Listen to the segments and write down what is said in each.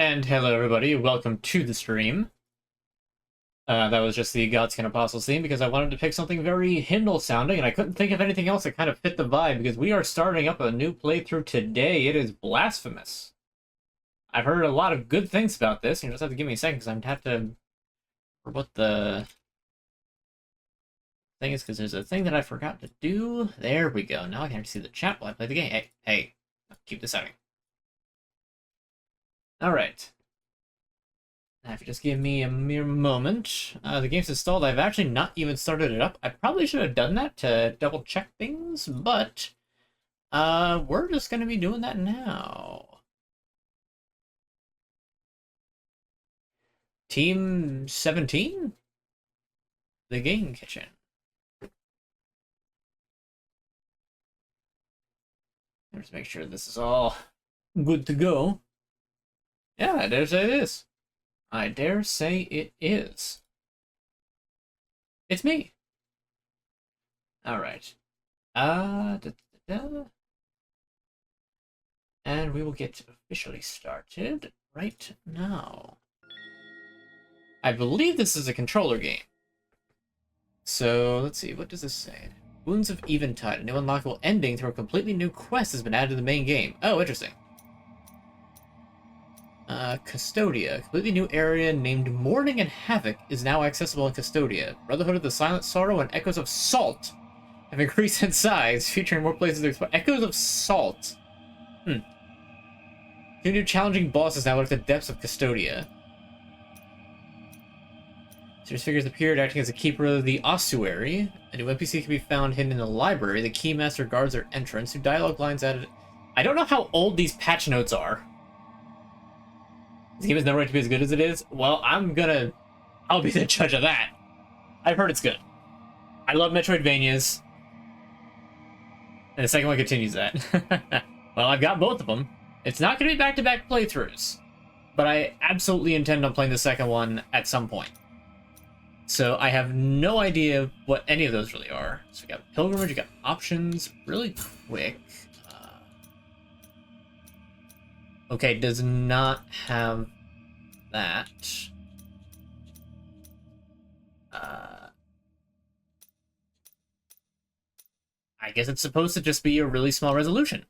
And hello everybody, welcome to the stream. That was just the Godskin Apostles theme because I wanted to pick something very hymnal sounding and I couldn't think of anything else that kind of fit the vibe because we are starting up a new playthrough today. It is Blasphemous. I've heard a lot of good things about this. You just have to give me a second because I'm have to... For what the thing is, because there's a thing that I forgot to do. There we go. Now I can see the chat while I play the game. Hey, keep deciding. Alright. Now, if you just give me a mere moment. The game's installed. I've actually not even started it up. I probably should have done that to double check things, but we're just going to be doing that now. Team 17? The Game Kitchen. Let's make sure this is all good to go. Yeah, I dare say it is. I dare say it is. It's me. Alright. And we will get officially started right now. I believe this is a controller game. So, let's see, what does this say? Wounds of Eventide, a new unlockable ending through a completely new quest has been added to the main game. Oh, interesting. Custodia, a completely new area named Mourning and Havoc is now accessible in Custodia. Brotherhood of the Silent Sorrow and Echoes of Salt have increased in size, featuring more places to explore. Echoes of Salt. Two new challenging bosses now lurk at the depths of Custodia. Serious figures appeared acting as a keeper of the ossuary. A new NPC can be found hidden in the library. The Keymaster guards their entrance. New dialogue lines added. I don't know how old these patch notes are. This game is never going to be as good as it is. Well, I'll be the judge of that. I've heard it's good. I love Metroidvanias. And the second one continues that. Well, I've got both of them. It's not going to be back-to-back playthroughs. But I absolutely intend on playing the second one at some point. So I have no idea what any of those really are. So we got Pilgrimage, we got options, really quick. Okay, does not have that. I guess it's supposed to just be a really small resolution.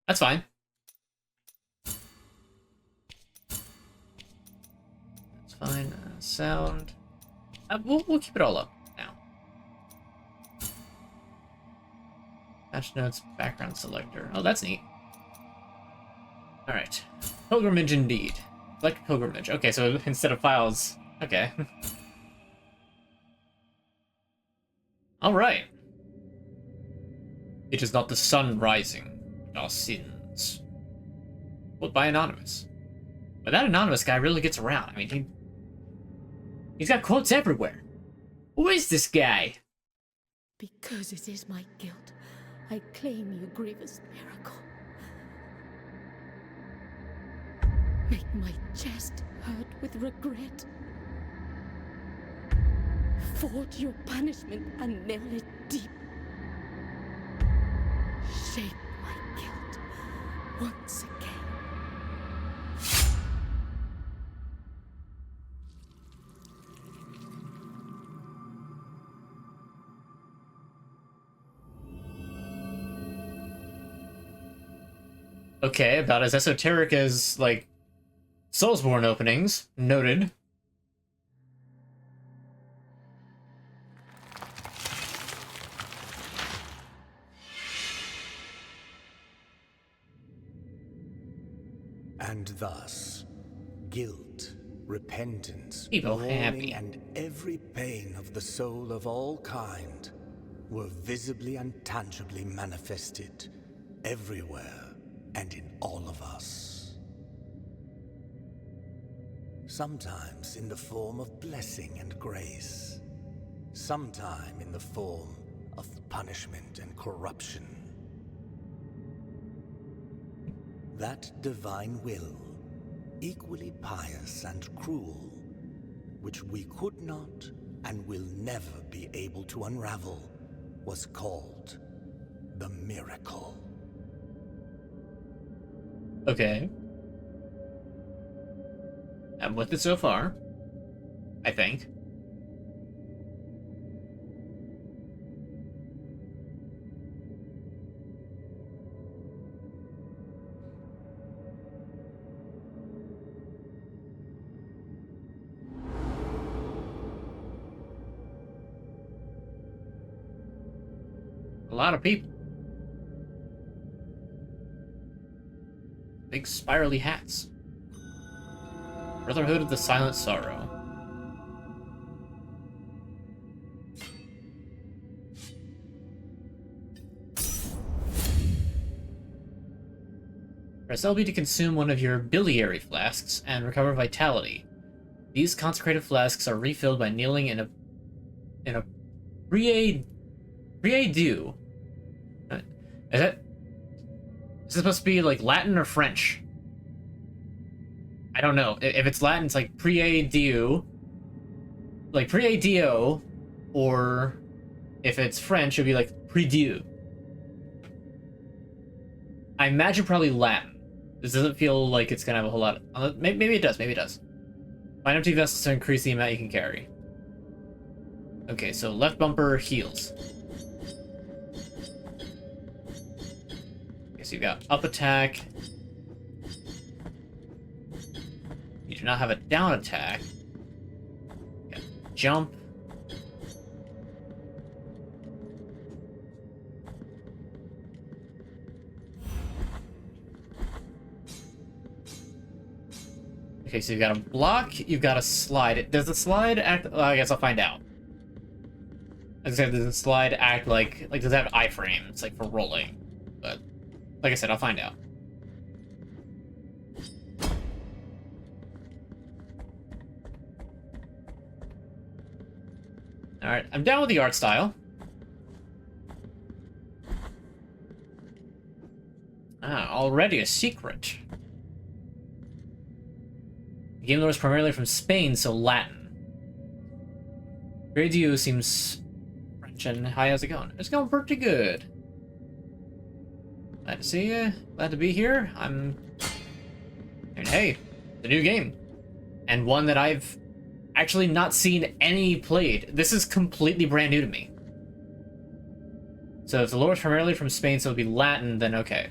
That's fine. That's fine. Sound. We'll keep it all up now. Patch notes, background selector. Oh, that's neat. Alright. Pilgrimage indeed. Select pilgrimage. Okay, so instead of files. Okay. Alright. It is not the sun rising, but our sins. Quote by Anonymous. But that Anonymous guy really gets around. I mean, he's got quotes everywhere. Who is this guy? Because it is my guilt, I claim you, grievous miracle. Make my chest hurt with regret. Forge your punishment and nail it deep. Shape my guilt once again. Okay, about as esoteric as, like, Soulsborne openings. Noted. And thus, guilt, repentance, People mourning, happy. and every pain of the soul of all kind were visibly and tangibly manifested everywhere and in all of us. Sometimes in the form of blessing and grace, sometime in the form of punishment and corruption. That divine will, equally pious and cruel, which we could not and will never be able to unravel, was called the miracle. Okay. I'm with it so far. I think. A lot of people. Big spirally hats. Brotherhood of the Silent Sorrow. Press LB to consume one of your biliary flasks and recover vitality. These consecrated flasks are refilled by kneeling in a prie-dieu. Is it supposed to be like Latin or French? I don't know. If it's Latin, it's like prie-dieu, like prie-dieu, or if it's French, it'd be like prie-dieu. I imagine probably Latin. This doesn't feel like it's gonna have a whole lot of... Maybe it does, maybe it does. Find empty vessels to increase the amount you can carry. Okay, so left bumper heals. Okay, so you've got up attack. You do not have a down attack. You got jump. Okay, so you've got a block, you've got a slide. Does the slide act... Well, I guess I'll find out. As I said, does the slide act like... Like, does it have iframes, like, for rolling? But, like I said, I'll find out. Alright, I'm down with the art style. Ah, already a secret. The game lore is primarily from Spain, so Latin. Radio seems French, and hi, how's it going? It's going pretty good. Glad to see you. Glad to be here. And hey, the new game. And one that I've actually not seen any played. This is completely brand new to me. So if the lore is primarily from Spain, so it'll be Latin, then okay.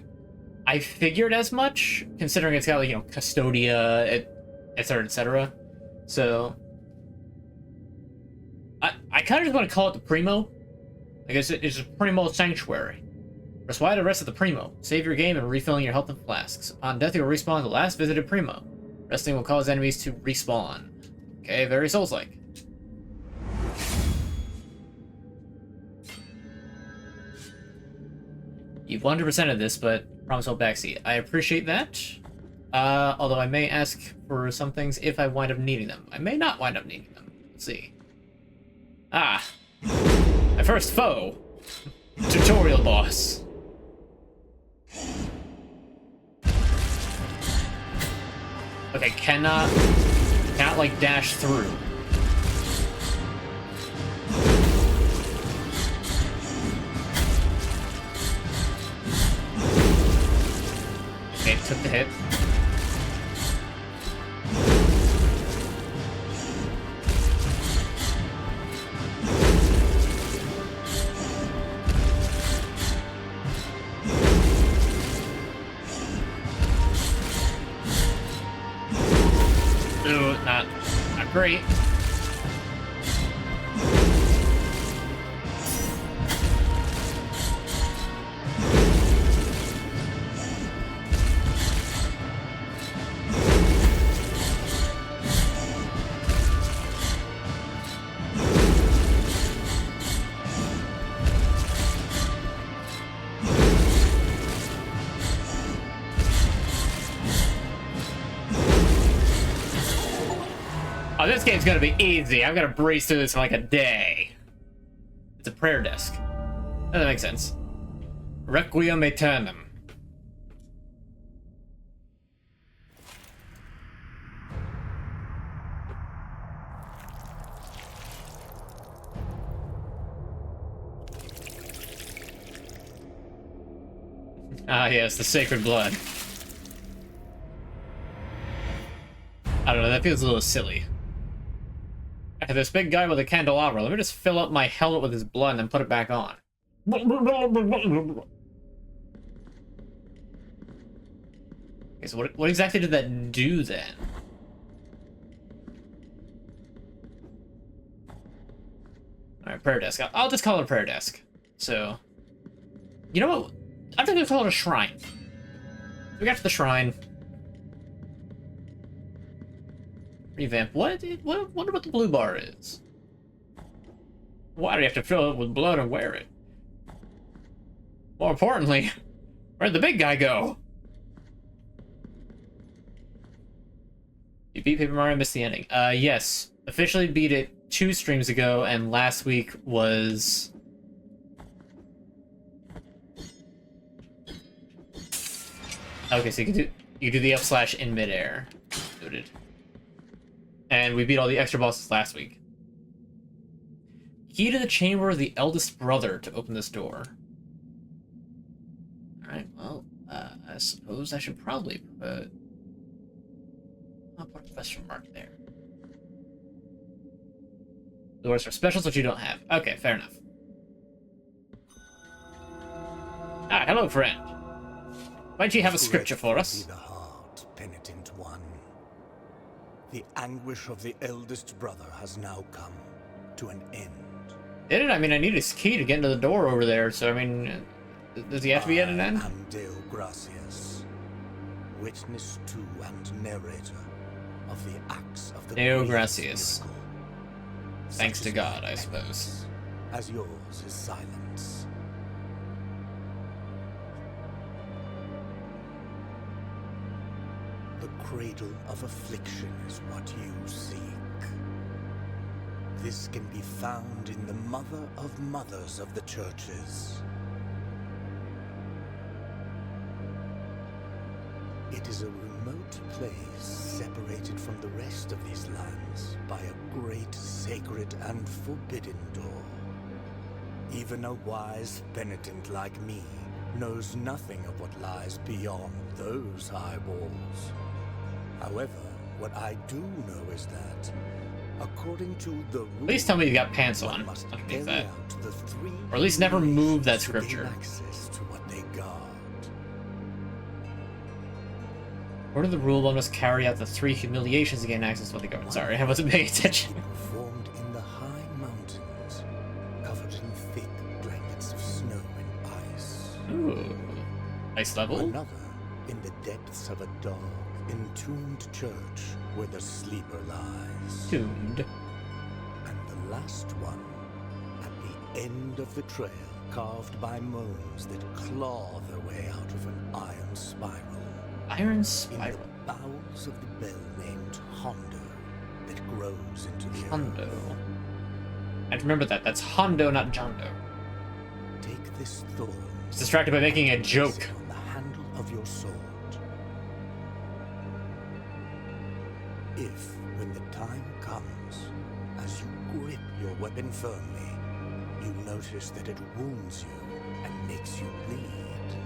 I figured as much, considering it's got, like, you know, Custodia, etc., etc. So I kind of just want to call it the Primo. I guess it's a Primo Sanctuary. Press Y to rest at the Primo. Save your game and refilling your health and flasks. Upon death, you will respawn the last visited Primo. Resting will cause enemies to respawn. Okay, very Souls-like. You've 100% of this, but promise hold backseat. I appreciate that. Although I may ask for some things if I wind up needing them. I may not wind up needing them. Let's see. Ah. My first foe. Tutorial boss. Okay, cannot like dash through. Okay, took the hit. Ooh, not great. Oh, this game's gonna be easy. I'm gonna breeze through this in like a day. It's a prayer desk. Oh, that makes sense. Requiem Aeternum. Ah, yes, the sacred blood. I don't know, that feels a little silly. Okay, this big guy with a candelabra, let me just fill up my helmet with his blood and then put it back on. Okay, so what exactly did that do then? Alright, prayer desk. I'll just call it a prayer desk. So, you know what? I think we'll call it a shrine. We got to the shrine. Revamp. Wonder what the blue bar is. Why do you have to fill it with blood and wear it? More importantly, where'd the big guy go? You beat Paper Mario, missed the ending. Yes. Officially beat it 2 streams ago, and last week was... Okay, so you can do the up slash in midair. Noted. And we beat all the extra bosses last week. Key to the chamber of the eldest brother to open this door. Alright, well, I suppose I should probably put... I'll put a question mark there. Doors for specials which you don't have. Okay, fair enough. Ah, hello, friend. Might you have a scripture for us? The heart, penitent one. The anguish of the eldest brother has now come to an end. Did it? I mean, I need his key to get into the door over there, so I mean, does he have to be at an end? I am Deo Gracias, witness to and narrator of the acts of the Deo greatest Gracias. miracle. Thanks Such to is God, my I suppose. penance, as yours is silence. The cradle of affliction is what you seek. This can be found in the mother of mothers of the churches. It is a remote place separated from the rest of these lands by a great sacred and forbidden door. Even a wise penitent like me knows nothing of what lies beyond those high walls. However, what I do know is that, according to the rules, At least tell me you got pants on must underneath carry that. out the 3 Or at least never move that to gain scripture. access to what they guard. According to the rule, one must carry out the 3 humiliations to gain access to what they guard. Sorry, I wasn't paying attention. Performed in the high mountains, covered in thick blankets of snow and ice. Ooh. Nice level. Another in the depths of a dark, entombed church where the sleeper lies. Tuned. And the last one at the end of the trail, carved by moans that claw their way out of an iron spiral. Iron In Spiral. the bowels of the bell named Hondo that grows into the Hondo. earth. And remember that. That's Hondo, not Jondo. Take this thorn. It's distracted by making a joke. Place it on the handle of your sword. If, when the time comes, as you grip your weapon firmly, you notice that it wounds you and makes you bleed,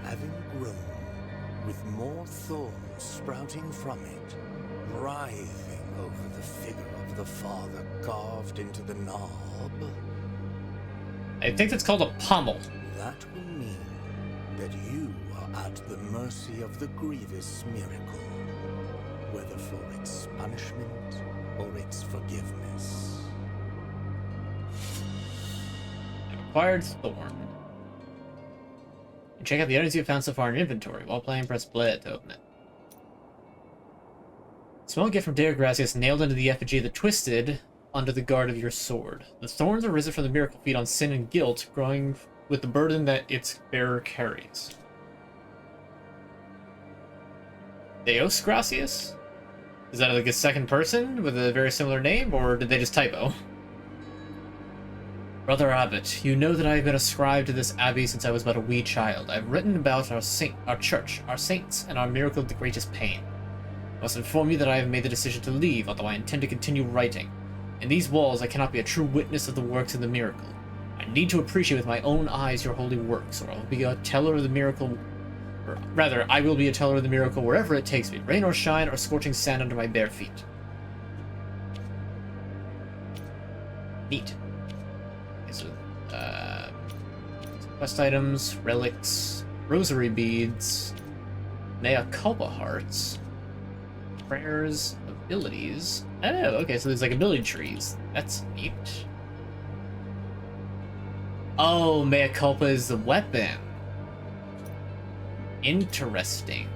having grown with more thorns sprouting from it, writhing over the figure of the father carved into the knob, I think that's called a pommel. that will mean that you are at the mercy of the grievous miracle, whether for its punishment or its forgiveness. Acquired Thorn. And check out the items you've found so far in inventory. While playing, press Bled to open it. Small gift from Deo Gracias nailed into the effigy of the Twisted under the guard of your sword. The thorns are risen from the miracle feet on sin and guilt, growing with the burden that its bearer carries. Deos Gracias? Is that like a second person with a very similar name, or did they just typo? Brother Abbot, you know that I have been ascribed to this abbey since I was but a wee child. I have written about our church, our saints, and our miracle of the greatest pain. I must inform you that I have made the decision to leave, although I intend to continue writing. In these walls, I cannot be a true witness of the works of the miracle. I need to appreciate with my own eyes your holy works, or I will be a teller of the miracle Or rather, I will be a teller of the miracle wherever it takes me. Rain or shine or scorching sand under my bare feet. Neat. Okay, so, quest items, relics, rosary beads, mea culpa hearts, prayers, abilities. Oh, okay, so there's like ability trees. That's neat. Oh, mea culpa is the weapon. Interesting.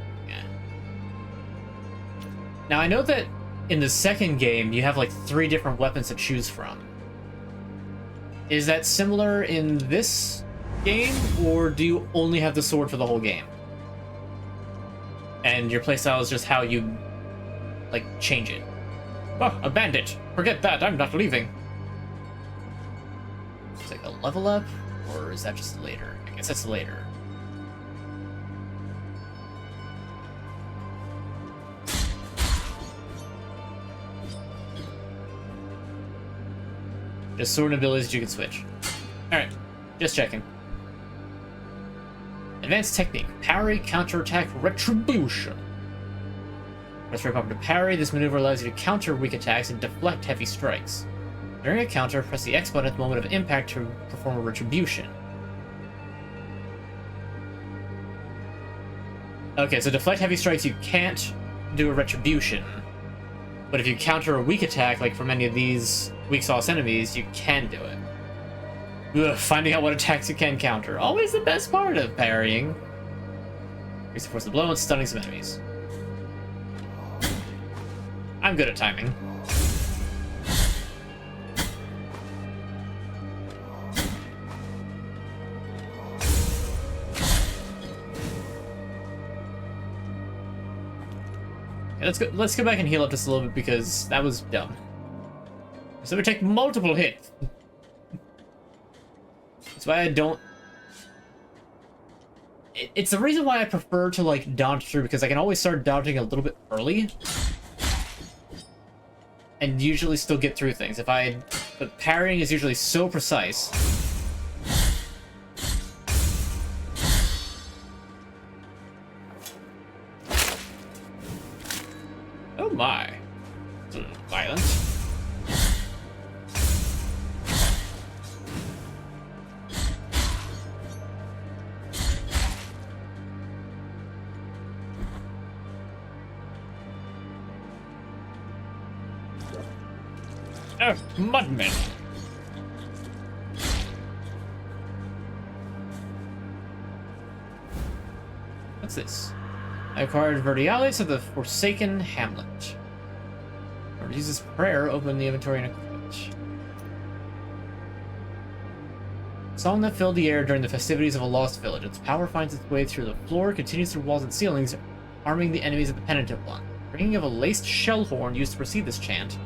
Now, I know that in the second game, you have like 3 different weapons to choose from. Is that similar in this game, or do you only have the sword for the whole game? And your playstyle is just how you, like, change it. Oh, a bandit! Forget that, I'm not leaving! It's like a level up, or is that just later? I guess that's later. Just sword abilities you can switch. Alright, just checking. Advanced technique. Parry, counterattack, retribution. Press right bumper to parry. This maneuver allows you to counter weak attacks and deflect heavy strikes. During a counter, press the X button at the moment of impact to perform a retribution. Okay, so deflect heavy strikes, you can't do a retribution. But if you counter a weak attack, like from any of these weak sauce enemies, you can do it. Ugh, finding out what attacks you can counter. Always the best part of parrying. Increase the force of the blow and stunning some enemies. I'm good at timing. Okay, let's go back and heal up just a little bit because that was dumb. So we take multiple hits. That's why I don't... It's the reason why I prefer to, like, dodge through, because I can always start dodging a little bit early. And usually still get through things. But parrying is usually so precise. Oh my. It's a little violent. Oh, mudmen. What's this? I acquired Verdialis of the Forsaken Hamlet. Or uses prayer, open the inventory and equip it. Song that filled the air during the festivities of a lost village. Its power finds its way through the floor, continues through walls and ceilings, harming the enemies of the penitent one. Ringing of a laced shell horn used to precede this chant,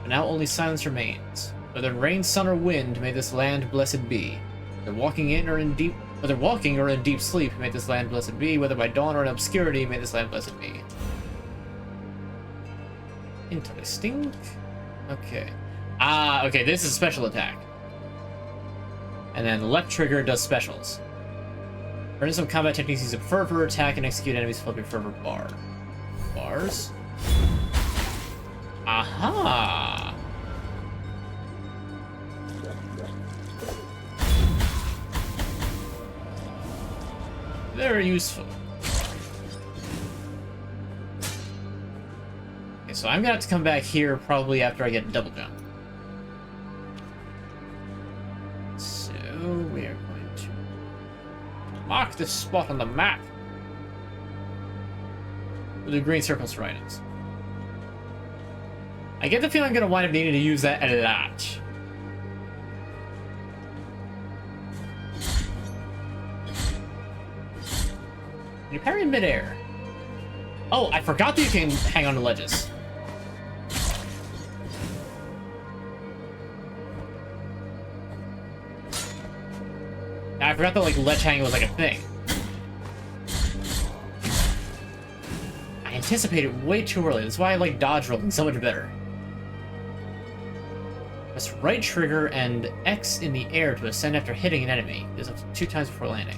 but now only silence remains. Whether rain, sun, or wind, may this land blessed be. Whether walking or in deep sleep, may this land blessed be. Whether by dawn or in obscurity, may this land blessed be. Interesting. Okay. Ah, okay, this is a special attack. And then the left trigger does specials. Learn some combat techniques, use a fervor attack and execute enemies flipping fervor bar. Bars? Aha! Very useful. Okay, so I'm gonna have to come back here probably after I get a double jump. So we are going to mark this spot on the map with the green circle strides. I get the feeling I'm gonna wind up needing to use that a lot. You parry in midair. Oh, I forgot that you can hang on to ledges. Now, I forgot that, like, ledge hanging was like a thing. I anticipated way too early. That's why I like dodge rolling so much better. Press right trigger and X in the air to ascend after hitting an enemy. This up to 2 times before landing.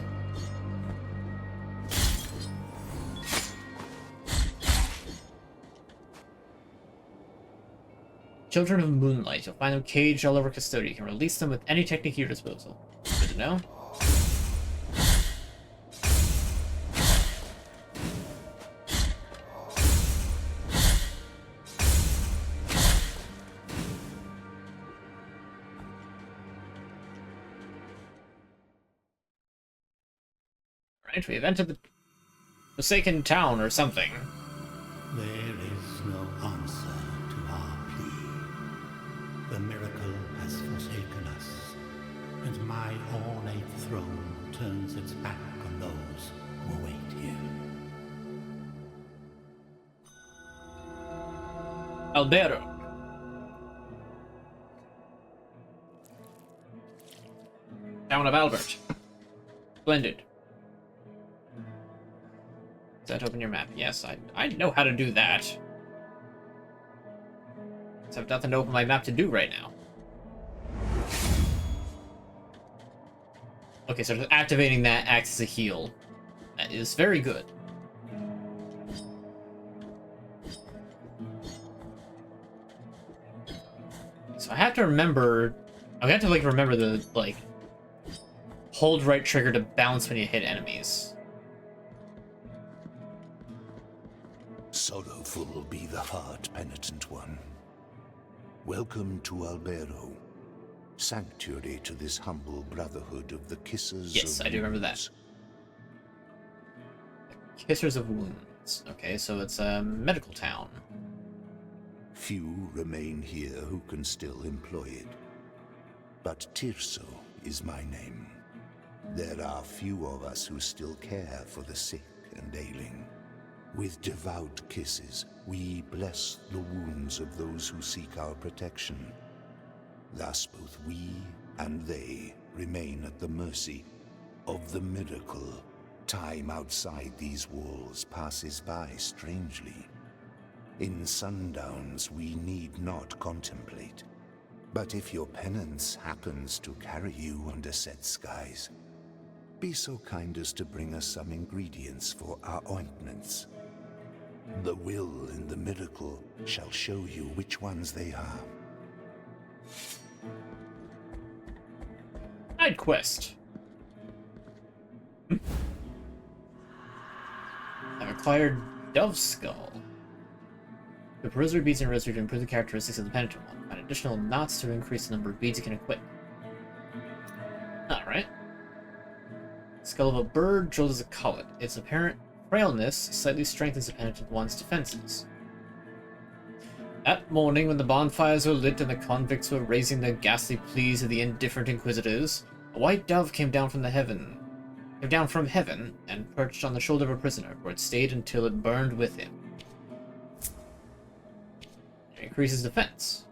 Children of Moonlight. You'll find them caged all over Custodia. You can release them with any technique at your disposal. Good to know. Right, we have entered the Forsaken Town or something. There is no answer to our plea. The miracle has forsaken us, and my ornate throne turns its back on those who await here. Albero. Town of Albert. Splendid. Does that open your map? Yes, I know how to do that. Just have nothing to open my map to do right now. Okay, so just activating that acts as a heal. That is very good. So I have to remember... I have to, like, remember the, like... hold right trigger to bounce when you hit enemies. Sorrowful be the heart, penitent one. Welcome to Albero, sanctuary to this humble brotherhood of the Kissers Yes, of I do remember that. Wounds. Kissers of Wounds. Okay, so it's a medical town. Few remain here who can still employ it. But Tirso is my name. There are few of us who still care for the sick and ailing. With devout kisses, we bless the wounds of those who seek our protection. Thus both we and they remain at the mercy of the miracle. Time outside these walls passes by strangely. In sundowns we need not contemplate. But if your penance happens to carry you under set skies, be so kind as to bring us some ingredients for our ointments. The will in the miracle shall show you which ones they are. Side quest. I've acquired Dove Skull. The rosary beads and rosary to improve the characteristics of the penitent one. Find additional knots to increase the number of beads you can equip. Alright. Skull of a bird drilled as a collet. Its apparent frailness slightly strengthens the penitent one's defenses. That morning, when the bonfires were lit and the convicts were raising their ghastly pleas to the indifferent inquisitors, a white dove came down from heaven and perched on the shoulder of a prisoner, where it stayed until it burned with him. It increases defense.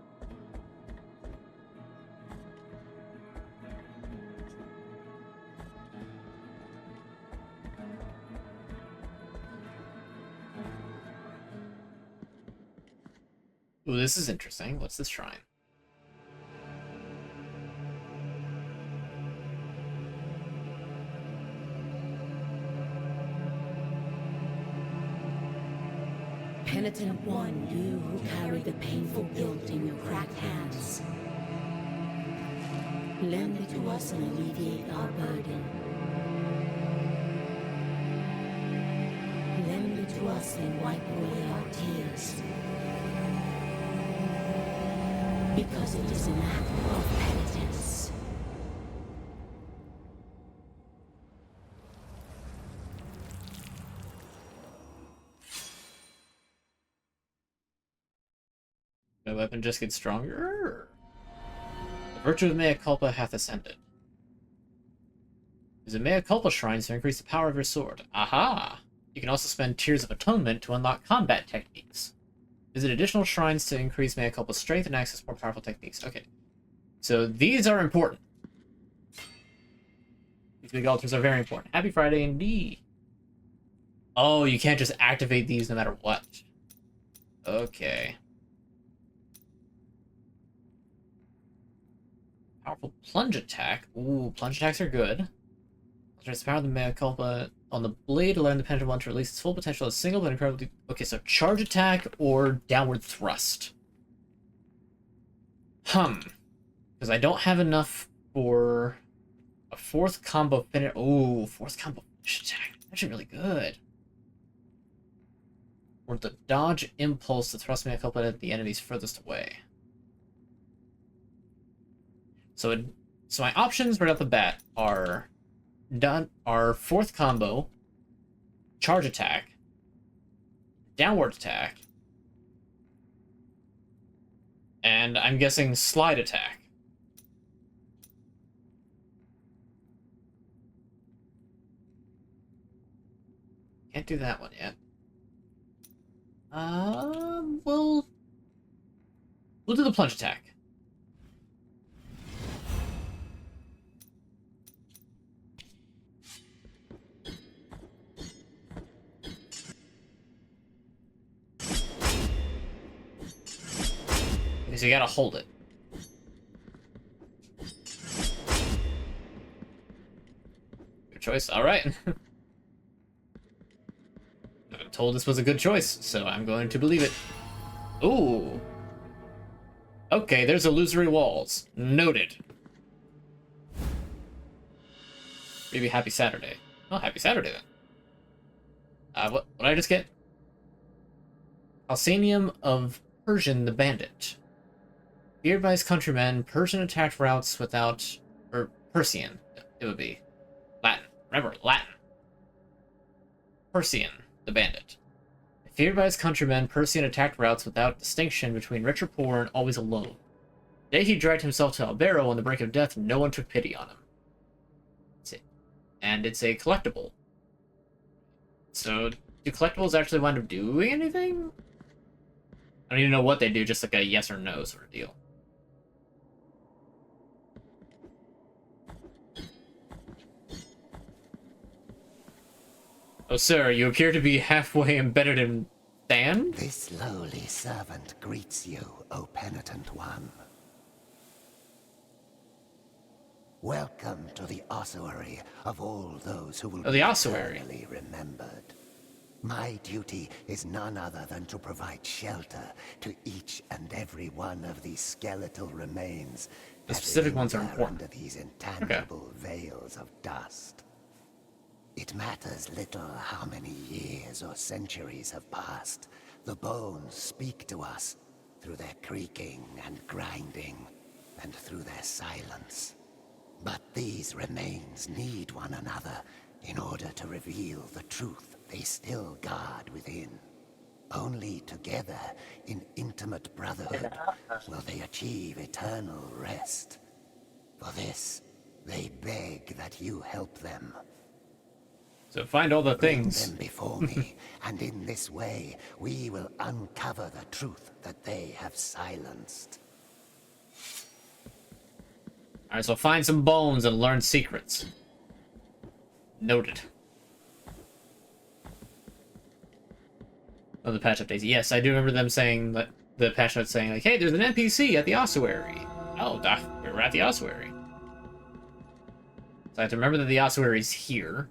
Ooh, this is interesting. What's this shrine? Penitent one, you who carry the painful guilt in your cracked hands. Lend it to us and alleviate our burden. Lend it to us and wipe away our tears. Because it is an act of penitence. My weapon just gets stronger. The virtue of mea culpa hath ascended. There's a mea culpa shrine to increase the power of your sword. Aha! You can also spend Tears of Atonement to unlock combat techniques. Visit additional shrines to increase mea culpa's strength and access more powerful techniques. Okay. So these are important. These big altars are very important. Happy Friday indeed. Oh, you can't just activate these no matter what. Okay. Powerful plunge attack. Ooh, plunge attacks are good. There's power of the mea culpa on the blade, allowing the penitent one to release its full potential as single but incredibly... Okay, so charge attack or downward thrust. Because I don't have enough for a fourth combo finish. Oh, fourth combo finish attack. That's actually really good. Or the dodge impulse to thrust me a couple at the enemies furthest away. So my options right off the bat are fourth combo, charge attack, downward attack, and I'm guessing slide attack. Can't do that one yet. We'll do the plunge attack. Because you gotta hold it. Good choice. All right. I'm told this was a good choice, so I'm going to believe it. Ooh. Okay, there's illusory walls. Noted. Maybe happy Saturday. Oh, happy Saturday then. What did I just get? Alsanium of Persian the Bandit. Feared by his countrymen, Persian attacked routes without... Or Persian, it would be. Latin. Remember, Latin. Persian the Bandit. Feared by his countrymen, Persian attacked routes without distinction between rich or poor and always alone. The day he dragged himself to Albero on the brink of death, no one took pity on him. And it's a collectible. So, do collectibles actually wind up doing anything? I don't even know what they do, just like a yes or no sort of deal. Oh, sir, you appear to be halfway embedded in sand? This lowly servant greets you, O penitent one. Welcome to the ossuary of all those who will the be ossuary. eternally remembered. My duty is none other than to provide shelter to each and every one of these skeletal remains. The specific ones are important. Under these intangible veils of dust. It matters little how many years or centuries have passed. The bones speak to us through their creaking and grinding, and through their silence. But these remains need one another in order to reveal the truth they still guard within. Only together, in intimate brotherhood, will they achieve eternal rest. For this, they beg that you help them. So find all the things. Bring them before me, and in this way, we will uncover the truth that they have silenced. Alright, so find some bones and learn secrets. Noted. Oh, the patch updates. Yes, I do remember them saying that the patch notes saying like, "Hey, there's an NPC at the ossuary." Oh, we're at the ossuary. So I have to remember that the ossuary is here.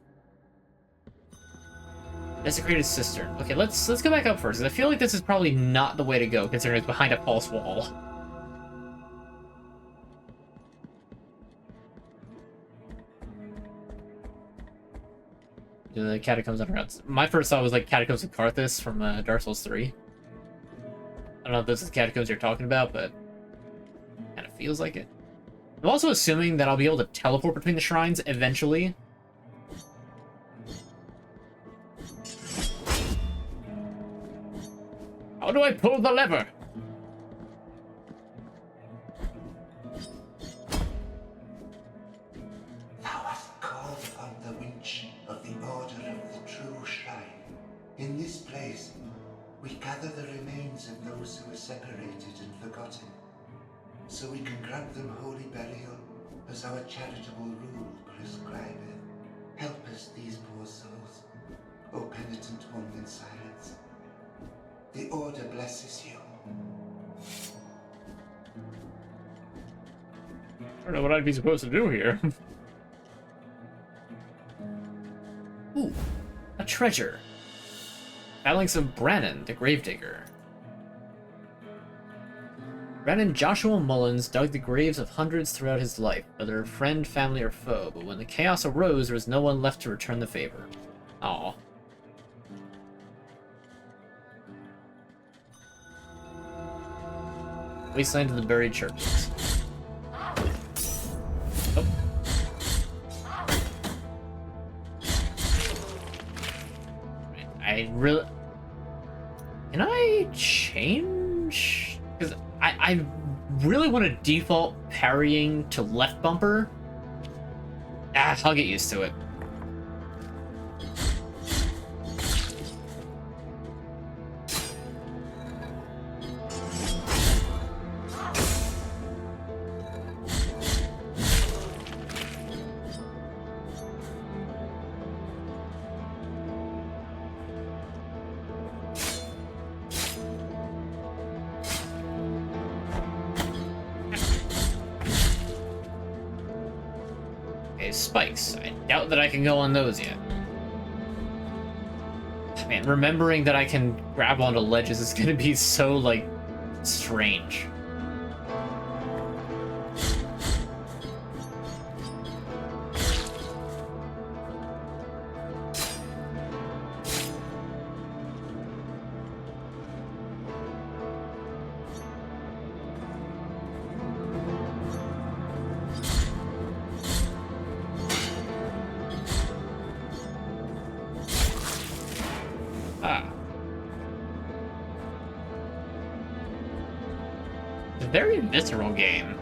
Desecrated cistern. Okay, let's go back up first, because I feel like this is probably not the way to go, considering it's behind a false wall. The catacombs underground. My first thought was like Catacombs of Carthus from Dark Souls 3. I don't know if this is the catacombs you're talking about, but kind of feels like it. I'm also assuming that I'll be able to teleport between the shrines eventually. How do I pull the lever? Thou hast called upon the winch of the Order of the True Shrine. In this place, we gather the remains of those who were separated and forgotten, so we can grant them holy burial as our charitable rule prescribeth. Help us, these poor souls, O penitent one in silence. The Order blesses you. I don't know what I'd be supposed to do here. Ooh, a treasure. Phalanx of Brannon, the Gravedigger. Brennan Joshua Mullins dug the graves of hundreds throughout his life, whether friend, family, or foe, but when the chaos arose, there was no one left to return the favor. Aw. Wasteland of the Buried Churches. Oh. I really... Can I change? Because I really want to default parrying to left bumper. Ah, I'll get used to it. Spikes. I doubt that I can go on those yet. Man, remembering that I can grab onto ledges is gonna be so, like, strange. Very visceral game.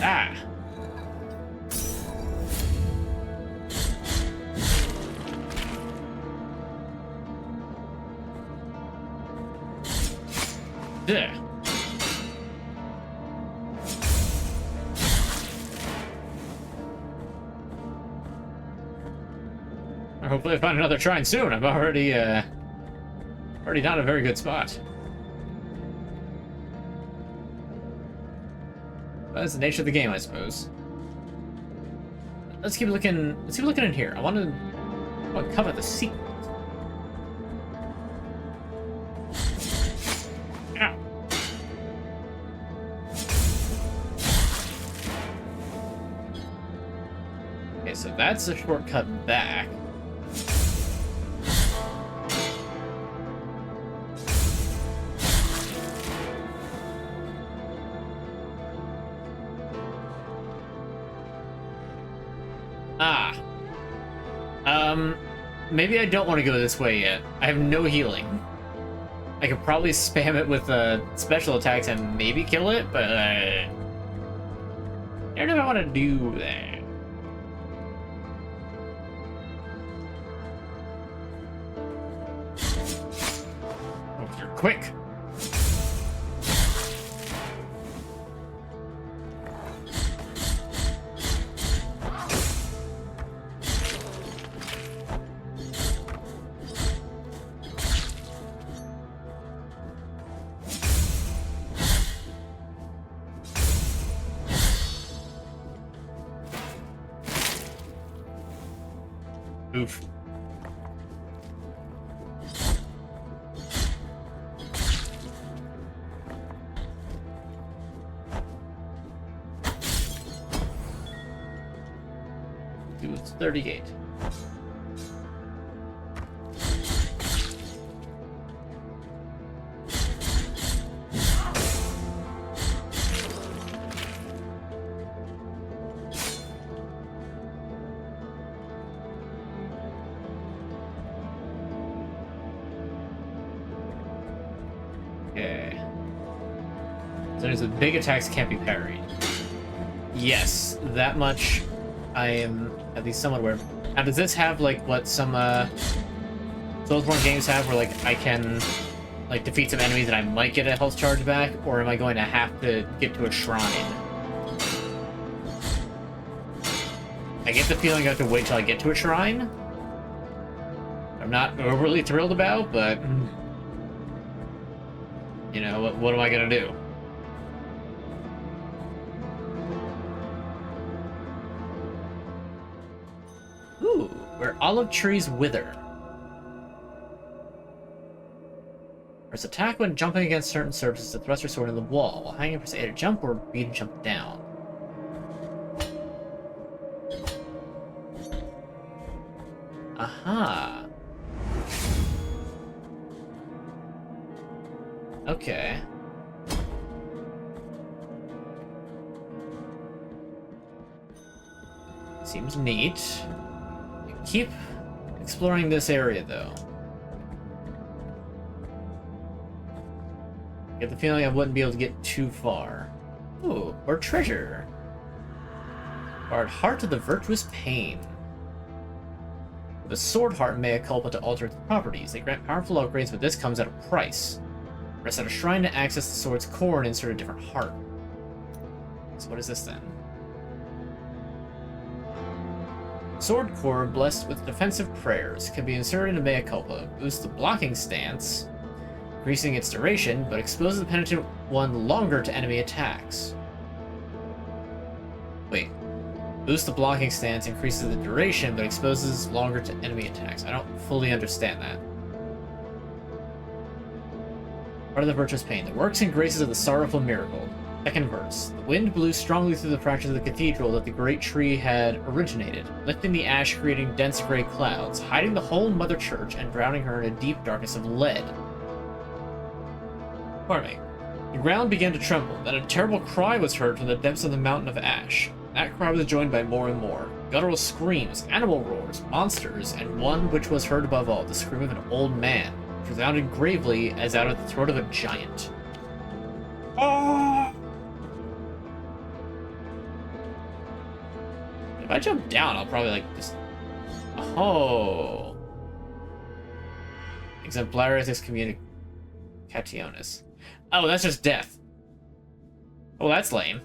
Ah. Yeah. Hopefully I find another shrine soon. I'm already not in a very good spot. But that's the nature of the game, I suppose. Let's keep looking. Let's keep looking in here. I want to cover the secret. Ow. Okay, so that's a shortcut back. Maybe I don't want to go this way yet. I have no healing. I could probably spam it with special attacks and maybe kill it, but I don't know if I want to do that. Oh, you're quick. Oof. Dude, it's 38. Okay. So there's the big attacks can't be parried. Yes, that much I am at least somewhat aware of. Now, does this have like what some Soulsborne games have, where like I can like defeat some enemies and I might get a health charge back, or am I going to have to get to a shrine? I get the feeling I have to wait till I get to a shrine. I'm not overly thrilled about, but you know, what am I gonna do? Where olive trees wither. Press attack when jumping against certain surfaces to thrust your sword in the wall. While hanging, press A to jump or B to jump down. Aha. Okay. Seems neat. Keep exploring this area, though. Get the feeling I wouldn't be able to get too far. Ooh, or treasure. Guard Heart of the Virtuous Pain. The Sword Heart mea culpa to alter its properties. They grant powerful upgrades, but this comes at a price. Rest at a shrine to access the sword's core and insert a different heart. So what is this then? Sword core, blessed with defensive prayers, can be inserted into mea culpa. Boosts the blocking stance, increasing its duration, but exposes the penitent one longer to enemy attacks. Wait. Boosts the blocking stance, increases the duration, but exposes longer to enemy attacks. I don't fully understand that. Part of the Virtuous Pain. The works and graces of the Sorrowful Miracle. Second verse. The wind blew strongly through the fractures of the cathedral that the great tree had originated, lifting the ash, creating dense gray clouds, hiding the whole Mother Church, and drowning her in a deep darkness of lead. Pardon me. The ground began to tremble, then a terrible cry was heard from the depths of the mountain of ash. That cry was joined by more and more. Guttural screams, animal roars, monsters, and one which was heard above all, the scream of an old man, which resounded gravely as out of the throat of a giant. Ah! If I jump down, I'll probably, like, just... Oh! Exemplaris excommunicationis. Oh, that's just death. Oh, that's lame.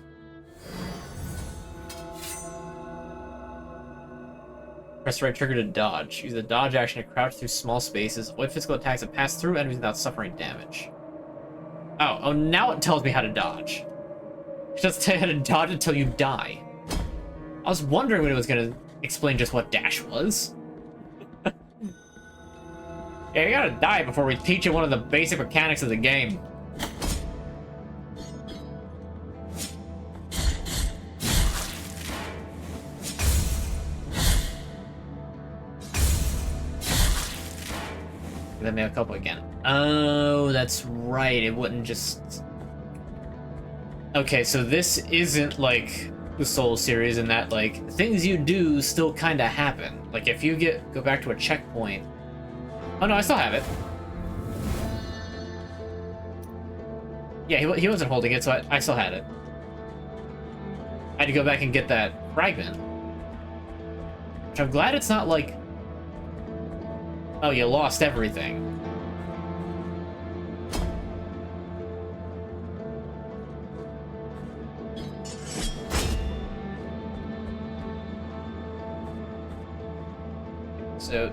Press the right trigger to dodge. Use the dodge action to crouch through small spaces. Avoid physical attacks and pass through enemies without suffering damage. Oh, now it tells me how to dodge. It doesn't tell you how to dodge until you die. I was wondering when it was going to explain just what dash was. Yeah, you gotta die before we teach you one of the basic mechanics of the game. Let me have a couple again. Oh, that's right. It wouldn't just... Okay, so this isn't like the Soul series in that, like, things you do still kind of happen. Like, if you go back to a checkpoint... Oh, no, I still have it. Yeah, he wasn't holding it, so I still had it. I had to go back and get that fragment. Which I'm glad it's not like... Oh, you lost everything. So,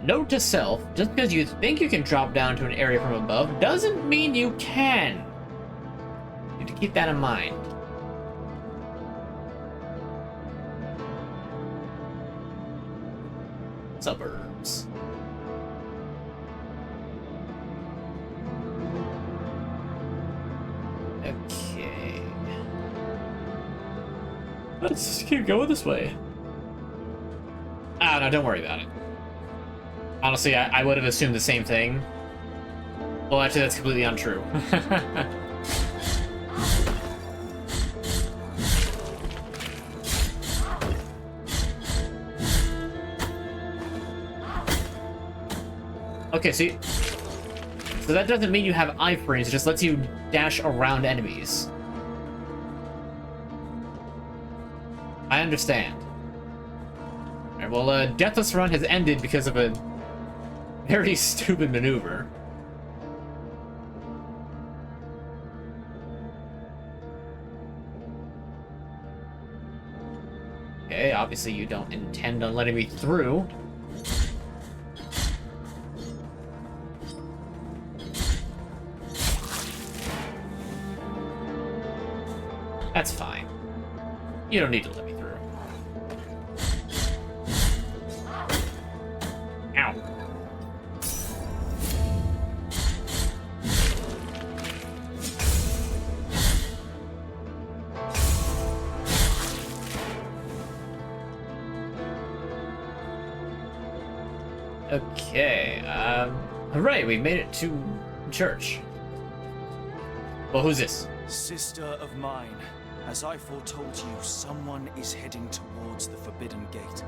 note to self, just because you think you can drop down to an area from above doesn't mean you can. You need to keep that in mind. Suburbs. Okay. Let's just keep going this way. Ah, no, don't worry about it. Honestly, I would have assumed the same thing. Well, actually, that's completely untrue. Okay, so that doesn't mean you have iframes, it just lets you dash around enemies. I understand. Alright, well, Deathless Run has ended because of a very stupid maneuver. Okay, obviously you don't intend on letting me through. That's fine. You don't need to let me through. Okay, hooray, we made it to church. Well, who's this? Sister of mine, as I foretold you, someone is heading towards the Forbidden Gate.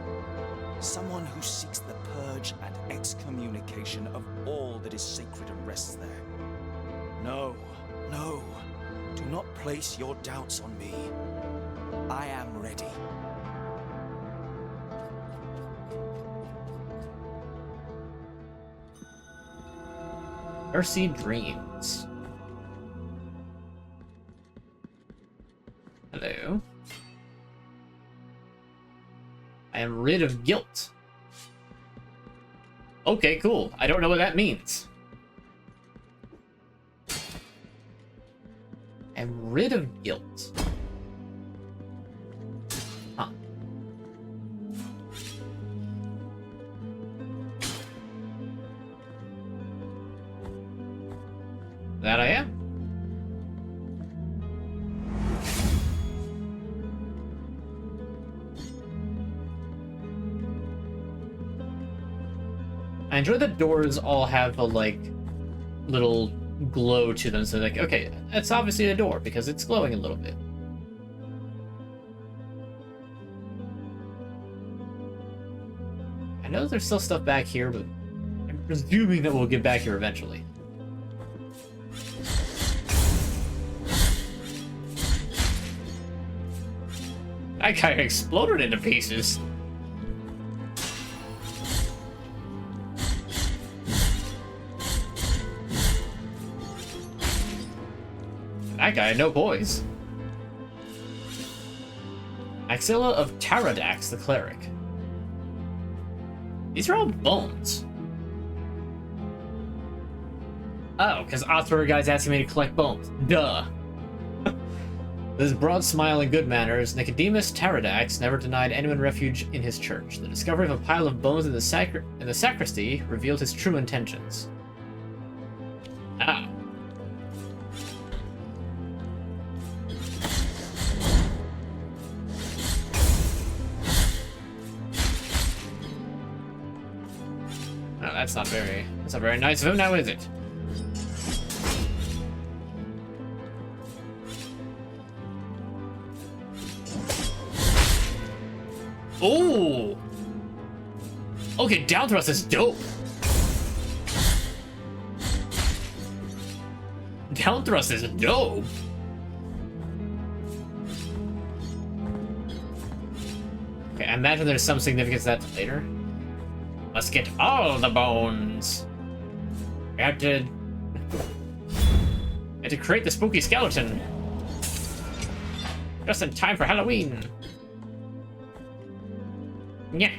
Someone who seeks the purge and excommunication of all that is sacred and rests there. No, no, do not place your doubts on me. I am ready. Mercy Dreams. Hello. I am rid of guilt. Okay, cool. I don't know what that means. I'm rid of guilt. Huh. That I am. I enjoy that doors all have a, like, little glow to them, so like, okay, that's obviously a door because it's glowing a little bit. I know there's still stuff back here, but I'm presuming that we'll get back here eventually. That guy exploded into pieces. That guy had no poise. Axilla of Taradax, the cleric. These are all bones. Oh, because Othra guy's asking me to collect bones. Duh. With his broad smile and good manners, Nicodemus Taradax never denied anyone refuge in his church. The discovery of a pile of bones in the sacristy revealed his true intentions. Ah. Oh, that's not very nice of him now, is it? Oh! Okay, down thrust is dope. Down thrust is dope. Okay, I imagine there's some significance to that later. Must get all the bones. We have to create the spooky skeleton. Just in time for Halloween. Yeah.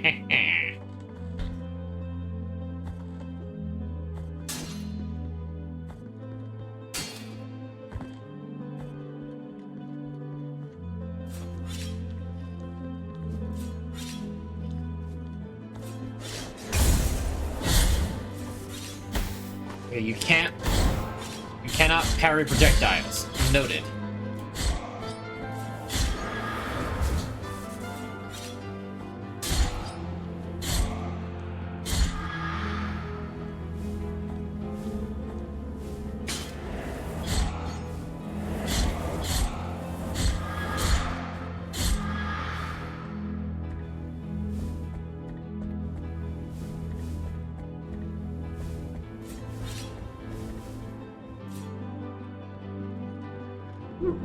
Okay, you cannot parry projectiles. Noted.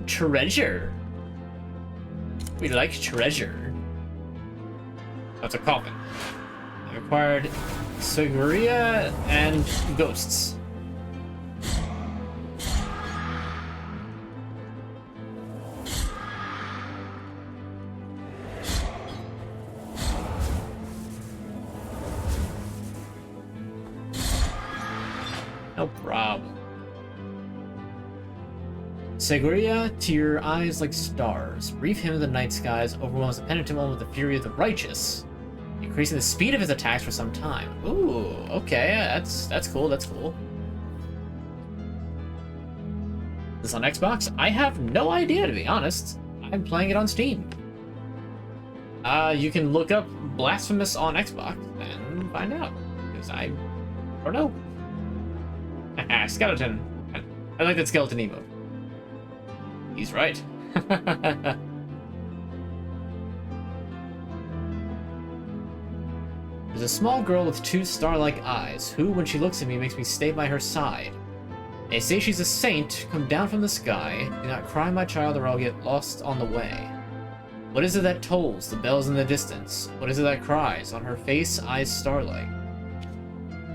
Treasure. We like treasure. That's a coffin. I acquired Seguria and ghosts. No problem. Seguria, to your eyes like stars. Brief him of the night skies, overwhelms the penitent one with the fury of the righteous, increasing the speed of his attacks for some time. Ooh, okay, that's cool, that's cool. This on Xbox? I have no idea, to be honest. I'm playing it on Steam. You can look up Blasphemous on Xbox and find out. Because I don't know. Skeleton. I like that skeleton emote. He's right. There's a small girl with 2 star-like eyes, who, when she looks at me, makes me stay by her side. They say she's a saint, come down from the sky. Do not cry, my child, or I'll get lost on the way. What is it that tolls? The bells in the distance. What is it that cries? On her face, eyes starlight.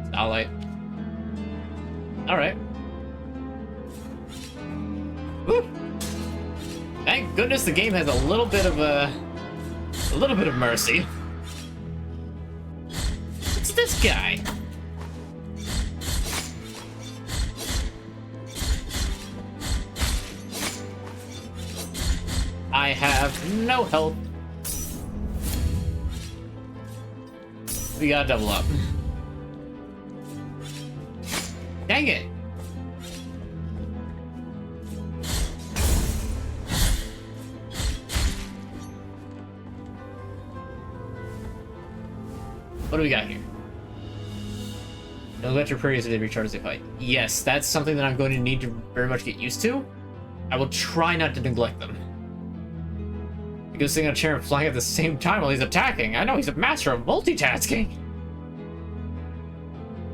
Starlight. Alright. Woo! Thank goodness the game has a little bit of mercy. What's this guy? I have no health. We gotta double up. Dang it. What do we got here? No electric periods to recharge the fight. Yes, that's something that I'm going to need to very much get used to. I will try not to neglect them. He goes sitting on a chair and flying at the same time while he's attacking. I know he's a master of multitasking.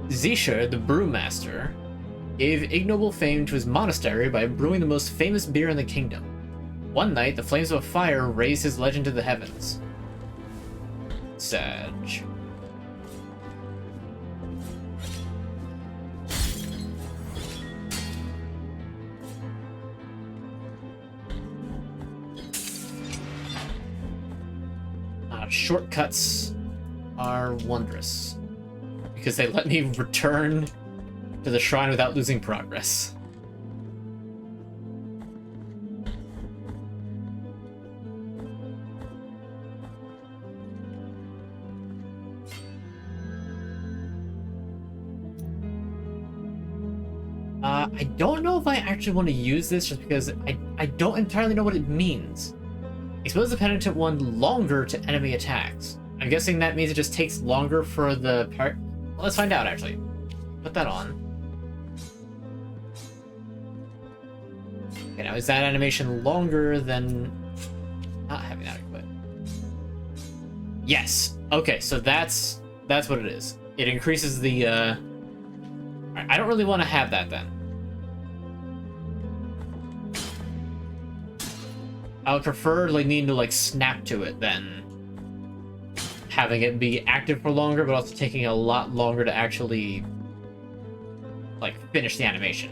Zisha, the brewmaster, gave ignoble fame to his monastery by brewing the most famous beer in the kingdom. One night, the flames of a fire raised his legend to the heavens. Sag. Shortcuts are wondrous because they let me return to the shrine without losing progress. I don't know if I actually want to use this just because I don't entirely know what it means. Expose the penitent one longer to enemy attacks. I'm guessing that means it just takes longer for the part. Well, let's find out, actually. Put that on. Okay, now is that animation longer than not having that equipped? Yes. Okay, so that's what it is. It increases the. I don't really want to have that then. I would prefer like needing to like snap to it than having it be active for longer, but also taking a lot longer to actually like finish the animation.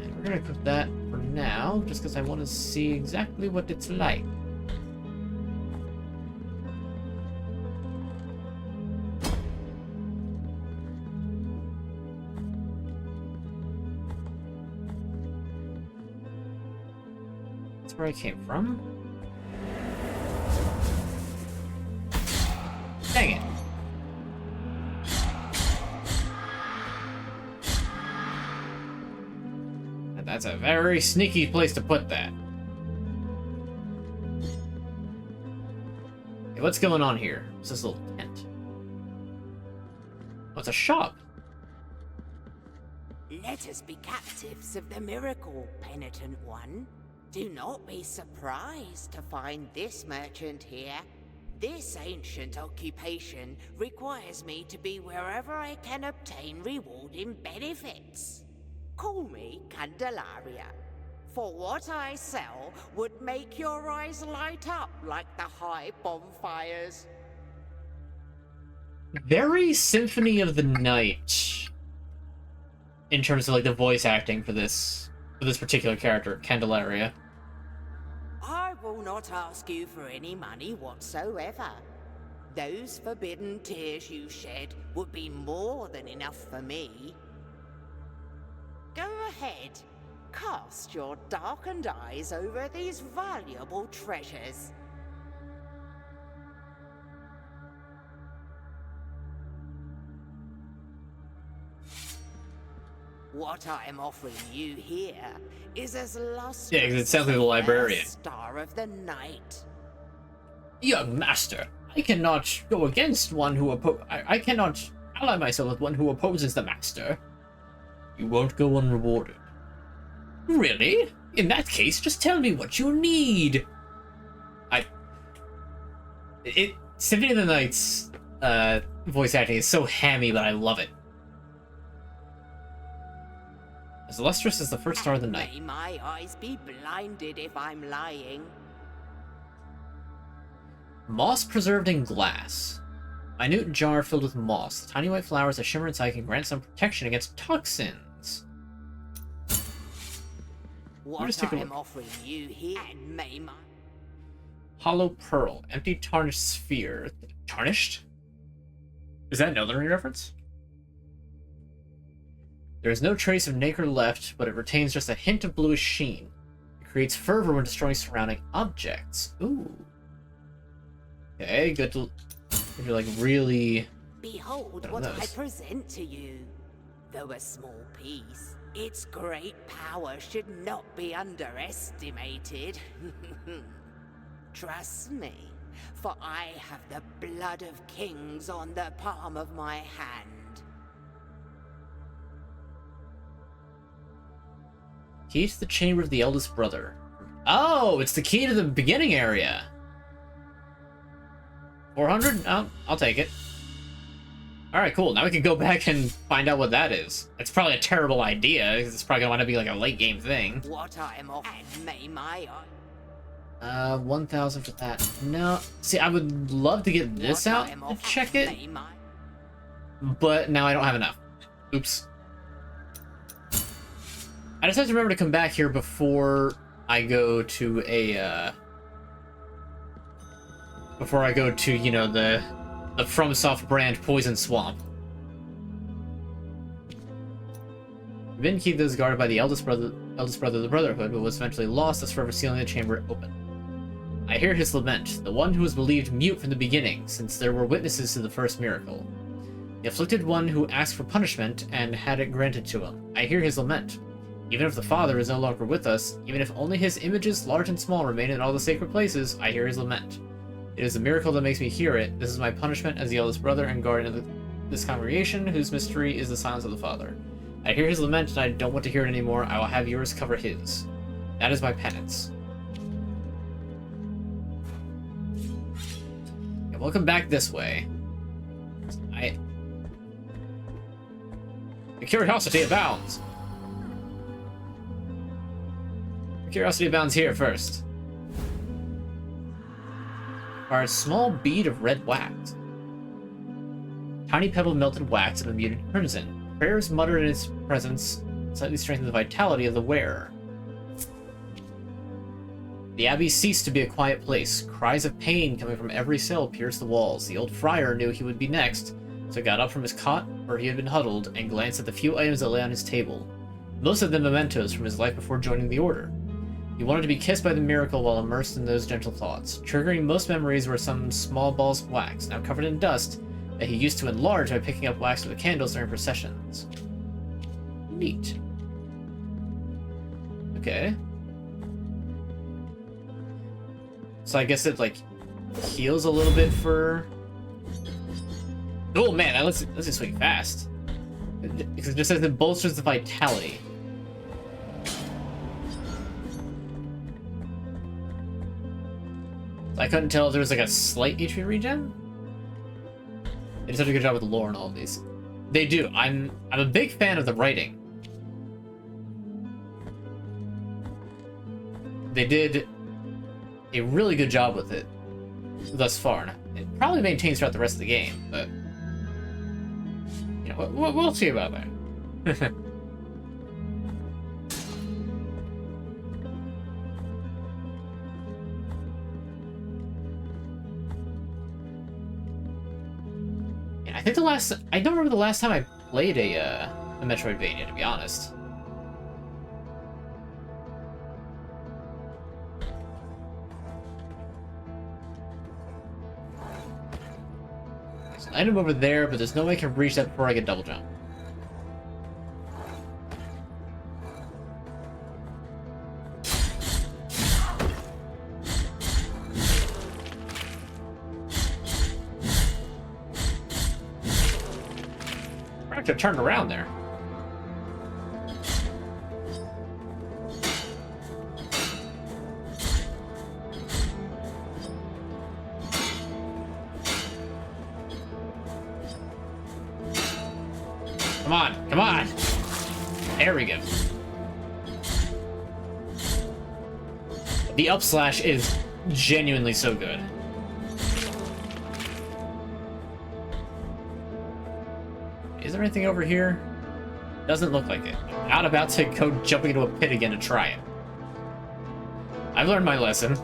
And we're gonna equip that for now, just because I want to see exactly what it's like. Where I came from. Dang it. That's a very sneaky place to put that. Hey, what's going on here? What's this little tent? Oh, it's a shop. Let us be captives of the miracle, penitent one. Do not be surprised to find this merchant here. This ancient occupation requires me to be wherever I can obtain rewarding benefits. Call me Candelaria, for what I sell would make your eyes light up like the high bonfires. Very Symphony of the Night in terms of like the voice acting for this particular character, Candelaria. I will not ask you for any money whatsoever. Those forbidden tears you shed would be more than enough for me. Go ahead, cast your darkened eyes over these valuable treasures. What I am offering you here is as lustrous Yeah, 'cause it sounds like the librarian. as the star of the night. Young master, I cannot go against one who I cannot ally myself with one who opposes the master. You won't go unrewarded. Really? In that case, just tell me what you need. Symphony of the Night's voice acting is so hammy, but I love it. As lustrous as the first star of the night. May my eyes be blinded if I'm lying. Moss preserved in glass. Minute jar filled with moss. The tiny white flowers that shimmer inside can grant some protection against toxins. What I am offering you here, and may my... Hollow pearl. Empty tarnished sphere. Tarnished? Is that an Elden Ring reference? There is no trace of nacre left, but it retains just a hint of bluish sheen. It creates fervor when destroying surrounding objects. Ooh. Okay, good to like really... Behold what I present to you. Though a small piece, its great power should not be underestimated. Trust me, for I have the blood of kings on the palm of my hand. Key to the chamber of the eldest brother. Oh, it's the key to the beginning area. 400? Oh, I'll take it. Alright, cool. Now we can go back and find out what that is. It's probably a terrible idea, because it's probably going to wind up being like a late game thing. What I am off and may my... 1,000 for that. No. See, I would love to get this out and check it. But now I don't have enough. Oops. I just have to remember to come back here before I go to a, before I go to, you know, the FromSoft brand Poison Swamp. Vnd Key is guarded by the eldest brother of the Brotherhood, but was eventually lost as forever sealing the chamber open. I hear his lament, the one who was believed mute from the beginning, since there were witnesses to the first miracle. The afflicted one who asked for punishment and had it granted to him. I hear his lament. Even if the Father is no longer with us, even if only his images, large and small, remain in all the sacred places, I hear his lament. It is the miracle that makes me hear it. This is my punishment as the eldest brother and guardian of this congregation, whose mystery is the silence of the Father. I hear his lament, and I don't want to hear it anymore. I will have yours cover his. That is my penance. Okay, welcome back this way. The curiosity abounds. Curiosity abounds here first. Are a small bead of red wax. Tiny pebble melted wax of a muted crimson. Prayers muttered in its presence slightly strengthen the vitality of the wearer. The abbey ceased to be a quiet place. Cries of pain coming from every cell pierced the walls. The old friar knew he would be next, so got up from his cot, where he had been huddled, and glanced at the few items that lay on his table. Most of them mementos from his life before joining the Order. He wanted to be kissed by the miracle while immersed in those gentle thoughts. Triggering most memories were some small balls of wax, now covered in dust, that he used to enlarge by picking up wax with the candles during processions. Neat. Okay. So I guess it, like, heals a little bit for... Oh man, let's just swing fast. Because it just says it bolsters the vitality. I couldn't tell if there was like a slight HP regen. They just have a good job with the lore and all of these. They do. I'm a big fan of the writing. They did a really good job with it thus far. It probably maintains throughout the rest of the game, but you know, we'll see about that. I think I don't remember the last time I played a Metroidvania, to be honest. There's an item over there, but there's no way I can reach that before I get double jump. I should have turned around there. Come on, come on. There we go. The up slash is genuinely so good. Is there anything over here? Doesn't look like it. I'm not about to go jumping into a pit again to try it. I've learned my lesson.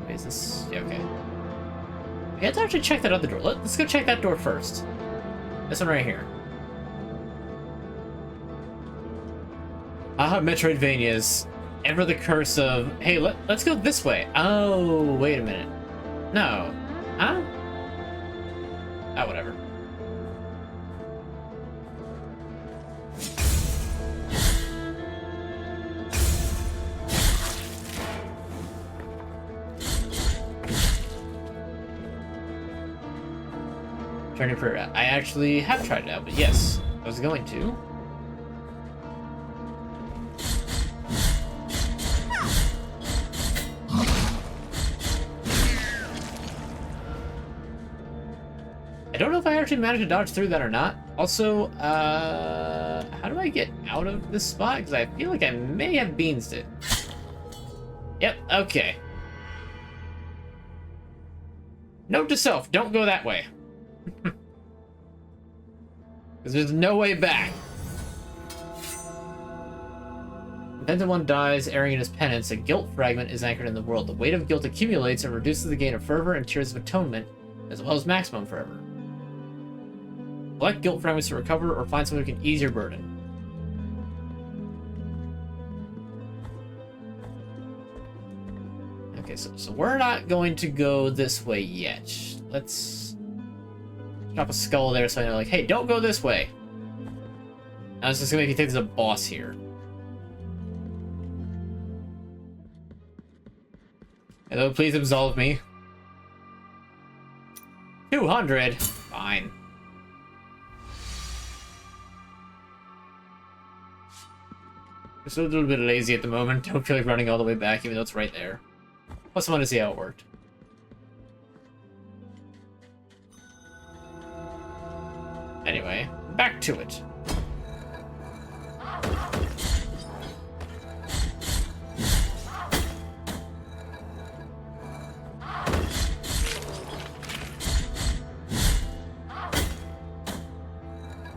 Is this... Yeah, okay. We have to actually check that other door. Let's go check that door first. This one right here. Metroidvanias. Ever the curse of... Hey, let's go this way. Oh, wait a minute. No. Huh? Oh, whatever. Turning for... I actually have tried it out, but yes, I was going to. I don't know if I actually managed to dodge through that or not. Also, how do I get out of this spot? Because I feel like I may have beansed it. Yep, okay. Note to self, don't go that way. Because there's no way back. When one dies, erring in his penance, a guilt fragment is anchored in the world. The weight of guilt accumulates and reduces the gain of fervor and tears of atonement, as well as maximum fervor. Collect guilt fragments to recover, or find someone who can ease your burden. Okay, so we're not going to go this way yet. Let's drop a skull there so I know, like, hey, don't go this way. Now it's just gonna make you think there's a boss here. Hello, please absolve me. 200? Fine. Just a little bit lazy at the moment. Don't feel like running all the way back, even though it's right there. Plus, I want to see how it worked. Anyway, back to it.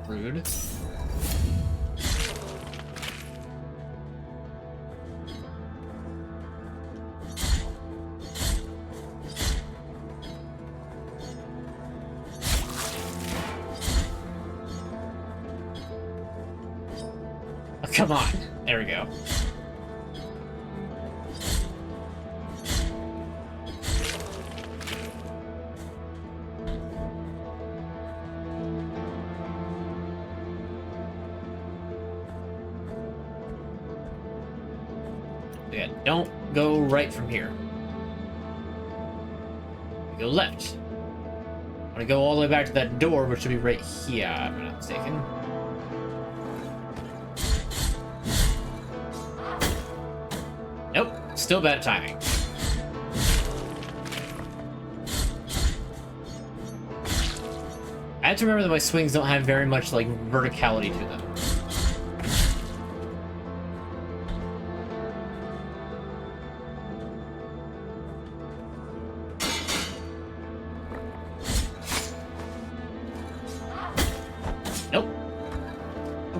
Rude. Come on. There we go. Yeah, don't go right from here. Go left. I want to go all the way back to that door, which should be right here, if I'm not mistaken. Nope, still bad timing. I have to remember that my swings don't have very much, like, verticality to them. Nope.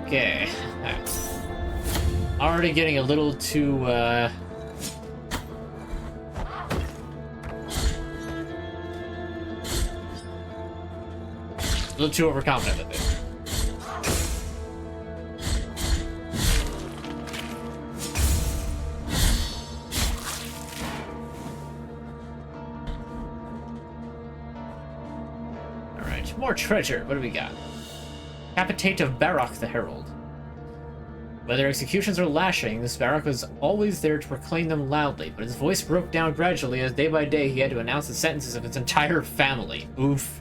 Okay. Already getting a little too, a little too overconfident with it. Alright, more treasure. What do we got? Capitate of Barak the Herald. Whether executions or lashings, Varrock was always there to proclaim them loudly, but his voice broke down gradually as day by day he had to announce the sentences of his entire family. Oof.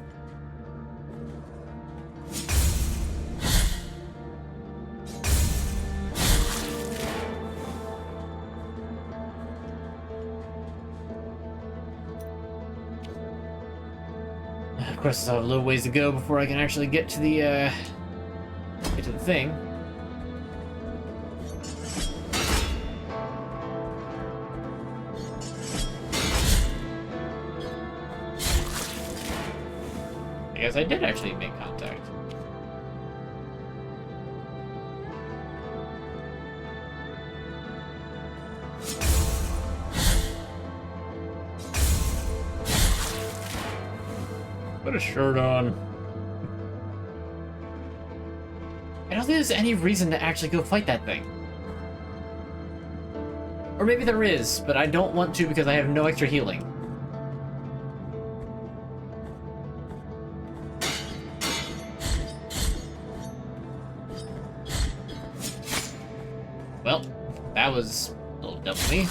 Of course, I still have a little ways to go before I can actually get to the thing. I guess I did actually make contact. Put a shirt on. I don't think there's any reason to actually go fight that thing. Or maybe there is, but I don't want to because I have no extra healing. Well, that was a little dumb of me.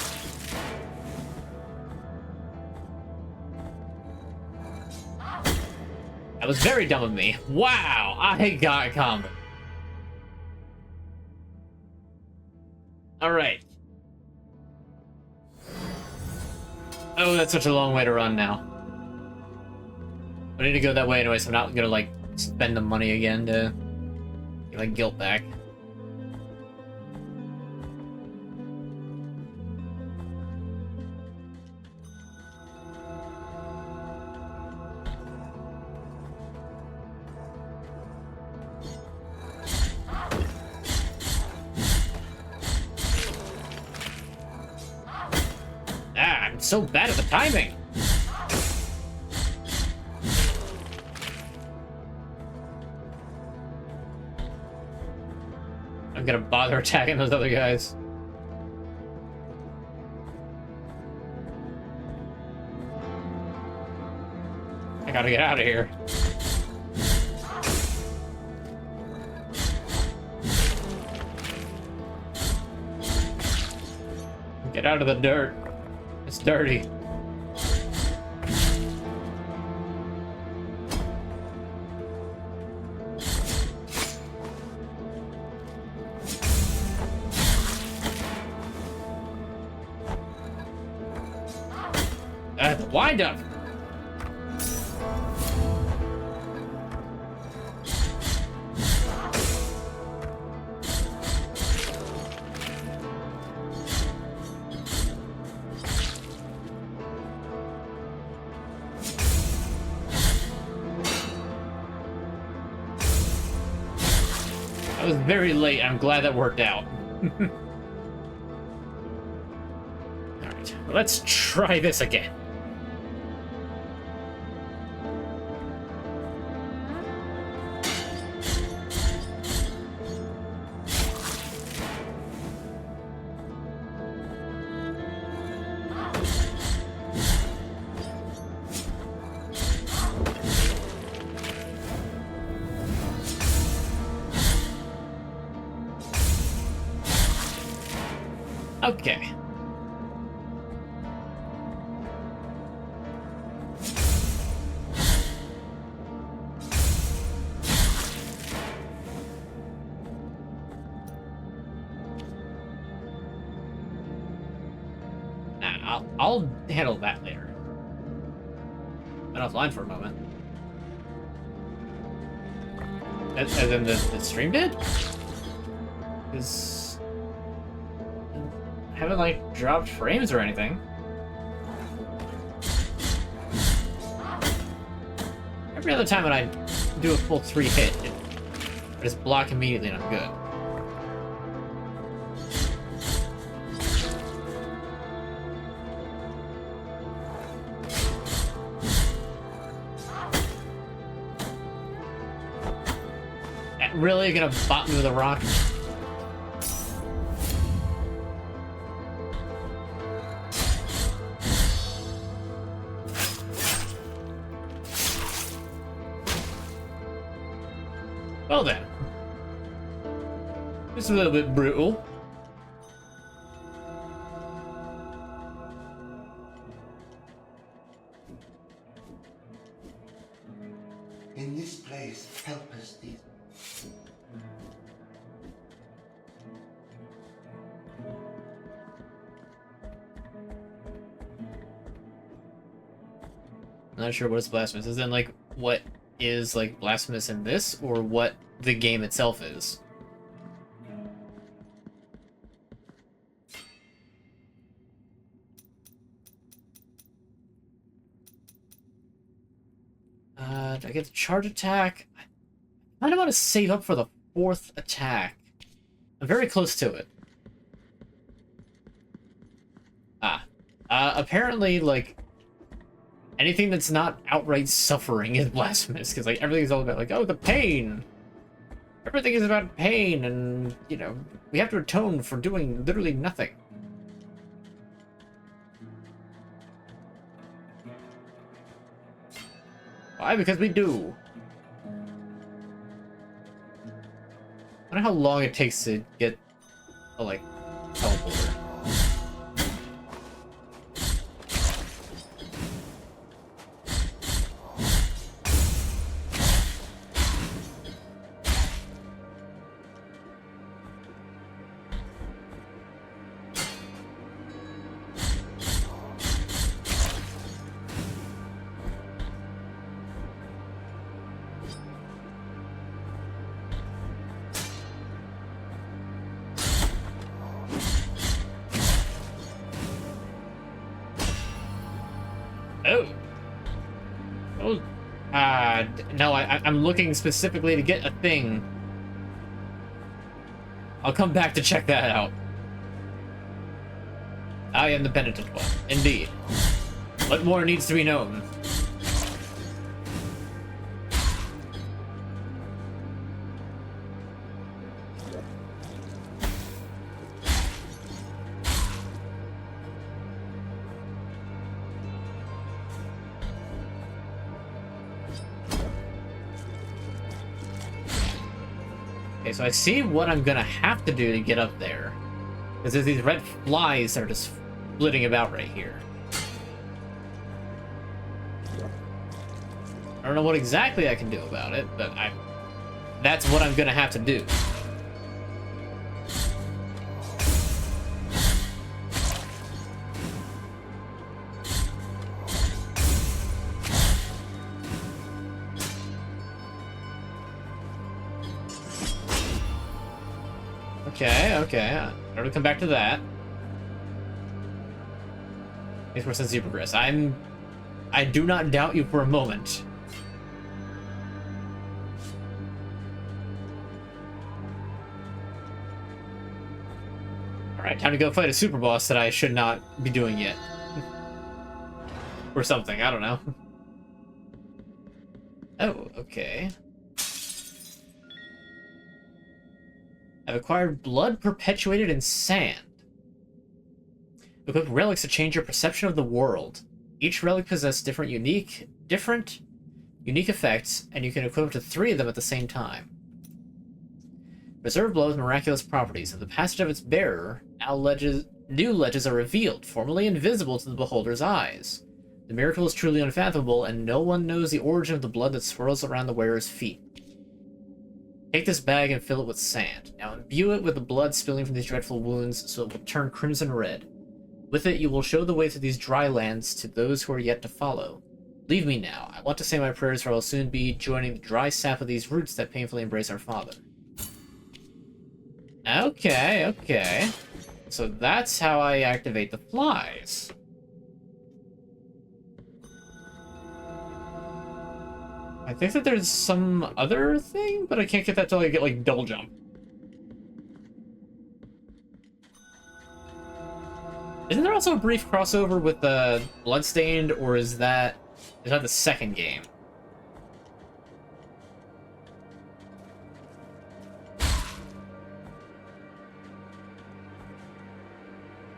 That was very dumb of me. Wow, I got combo. Alright. Oh, that's such a long way to run now. I need to go that way anyway, so I'm not gonna, like, spend the money again to get my guilt back. I'm so bad at the timing. I'm gonna bother attacking those other guys. I gotta get out of here. Get out of the dirt. It's dirty. The wind up. I was very late. I'm glad that worked out. Alright, let's try this again. Okay. Nah, I'll handle that later. Went offline for a moment. As in the stream did? Because I haven't, like, dropped frames or anything. Every other time when I do a full 3 hit, I just block immediately and I'm good. Really? You're gonna bot me with a rock? Well then. It's a little bit brutal. In this place, help us these. I'm not sure what is Blasphemous. Is it like what is like Blasphemous in this, or what the game itself is? Do I get the charge attack? I kind of want to save up for the 4th attack. I'm very close to it. Apparently, like, anything that's not outright suffering is blasphemous, because, like, everything's all about, like, oh, the pain! Everything is about pain, and, you know, we have to atone for doing literally nothing. Why? Because we do. I wonder how long it takes to get a, like, teleporter. Oh. Oh. No, I'm looking specifically to get a thing. I'll come back to check that out. I am the penitent one, indeed. What more needs to be known? Okay, so I see what I'm gonna have to do to get up there. Because there's these red flies that are just flitting about right here. I don't know what exactly I can do about it, but that's what I'm gonna have to do. Okay. I'm gonna come back to that. Makes more sense as you progress. I do not doubt you for a moment. Alright, time to go fight a super boss that I should not be doing yet. Or something, I don't know. Oh, okay. I've acquired blood perpetuated in sand. Equip relics to change your perception of the world. Each relic possesses different unique effects, and you can equip up to 3 of them at the same time. Reserve blood with miraculous properties. In the passage of its bearer, new ledges are revealed, formerly invisible to the beholder's eyes. The miracle is truly unfathomable, and no one knows the origin of the blood that swirls around the wearer's feet. Take this bag and fill it with sand. Now imbue it with the blood spilling from these dreadful wounds so it will turn crimson red. With it, you will show the way to these dry lands to those who are yet to follow. Leave me now. I want to say my prayers, for I will soon be joining the dry sap of these roots that painfully embrace our Father. Okay. So that's how I activate the flies. I think that there's some other thing, but I can't get that till I get, like, double jump. Isn't there also a brief crossover with the Bloodstained, or is that the second game?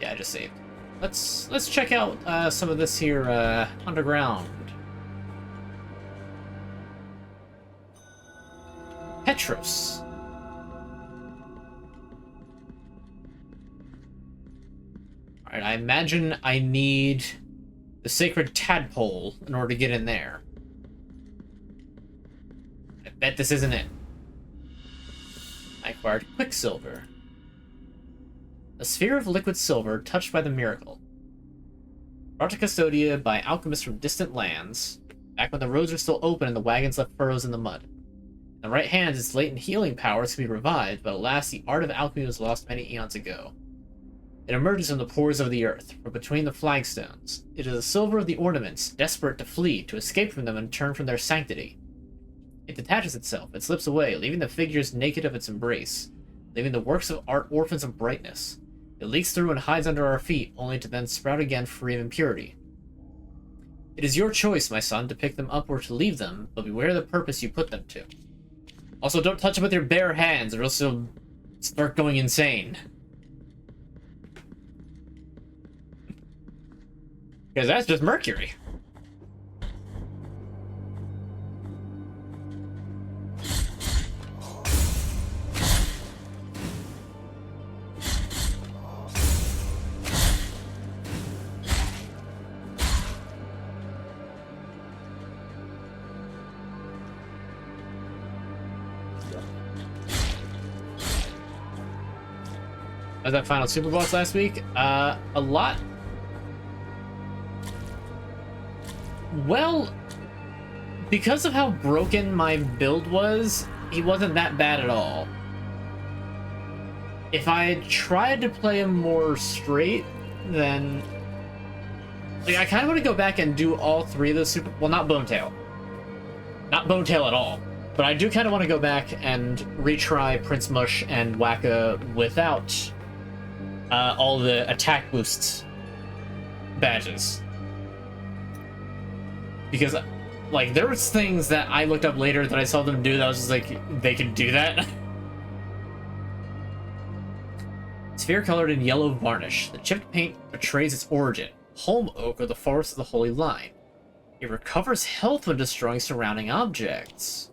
Yeah, I just saved. Let's check out some of this here underground. Petros. Alright, I imagine I need the sacred tadpole in order to get in there. I bet this isn't it. I acquired Quicksilver. A sphere of liquid silver touched by the miracle. Brought to Custodia by alchemists from distant lands, back when the roads were still open and the wagons left furrows in the mud. In the right hand, its latent healing powers can be revived, but alas, the art of alchemy was lost many eons ago. It emerges from the pores of the earth, from between the flagstones. It is the silver of the ornaments, desperate to flee, to escape from them and turn from their sanctity. It detaches itself, it slips away, leaving the figures naked of its embrace, leaving the works of art orphans of brightness. It leaks through and hides under our feet, only to then sprout again free of impurity. It is your choice, my son, to pick them up or to leave them, but beware the purpose you put them to. Also, don't touch them with your bare hands, or else you'll start going insane. Because that's just mercury. Was that final super boss last week? A lot. Well, because of how broken my build was, he wasn't that bad at all. If I had tried to play him more straight, then... Like, I kind of want to go back and do all three of those super... Well, not Bonetail. Not Bonetail at all. But I do kind of want to go back and retry Prince Mush and Wacka without all the attack boosts badges. Because, like, there was things that I looked up later that I saw them do that I was just like, they can do that? Sphere colored in yellow varnish. The chipped paint betrays its origin. Holm oak or the forest of the Holy Line. It recovers health when destroying surrounding objects.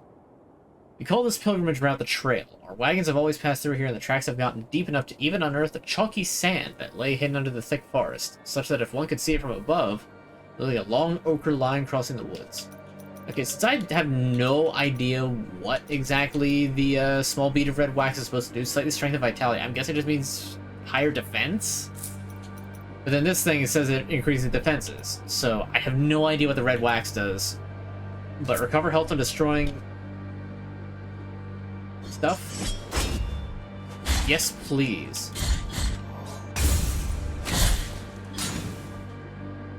We call this pilgrimage route the Trail. Our wagons have always passed through here, and the tracks have gotten deep enough to even unearth the chalky sand that lay hidden under the thick forest, such that if one could see it from above, there would be a long ochre line crossing the woods. Okay, since I have no idea what exactly the small bead of red wax is supposed to do, slightly strength and vitality, I'm guessing it just means higher defense? But then this thing, it says it increases defenses, so I have no idea what the red wax does. But recover health and destroying stuff? Yes, please.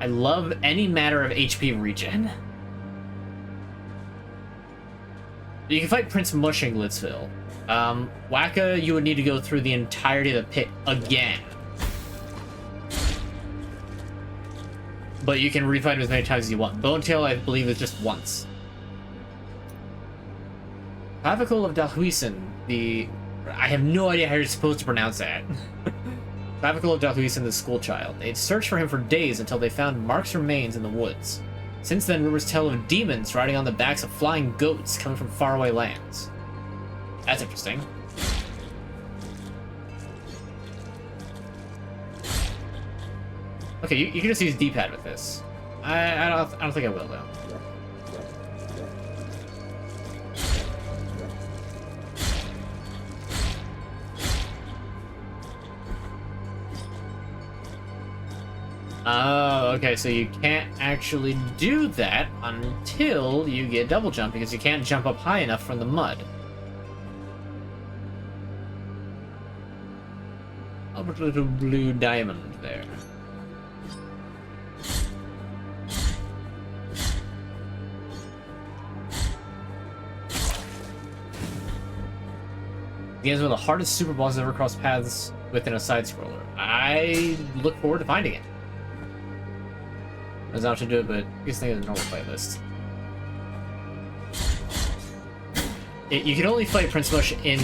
I love any matter of HP regen. You can fight Prince Mush in Glitzville. Wacka, you would need to go through the entirety of the pit again. But you can refight him as many times as you want. Bonetail, I believe, is just once. Clavicle of Dalhuisin, I have no idea how you're supposed to pronounce that. Clavicle of Dalhuisin, the school child. They'd searched for him for days until they found Mark's remains in the woods. Since then, rumors tell of demons riding on the backs of flying goats coming from faraway lands. That's interesting. Okay, you can just use D-pad with this. I don't think I will, though. Oh, okay, so you can't actually do that until you get double jump, because you can't jump up high enough from the mud. I'll put a little blue diamond there. The game's one of the hardest super bosses ever crossed paths within a side-scroller. I look forward to finding it. There's an option to do it, but I guess they have a normal playlist. You can only fight Prince Mush in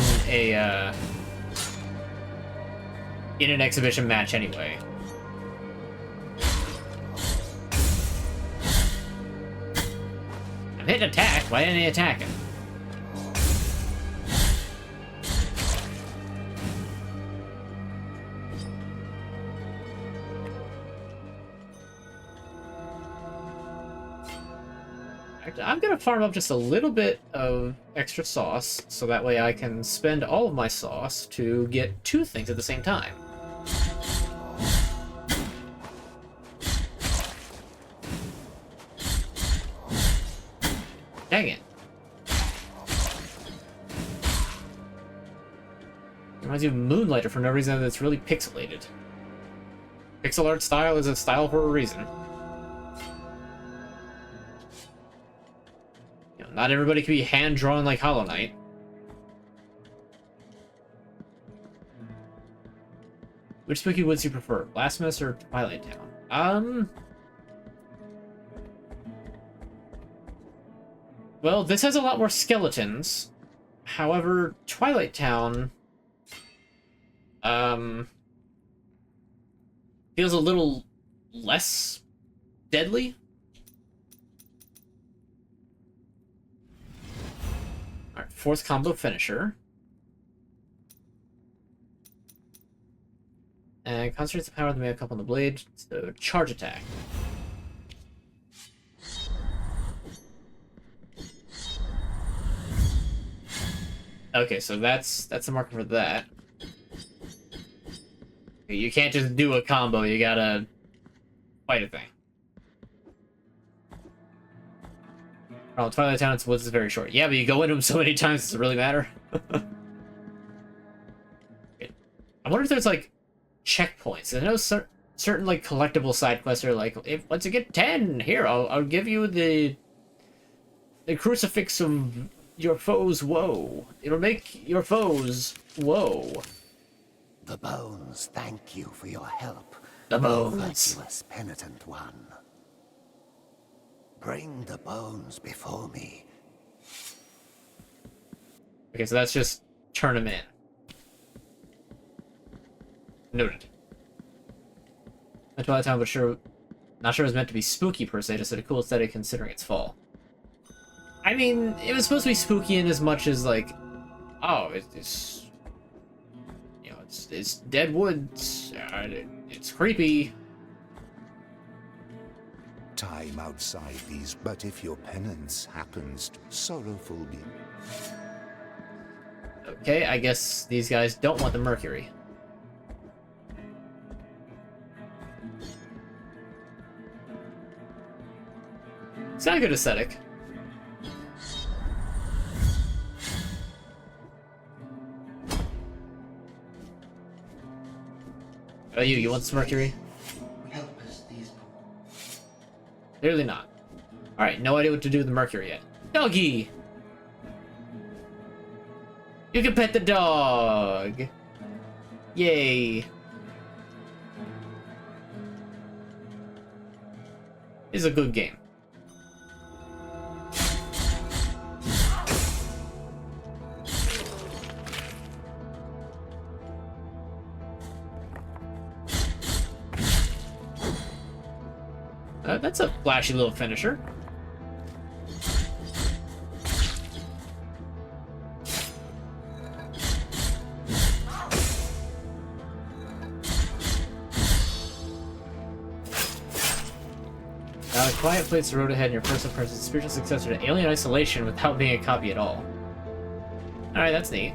an exhibition match anyway. I'm hitting attack. Why didn't he attack him? I'm gonna farm up just a little bit of extra sauce, so that way I can spend all of my sauce to get 2 things at the same time. Dang it. Reminds you of Moonlighter for no reason that's really pixelated. Pixel art style is a style for a reason. You know, not everybody can be hand-drawn like Hollow Knight. Which spooky woods do you prefer, Blasphemous or Twilight Town? Well, this has a lot more skeletons. However, Twilight Town feels a little less deadly. Alright, 4th combo finisher. And concentrates the power of the mana cup on the blade, so charge attack. Okay, so that's the marker for that. You can't just do a combo, you gotta fight a thing. Oh, Twilight Town's woods is very short. Yeah, but you go into them so many times, does it really matter? Okay. I wonder if there's, like, checkpoints. I know certain, like, collectible side quests are like, once you get 10, here, I'll give you the crucifix of your foes' woe. It'll make your foes woe. The bones thank you for your help. The bones. Virtuous penitent one. Bring the bones before me. Okay, so that's just turn them in. Noted. The Twilight Town, but not sure it was meant to be spooky per se, just had a cool aesthetic considering its fall. I mean, it was supposed to be spooky in as much as, like, oh, it's you know, it's dead woods, it's creepy. Time outside these, but if your penance happens to sorrowful be. Okay, I guess these guys don't want the mercury. It's not a good aesthetic. Oh, you want some mercury? Help us, these poor. Clearly not. Alright, no idea what to do with the mercury yet. Doggy! You can pet the dog! Yay! This is a good game. That's a flashy little finisher. Quiet plates the road ahead in your personal person's spiritual successor to Alien Isolation without being a copy at all. Alright, that's neat.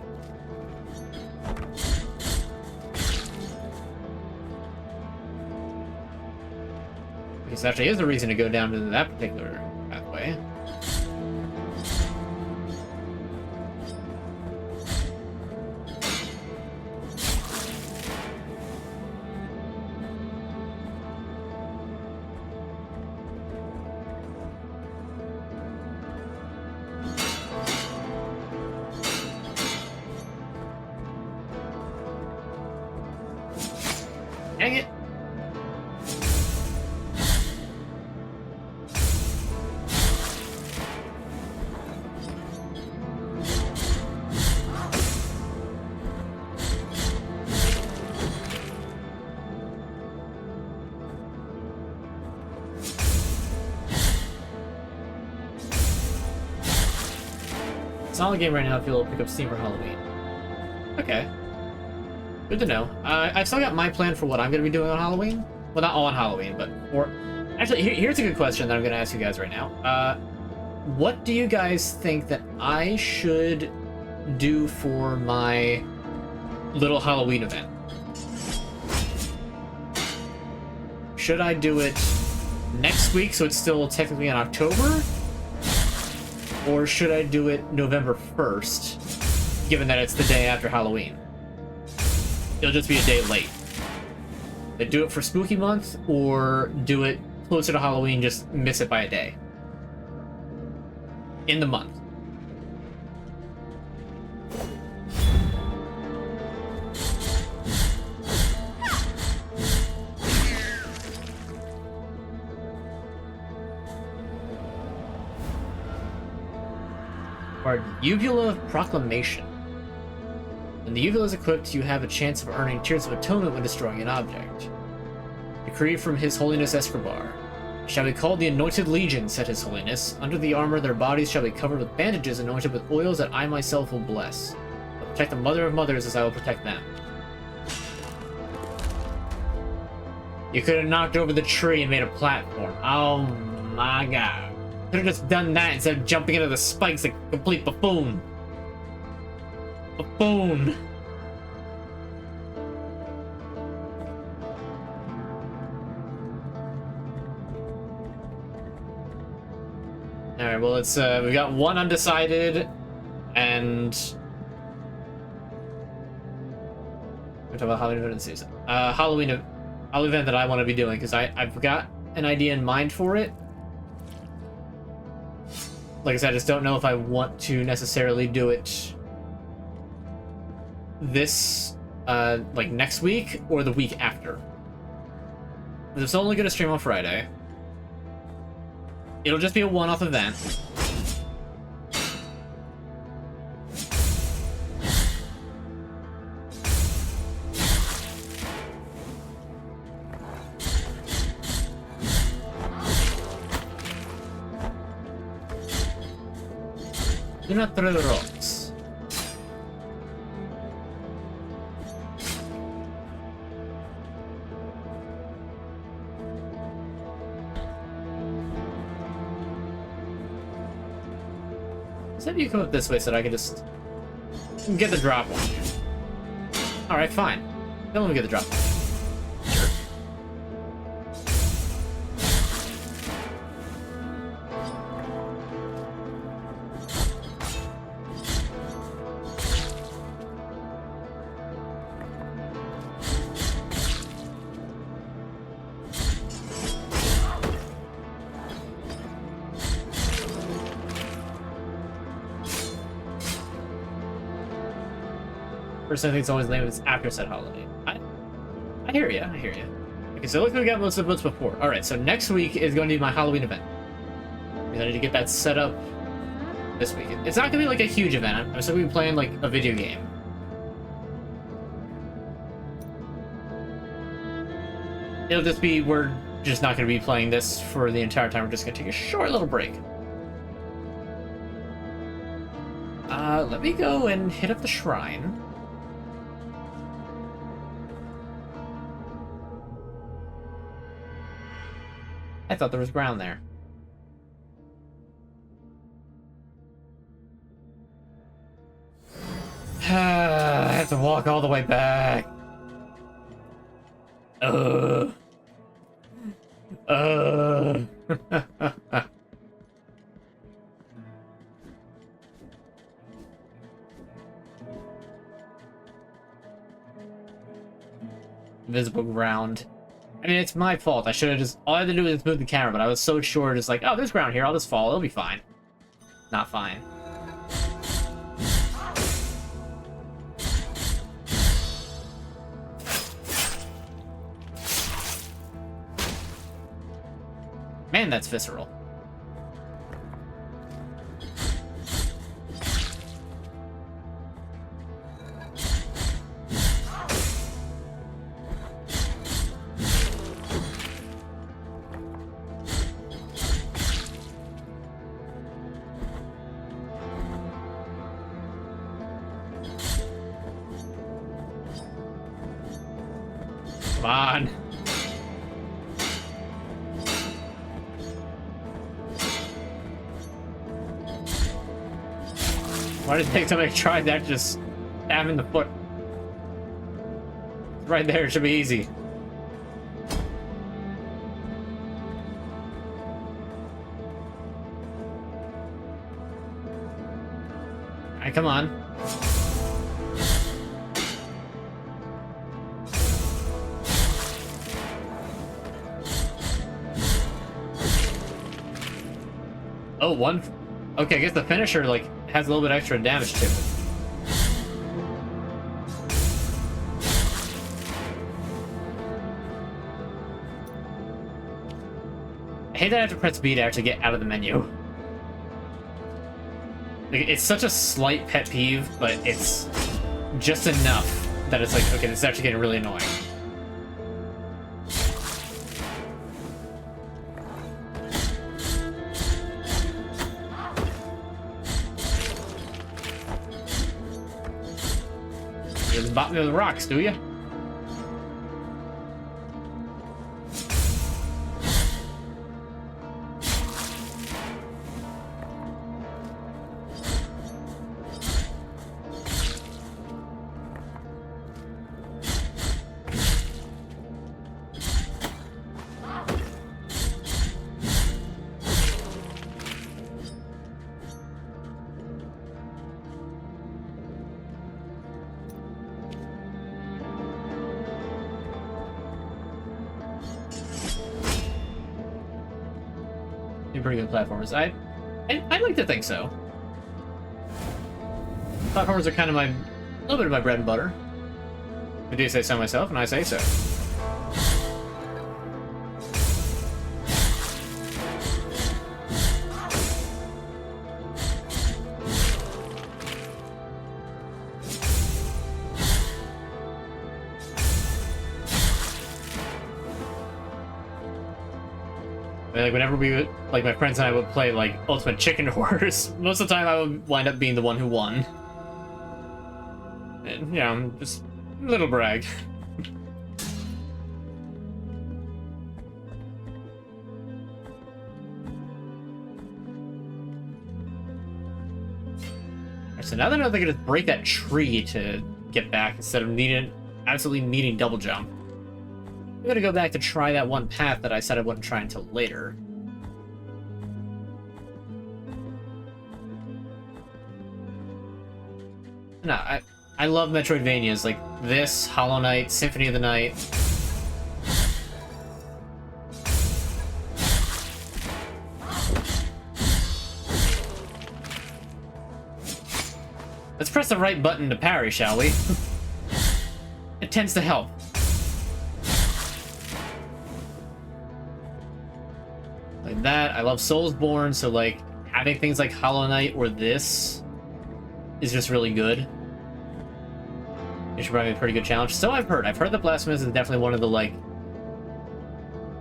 This actually is a reason to go down to that particular pathway. Dang it! Solid game right now if you'll pick up Steam for Halloween. Okay. Good to know. I've still got my plan for what I'm going to be doing on Halloween. Well, not on Halloween, but for... Actually, here's a good question that I'm going to ask you guys right now. what do you guys think that I should do for my little Halloween event? Should I do it next week so it's still technically in October? Or should I do it November 1st, given that it's the day after Halloween? It'll just be a day late. They do it for Spooky Month, or do it closer to Halloween, just miss it by a day. In the month. Our Uvula of Proclamation. When the uvula is equipped, you have a chance of earning Tears of Atonement when destroying an object. Decree from His Holiness Escobar. Shall be called the Anointed Legion, said His Holiness. Under the armor, their bodies shall be covered with bandages anointed with oils that I myself will bless. I'll protect the Mother of Mothers as I will protect them. You could have knocked over the tree and made a platform. Oh my god. Could have just done that instead of jumping into the spikes like a complete buffoon. Buffoon. Alright, well, it's, we got one undecided, and... We're talking about Halloween event season. Halloween event that I want to be doing, because I've got an idea in mind for it. Like I said, I just don't know if I want to necessarily do it this, like, next week, or the week after. It's only going to stream on Friday. It'll just be a one-off event. Do not throw the rocks. Instead you come up this way so that I can just get the drop on you. Alright, fine. Then let me get the drop. Sure. Person thinks it's always lame if it's after said holiday. I hear you. I hear you. Okay, so look, we got most of the votes before. All right, so next week is going to be my Halloween event. Because I need to get that set up this week. It's not going to be like a huge event. I'm still going to be playing like a video game. It'll just be, we're just not going to be playing this for the entire time. We're just going to take a short little break. Let me go and hit up the shrine. I thought there was ground there. I have to walk all the way back. Visible ground. I mean, it's my fault. I should have just... All I had to do was move the camera, but I was so sure, just like, oh, there's ground here. I'll just fall. It'll be fine. Not fine. Man, that's visceral. Come on. Why did it take somebody to try that? Just stab in the foot. Right there, it should be easy. Alright, come on. Oh, one. Okay, I guess the finisher, like, has a little bit extra damage to it. I hate that I have to press B to actually get out of the menu. Like, it's such a slight pet peeve, but it's just enough that it's like, okay, this is actually getting really annoying. You just bop me with rocks, do you? Pretty good platformers. I like to think so. Platformers are kind of a little bit of my bread and butter. I do say so myself, and I say so. Like, whenever we would, like, my friends and I would play, like, Ultimate Chicken Horse, most of the time I would wind up being the one who won. And, yeah, just a little brag. Alright, so now that I know they can just break that tree to get back instead of absolutely needing double jump. I'm gonna go back to try that one path that I said I wouldn't try until later. No, I love Metroidvanias like this, Hollow Knight, Symphony of the Night. Let's press the right button to parry, shall we? It tends to help. Like that. I love Soulsborne, so like having things like Hollow Knight or this is just really good. It should probably be a pretty good challenge. So I've heard. I've heard that Blasphemous is definitely one of the like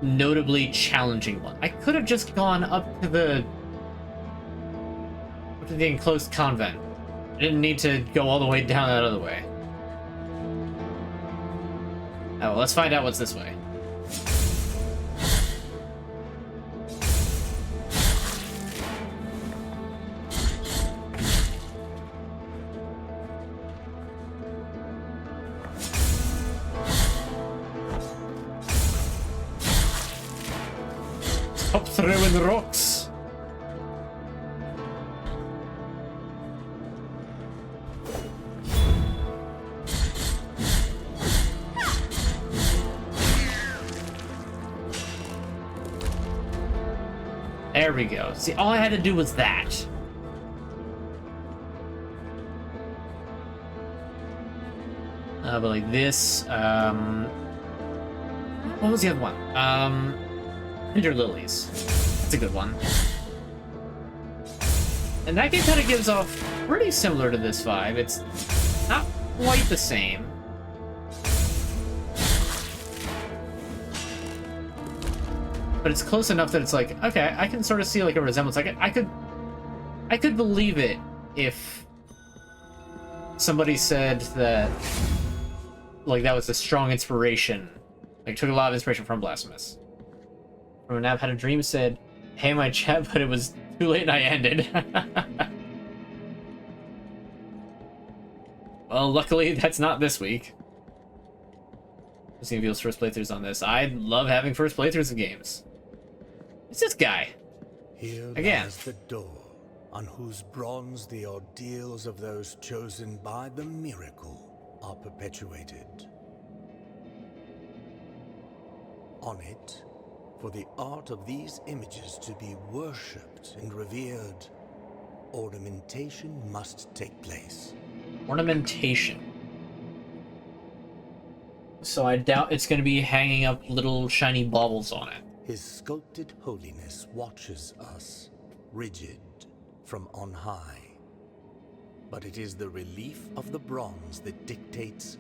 notably challenging ones. I could have just gone up to the enclosed convent. I didn't need to go all the way down that other way. Oh, well, let's find out what's this way. Stop throwing rocks! There we go. See, all I had to do was that. But like this, what was the other one? Vnder Lilies. That's a good one. And that game kind of gives off pretty similar to this vibe. It's not quite the same. But it's close enough that it's like, okay, I can sort of see like a resemblance. Like I could believe it if somebody said that like that was a strong inspiration. Like took a lot of inspiration from Blasphemous. From an app had a dream said, "Hey my chat, but it was too late and I ended." Well, luckily, that's not this week. Let's see people's first playthroughs on this. I love having first playthroughs of games. It's this guy. Here Again. lies the door, on whose bronze the ordeals of those chosen by the miracle are perpetuated. On it, for the art of these images to be worshipped and revered, ornamentation must take place. Ornamentation. So I doubt it's going to be hanging up little shiny baubles on it. His sculpted holiness watches us, rigid, from on high. But it is the relief of the bronze that dictates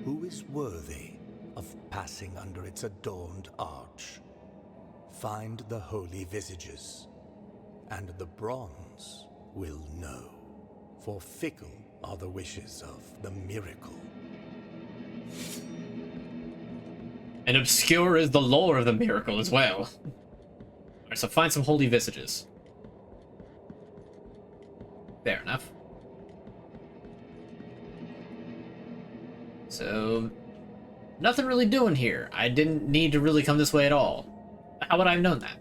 who is worthy of passing under its adorned arch. Find the holy visages, and the bronze will know. For fickle are the wishes of the miracle. And obscure is the lore of the miracle as well. Alright, so find some holy visages. Fair enough. So, nothing really doing here. I didn't need to really come this way at all. How would I have known that?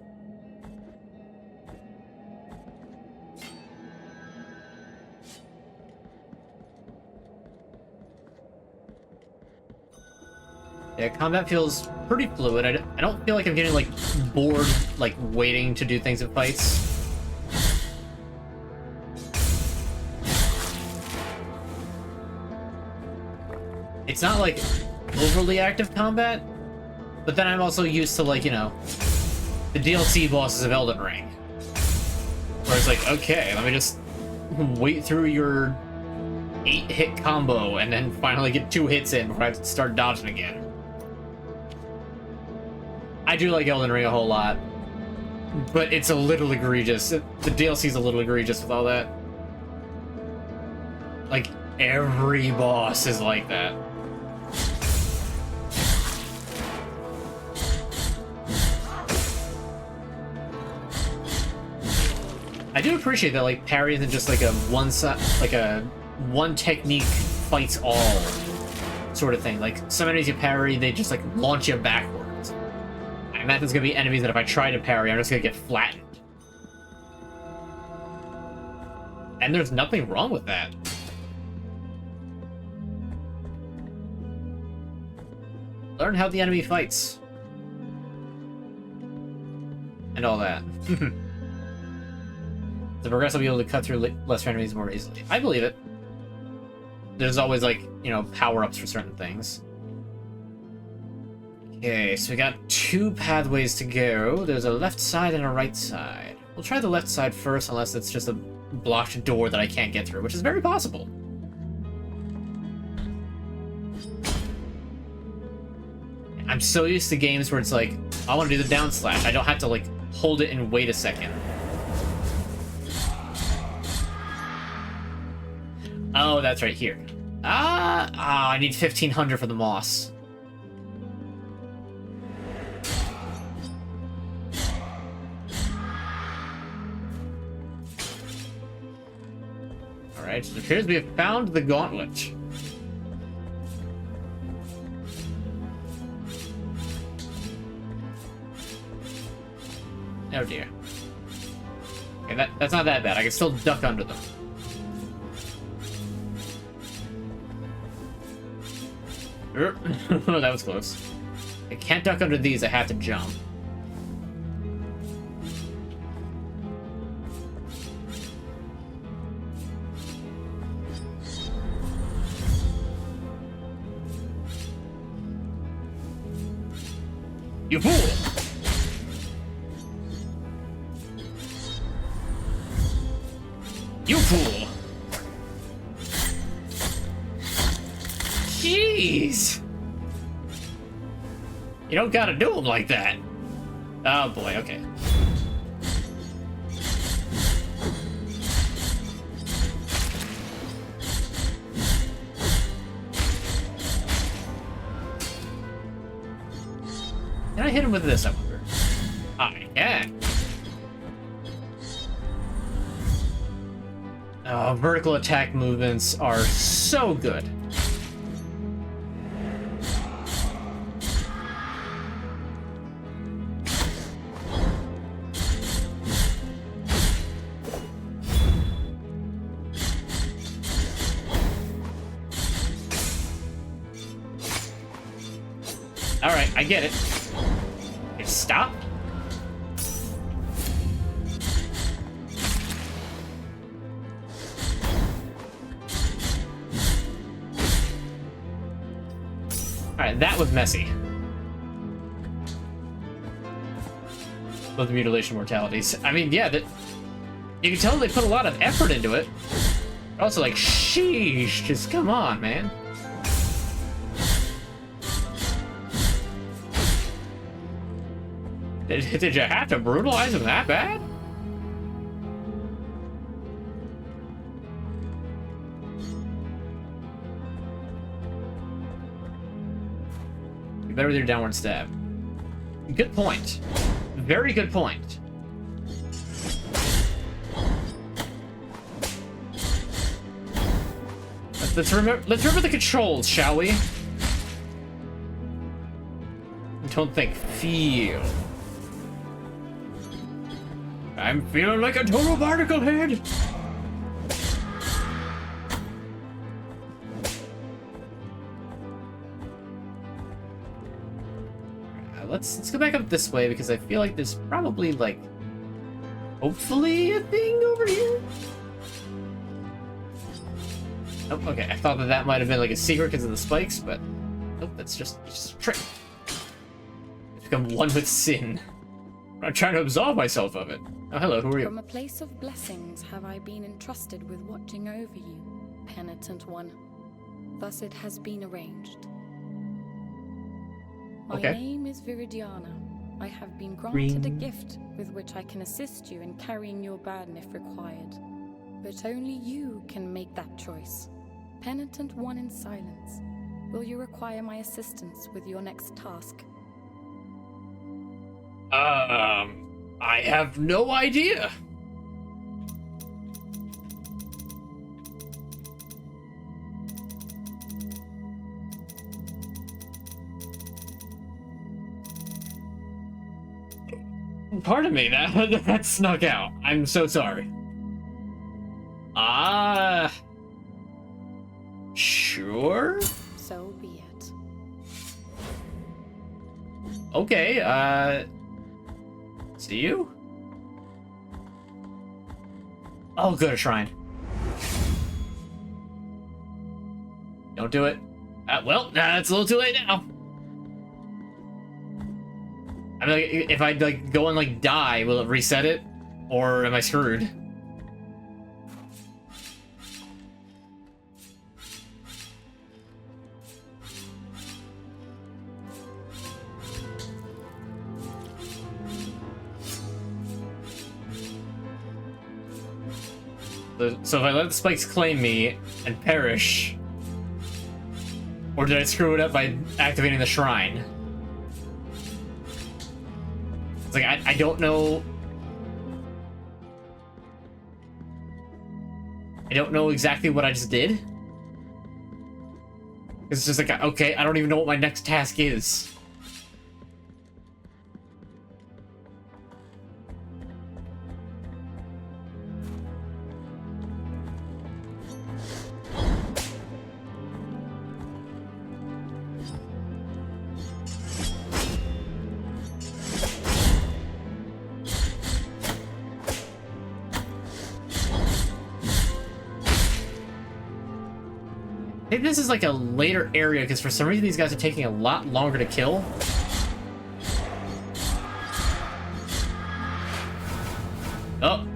Yeah, combat feels pretty fluid. I don't feel like I'm getting, like, bored, like, waiting to do things in fights. It's not, like, overly active combat, but then I'm also used to, like, you know, the DLC bosses of Elden Ring. Where it's like, okay, let me just wait through your 8-hit combo and then finally get 2 hits in before I have to start dodging again. I do like Elden Ring a whole lot, but it's a little egregious. The DLC's a little egregious with all that. Like, every boss is like that. I do appreciate that, like, parry isn't just like a one technique fights all sort of thing. Like, some enemies you parry, they just like launch you backwards. I imagine there's gonna be enemies that if I try to parry, I'm just gonna get flattened. And there's nothing wrong with that. Learn how the enemy fights. And all that. To progress, I'll be able to cut through lesser enemies more easily. I believe it. There's always, like, you know, power-ups for certain things. Okay, so we got 2 pathways to go. There's a left side and a right side. We'll try the left side first, unless it's just a blocked door that I can't get through, which is very possible. I'm so used to games where it's like, I want to do the down slash. I don't have to, like, hold it and wait a second. Oh, that's right here. I need 1,500 for the moss. Alright, it appears we have found the gauntlet. Oh dear. Okay, that's not that bad. I can still duck under them. That was close. I can't duck under these, I have to jump. You fool! You fool! Jeez! You don't gotta do them like that. Oh boy, okay. Can I hit him with this, I wonder? I can. Vertical attack movements are so good. Alright, I get it. It stopped? Alright, that was messy. Both the mutilation mortalities. I mean, yeah, that you can tell they put a lot of effort into it. But also, like, sheesh, just come on, man. Did you have to brutalize him that bad? You better with your downward stab. Good point. Very good point. Let's remember the controls, shall we? Don't think, feel. I'm feeling like a total barnacle head. Let's go back up this way because I feel like there's probably like, hopefully a thing over here. Oh, okay. I thought that might have been like a secret because of the spikes, but nope. That's just a trick. I've become one with sin. I'm trying to absolve myself of it. Oh, hello, who are you? From a place of blessings have I been entrusted with watching over you, penitent one. Thus it has been arranged. My name is Viridiana. I have been granted a gift with which I can assist you in carrying your burden if required. But only you can make that choice. Penitent one in silence, will you require my assistance with your next task? I have no idea. Pardon me, that snuck out. I'm so sorry. Sure? So be it. Okay, see you? Oh, good, a shrine. Don't do it. Well, it's a little too late now. I mean, like, if I like go and like die, will it reset it, or am I screwed? So if I let the spikes claim me and perish, or did I screw it up by activating the shrine? It's like, I don't know. I don't know exactly what I just did. It's just like, okay, I don't even know what my next task is. I think this is like a later area because for some reason these guys are taking a lot longer to kill. Oh.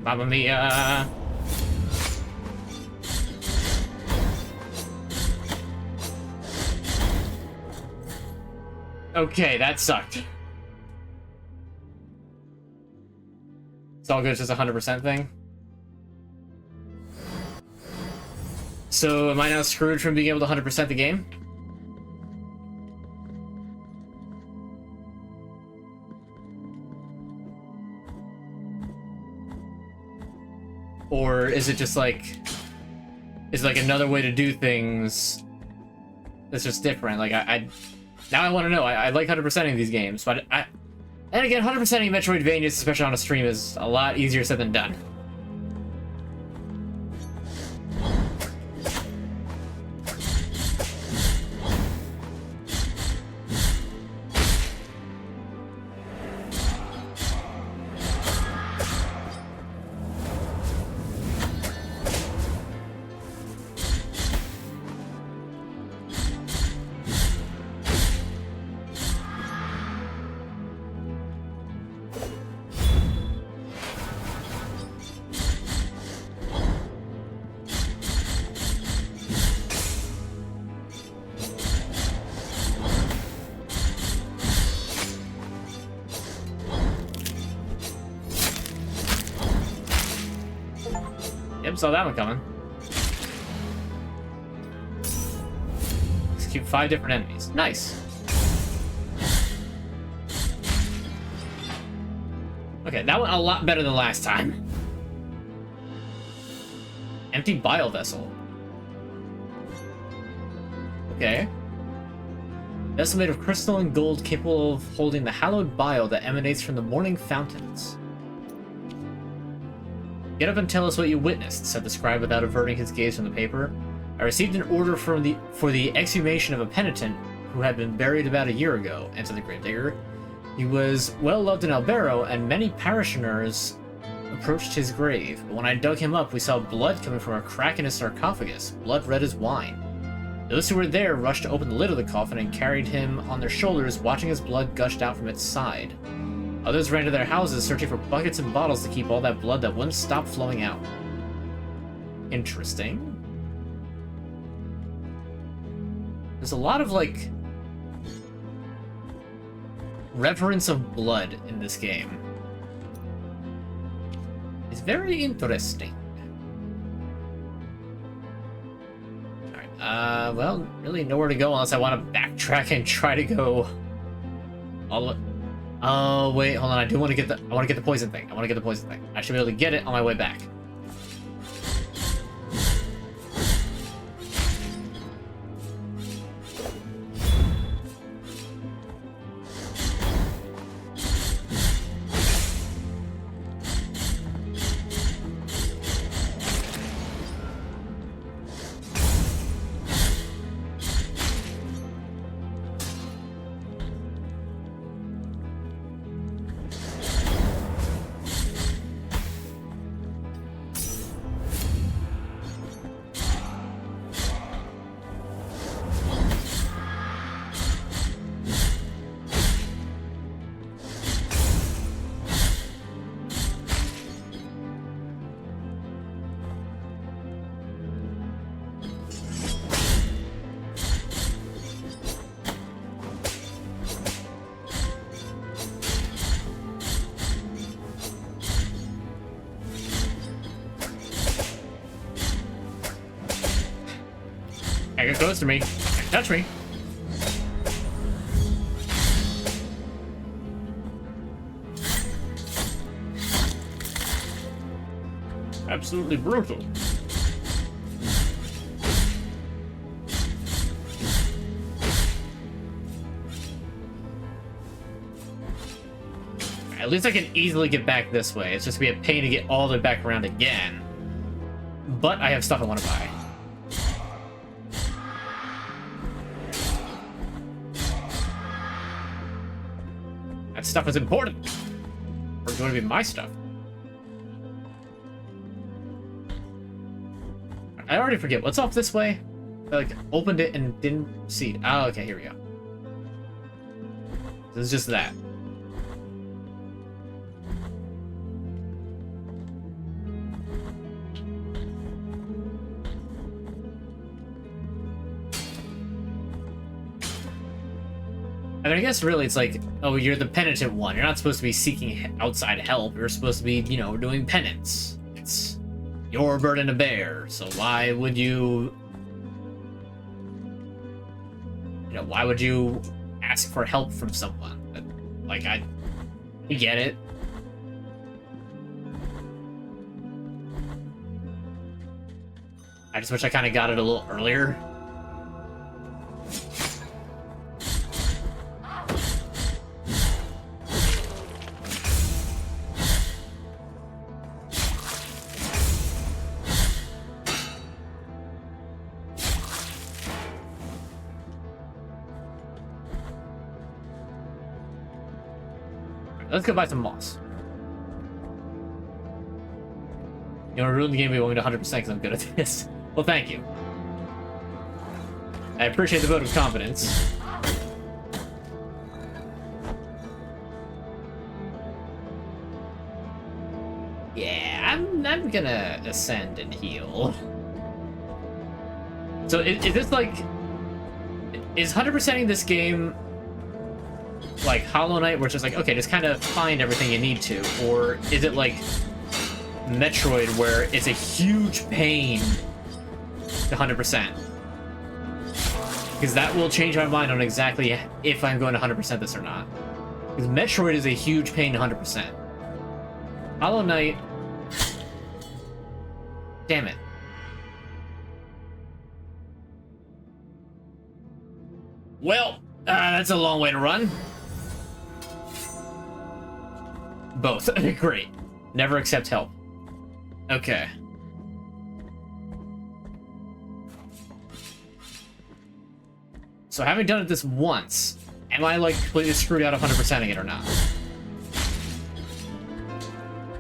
Mamma mia. Okay, that sucked. It's all good, it's just a 100% thing. So am I now screwed from being able to 100% the game? Or is it just like, is like another way to do things that's just different? Like now I want to know. I like 100%ing these games, but and again, 100%ing Metroidvanias, especially on a stream, is a lot easier said than done. Saw that one coming. Let's keep 5 different enemies. Nice. Okay, that went a lot better than last time. Empty bile vessel. Okay. Vessel made of crystal and gold capable of holding the hallowed bile that emanates from the morning fountains. Get up and tell us what you witnessed, said the scribe without averting his gaze from the paper. I received an order for the exhumation of a penitent who had been buried about a year ago, answered the gravedigger. He was well loved in Albero, and many parishioners approached his grave. But when I dug him up, we saw blood coming from a crack in his sarcophagus, blood red as wine. Those who were there rushed to open the lid of the coffin and carried him on their shoulders, watching as blood gushed out from its side. Others ran to their houses, searching for buckets and bottles to keep all that blood that wouldn't stop flowing out. Interesting. There's a lot of, like, reverence of blood in this game. It's very interesting. Alright, well, really nowhere to go unless I want to backtrack and try to go all the way. Oh, wait, hold on. I want to get the poison thing. I should be able to get it on my way back. Get close to me. Touch me. Absolutely brutal. At least I can easily get back this way. It's just gonna be a pain to get all the way back around again. But I have stuff I want to buy. That stuff is important. Or it's going to be my stuff. I already forget. What's off this way? I, like, opened it and didn't see it. Oh, okay, here we go. This is just that. I mean, I guess really it's like, oh, you're the penitent one. You're not supposed to be seeking outside help. You're supposed to be, you know, doing penance. It's your burden to bear. So why would you know, why would you ask for help from someone? Like, I get it. I just wish I kind of got it a little earlier. Let's go buy some moss. You want to ruin the game, but you want me to 100% because I'm good at this. Well, thank you. I appreciate the vote of confidence. Yeah, I'm gonna ascend and heal. So is this like... Is 100%ing this game like Hollow Knight, where it's just like, okay, just kind of find everything you need to? Or is it like Metroid, where it's a huge pain to 100%? Because that will change my mind on exactly if I'm going to 100% this or not. Because Metroid is a huge pain to 100%. Hollow Knight... Damn it. Well, that's a long way to run. Both. Great. Never accept help. Okay. So having done it this once, am I like completely screwed out of 100%ing it or not?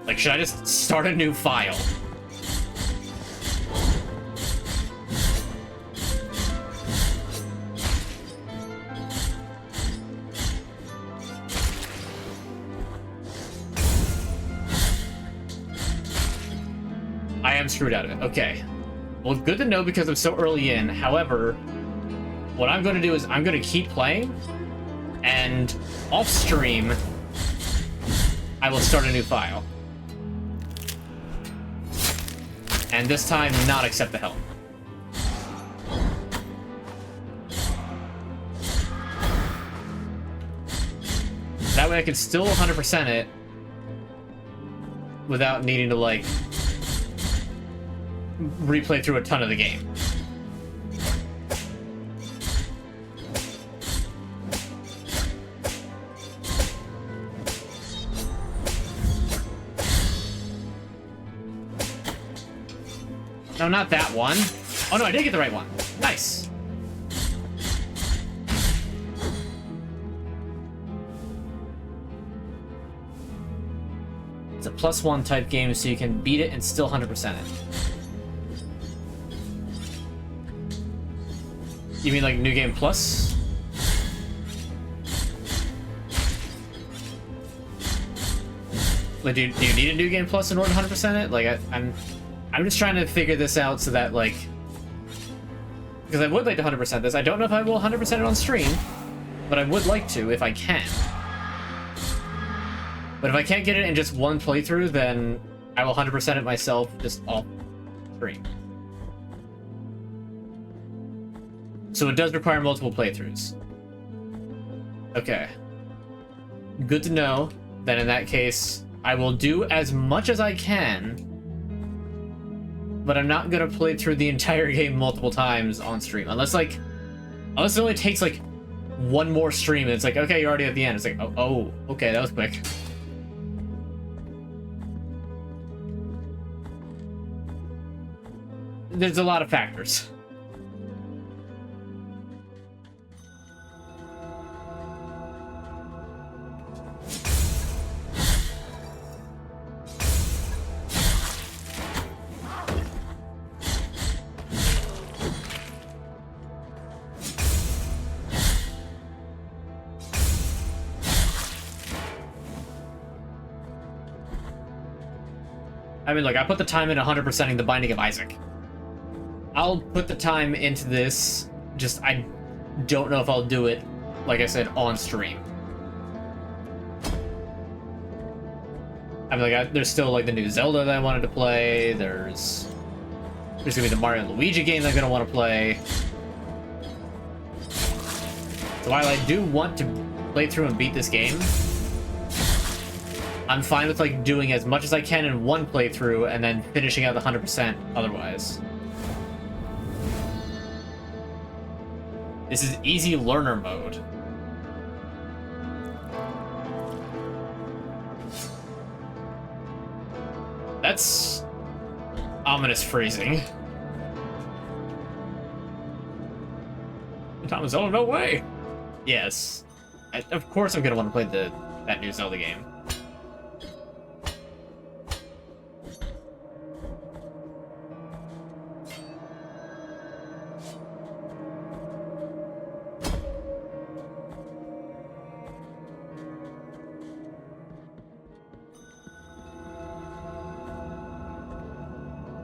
Like, should I just start a new file? I am screwed out of it. Okay. Well, good to know because I'm so early in. However, what I'm going to do is I'm going to keep playing, and off stream, I will start a new file. And this time, not accept the help. That way I can still 100% it without needing to, like, replay through a ton of the game. No, not that one. Oh no, I did get the right one. Nice. It's a +1 type game, so you can beat it and still 100% it. You mean like New Game Plus? Like, do you need a New Game Plus in order to 100% it? Like, I'm just trying to figure this out so that, like... Because I would like to 100% this. I don't know if I will 100% it on stream, but I would like to if I can. But if I can't get it in just one playthrough, then I will 100% it myself just off stream. So it does require multiple playthroughs. Okay. Good to know that in that case, I will do as much as I can, but I'm not gonna play through the entire game multiple times on stream. Unless it only takes like one more stream and it's like, okay, you're already at the end. It's like, oh, okay, that was quick. There's a lot of factors. I mean, look, I put the time in 100%ing the Binding of Isaac. I'll put the time into this, just I don't know if I'll do it, like I said, on stream. I mean, like, there's still, like, the new Zelda that I wanted to play, there's gonna be the Mario and Luigi game that I'm gonna want to play. So while I do want to play through and beat this game, I'm fine with like doing as much as I can in one playthrough and then finishing out the 100% otherwise. This is easy learner mode. That's ominous phrasing. Thomas, oh, no way! Yes. Of course I'm gonna want to play that new Zelda game.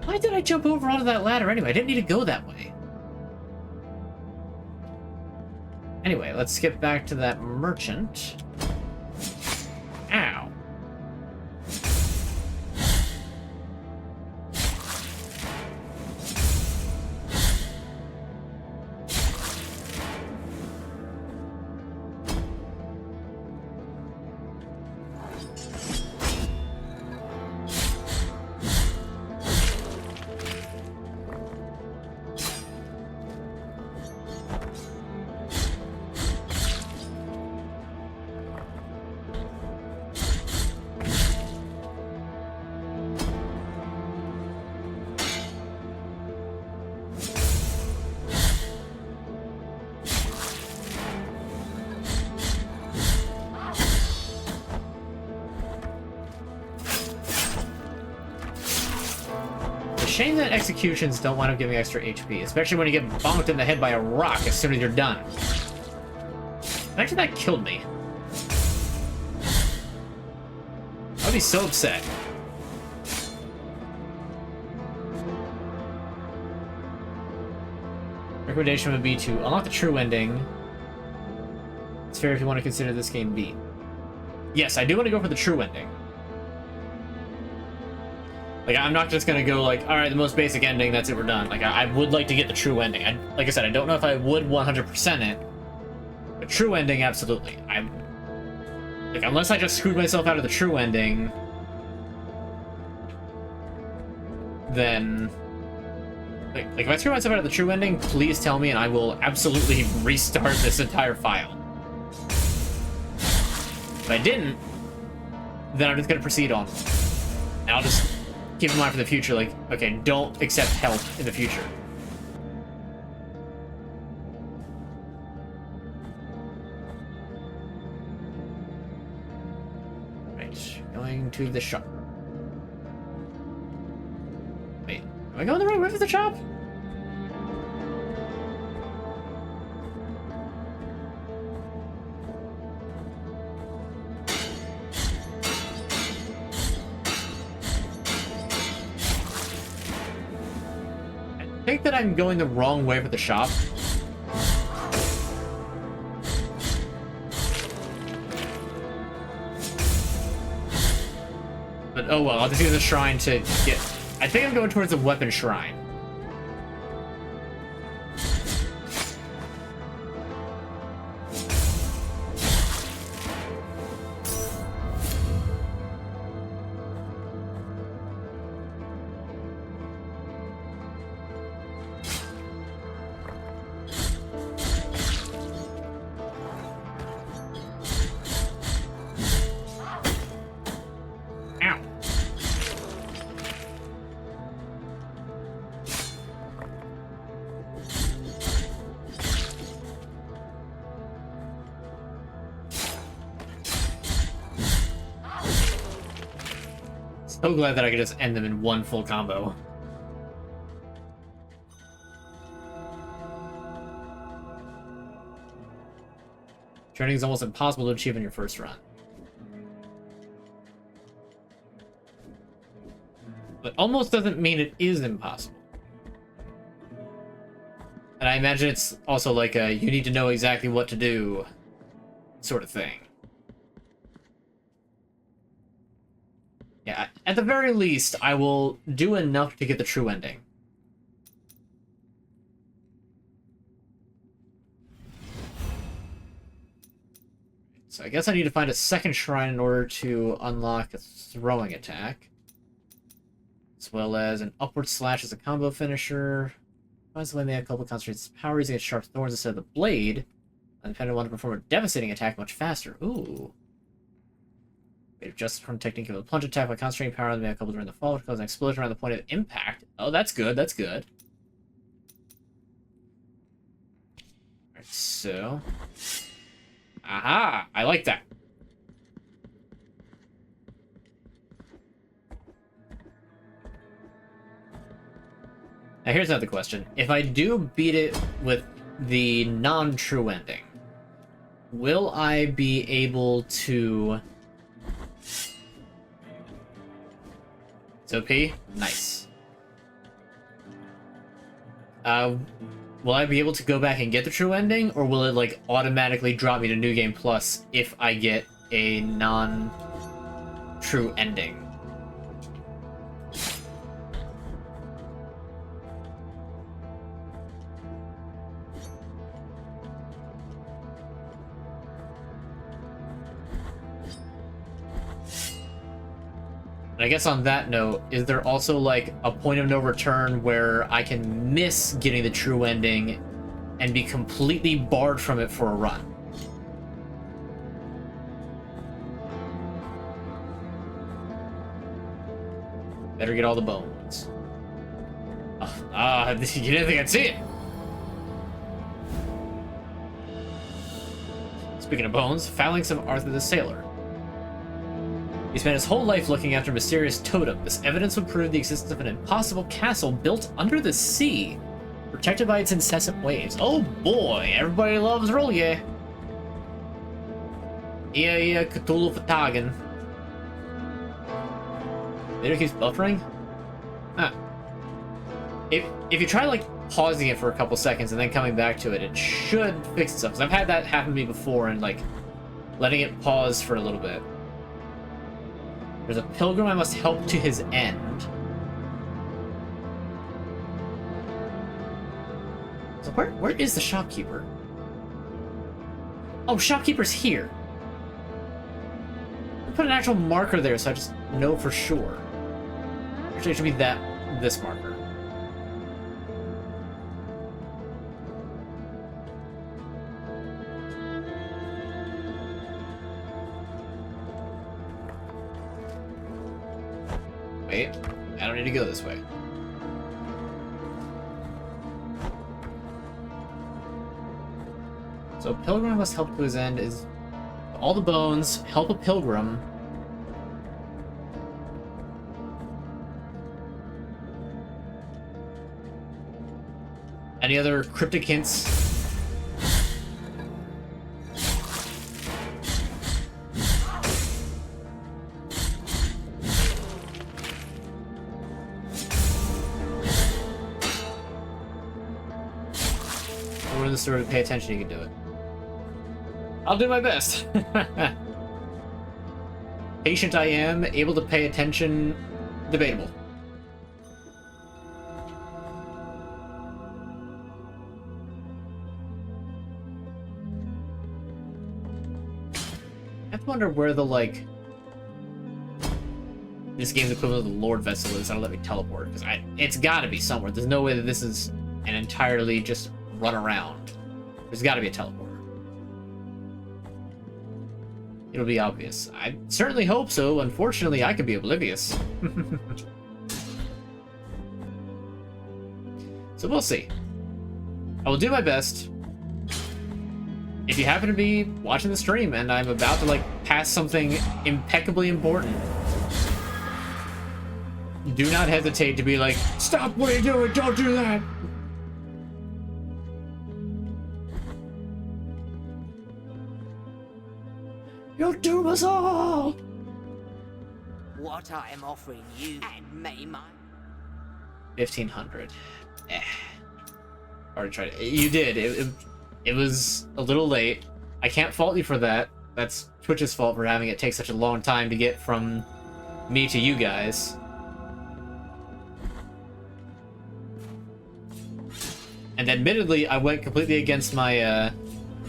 Why did I jump over onto that ladder anyway? I didn't need to go that way. Anyway, let's get back to that merchant. Ow. Shame that executions don't wind up giving extra HP, especially when you get bonked in the head by a rock as soon as you're done. Actually, that killed me. I'd be so upset. Recommendation would be to unlock the true ending. It's fair if you want to consider this game beat. Yes, I do want to go for the true ending. Like, I'm not just gonna go like, alright, the most basic ending, that's it, we're done. Like, I would like to get the true ending. Like I said, I don't know if I would 100% it, but true ending, absolutely. Like, unless I just screwed myself out of the true ending, then... Like if I screw myself out of the true ending, please tell me and I will absolutely restart this entire file. If I didn't, then I'm just gonna proceed on. And I'll just keep in mind for the future, like, okay, don't accept help in the future. Right, going to the shop. Wait, am I going the right way for the shop? I think that I'm going the wrong way for the shop. But oh well, I'll just use the shrine to get... I think I'm going towards the weapon shrine. So glad that I could just end them in one full combo. Training is almost impossible to achieve in your first run. But almost doesn't mean it is impossible. And I imagine it's also like a you need to know exactly what to do sort of thing. Yeah, at the very least, I will do enough to get the true ending. So I guess I need to find a second shrine in order to unlock a throwing attack. As well as an upward slash as a combo finisher. Finds the way they have a couple concentrates power using its sharp thorns instead of the blade. And depending on to perform a devastating attack much faster. Ooh. Just from technique of a plunge attack by concentrating power on the couple during the fall, which causes an explosion around the point of impact. Oh, that's good, that's good. Alright, so... Aha! I like that. Now here's another question. If I do beat it with the non-true ending, will I be able to... It's OP? Nice. Will I be able to go back and get the true ending, or will it, like, automatically drop me to New Game Plus if I get a non-true ending? I guess on that note, is there also like a point of no return where I can miss getting the true ending and be completely barred from it for a run? Better get all the bones. You didn't think I'd see it? Speaking of bones, fouling some Arthur the Sailor. He spent his whole life looking after a mysterious totem. This evidence would prove the existence of an impossible castle built under the sea, protected by its incessant waves. Oh boy, everybody loves Rolye. Yeah, Cthulhu Fatagan. Video keeps buffering? Huh. If you try, like, pausing it for a couple seconds and then coming back to it, it should fix itself. Because I've had that happen to me before, and, like, letting it pause for a little bit. There's a pilgrim I must help to his end. So where is the shopkeeper? Oh, shopkeeper's here. I put an actual marker there so I just know for sure. Actually, it should be this marker. Wait, I don't need to go this way. So pilgrim must help to his end is all the bones, help a pilgrim. Any other cryptic hints? Sort of pay attention, you can do it. I'll do my best. Patient I am, able to pay attention, debatable. I have to wonder where the, like, this game's equivalent of the Lord Vessel is. That'll let me teleport, because it's gotta be somewhere. There's no way that this is an entirely just run around. There's got to be a teleporter. It'll be obvious. I certainly hope so. Unfortunately, I could be oblivious. So we'll see. I will do my best. If you happen to be watching the stream and I'm about to, like, pass something impeccably important, do not hesitate to be like, stop what you're doing, don't do that! You'll doom us all! What I am offering you and may my 1500. Already tried it. You did. It was a little late. I can't fault you for that. That's Twitch's fault for having it take such a long time to get from me to you guys. And admittedly, I went completely against my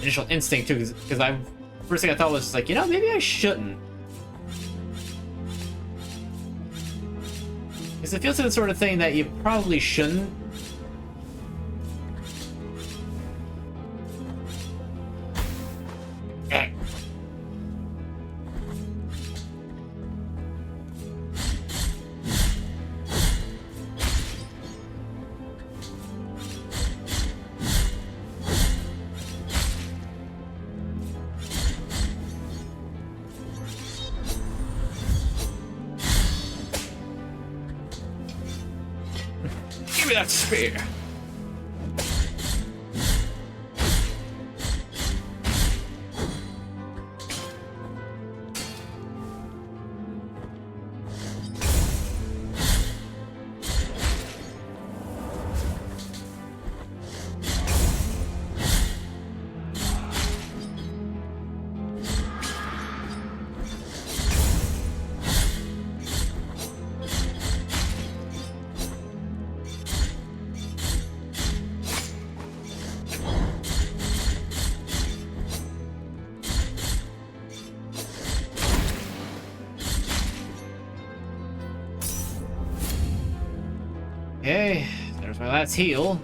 initial instinct too, because First thing I thought was like, you know, maybe I shouldn't. Because it feels like the sort of thing that you probably shouldn't. Give me that spear. Okay, there's my last heal.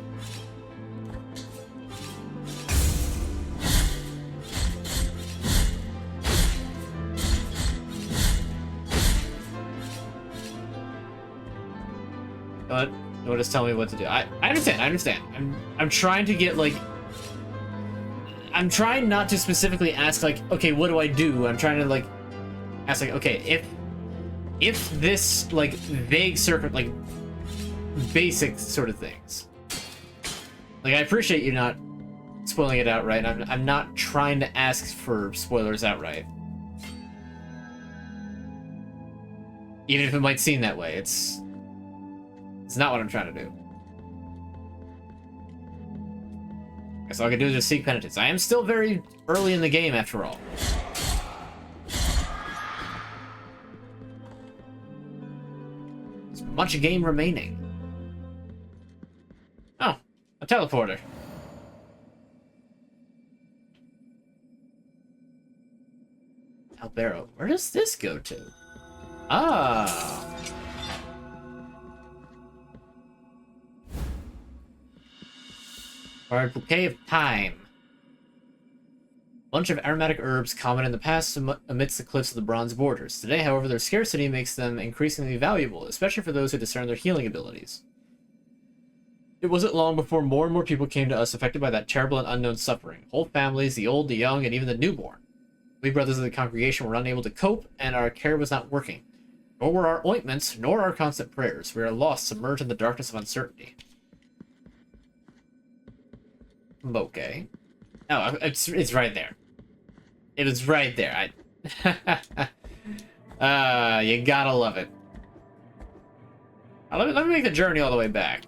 Don't just tell me what to do. I understand. I'm trying to get like I'm trying not to specifically ask like, okay, what do I do? I'm trying to like ask like, okay, if this like vague circuit like basic sort of things. Like I appreciate you not spoiling it outright. I'm not trying to ask for spoilers outright. Even if it might seem that way, it's not what I'm trying to do. Guess all I can do is just seek penitence. I am still very early in the game after all. There's much game remaining. Oh, a teleporter. Albero. Where does this go to? Ah. Or a bouquet of thyme. Bunch of aromatic herbs common in the past amidst the cliffs of the bronze borders. Today, however, their scarcity makes them increasingly valuable, especially for those who discern their healing abilities. It wasn't long before more and more people came to us affected by that terrible and unknown suffering. Whole families, the old, the young, and even the newborn. We brothers of the congregation were unable to cope, and our care was not working. Nor were our ointments, nor our constant prayers. We are lost, submerged in the darkness of uncertainty. Okay. Oh, it's right there. It was right there. You gotta love it. Let me make the journey all the way back.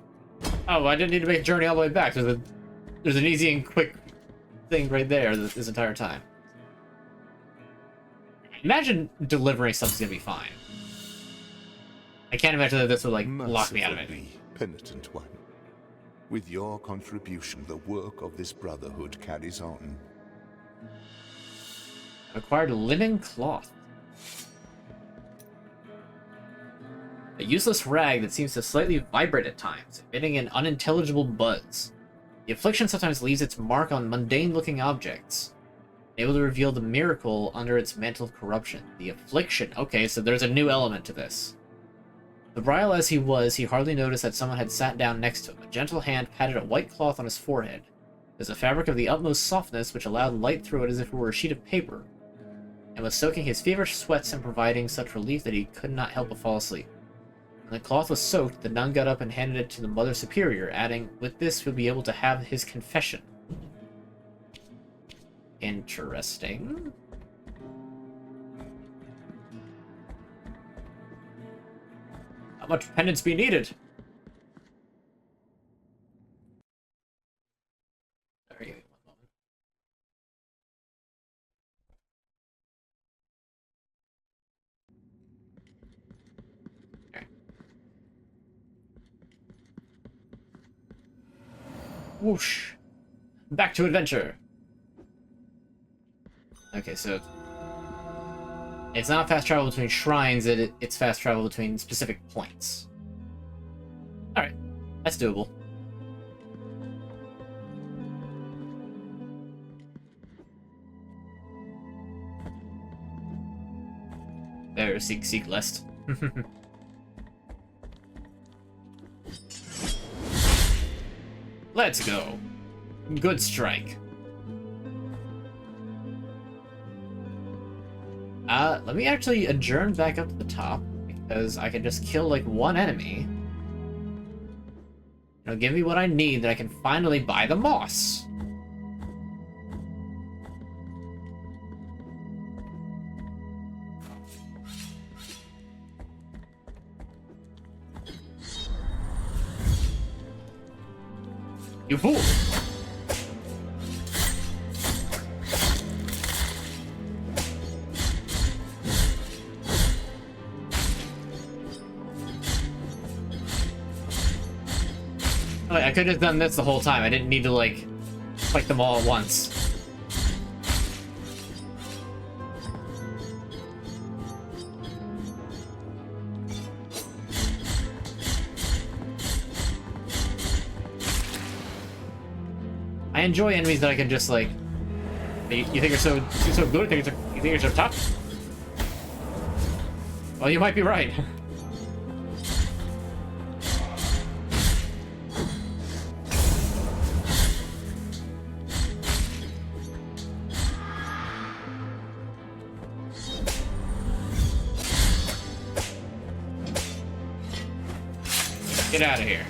Oh, I didn't need to make the journey all the way back. There's an easy and quick thing right there this entire time. Imagine delivering something's gonna be fine. I can't imagine that this would like lock me out of it. Penitent one. With your contribution, the work of this brotherhood carries on. Acquired linen cloth. A useless rag that seems to slightly vibrate at times, emitting an unintelligible buzz. The affliction sometimes leaves its mark on mundane-looking objects, able to reveal the miracle under its mantle of corruption. The affliction. Okay, so there's a new element to this. Febrile as he was, he hardly noticed that someone had sat down next to him. A gentle hand patted a white cloth on his forehead. It was a fabric of the utmost softness, which allowed light through it as if it were a sheet of paper, and was soaking his feverish sweats and providing such relief that he could not help but fall asleep. When the cloth was soaked, the nun got up and handed it to the Mother Superior, adding, "With this, he'll be able to have his confession." Interesting. How much penance be needed? There you go. Okay. Whoosh. Back to adventure. Okay, so it's not fast travel between shrines, it's fast travel between specific points. Alright, that's doable. There, seek list. Let's go. Good strike. Let me actually adjourn back up to the top, because I can just kill, like, one enemy. It'll give me what I need, that I can finally buy the moss. You fool! I could have done this the whole time. I didn't need to, like, fight them all at once. I enjoy enemies that I can just, like... You think you're so good? You think you're so tough? Well, you might be right. Get out of here.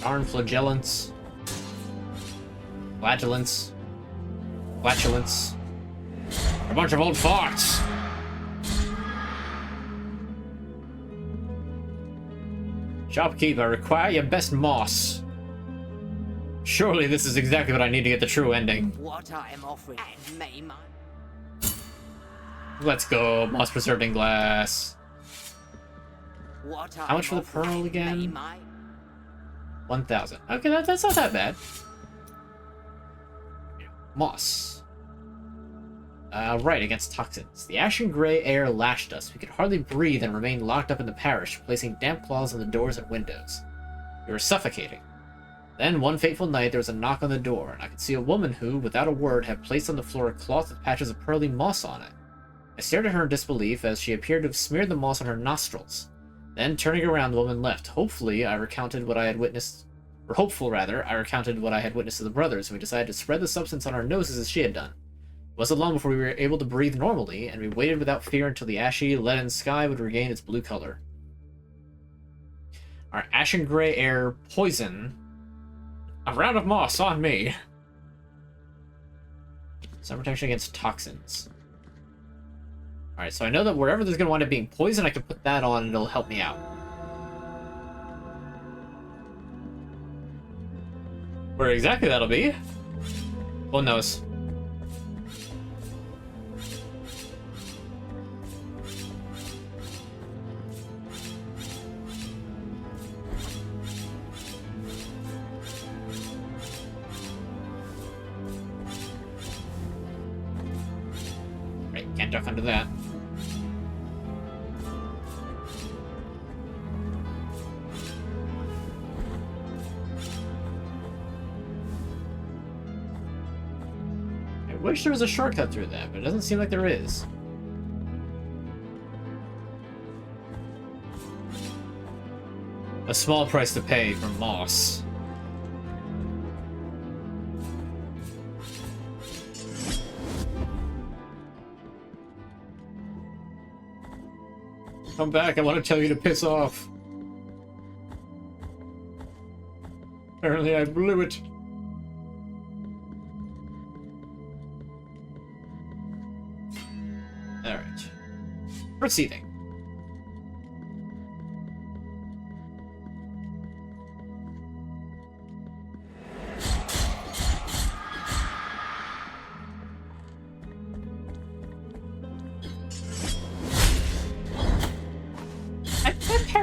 Darn flagellants. Flagellants. Flatulence. A bunch of old farts. Shopkeep, I require your best moss. Surely this is exactly what I need to get the true ending. What I am offering, and may my... Let's go, moss preserved in glass. What How much for the pearl again? 1,000. Okay, that's not that bad. Moss. Right, against toxins. The ashen gray air lashed us. We could hardly breathe and remained locked up in the parish, placing damp claws on the doors and windows. We were suffocating. Then, one fateful night, there was a knock on the door, and I could see a woman who, without a word, had placed on the floor a cloth with patches of pearly moss on it. I stared at her in disbelief, as she appeared to have smeared the moss on her nostrils. Then, turning around, the woman left. Hopeful, I recounted what I had witnessed to the brothers, and we decided to spread the substance on our noses as she had done. It wasn't long before we were able to breathe normally, and we waited without fear until the ashy, leaden sky would regain its blue color. Our ashen gray air poison. A round of moss on me. Some protection against toxins. Alright, so I know that wherever there's going to wind up being poison, I can put that on and it'll help me out. Where exactly that'll be? Who knows? Right, can't duck under that. I wish there was a shortcut through that, but it doesn't seem like there is. A small price to pay for moss. Come back, I want to tell you to piss off. Apparently I blew it. Alright. Proceeding.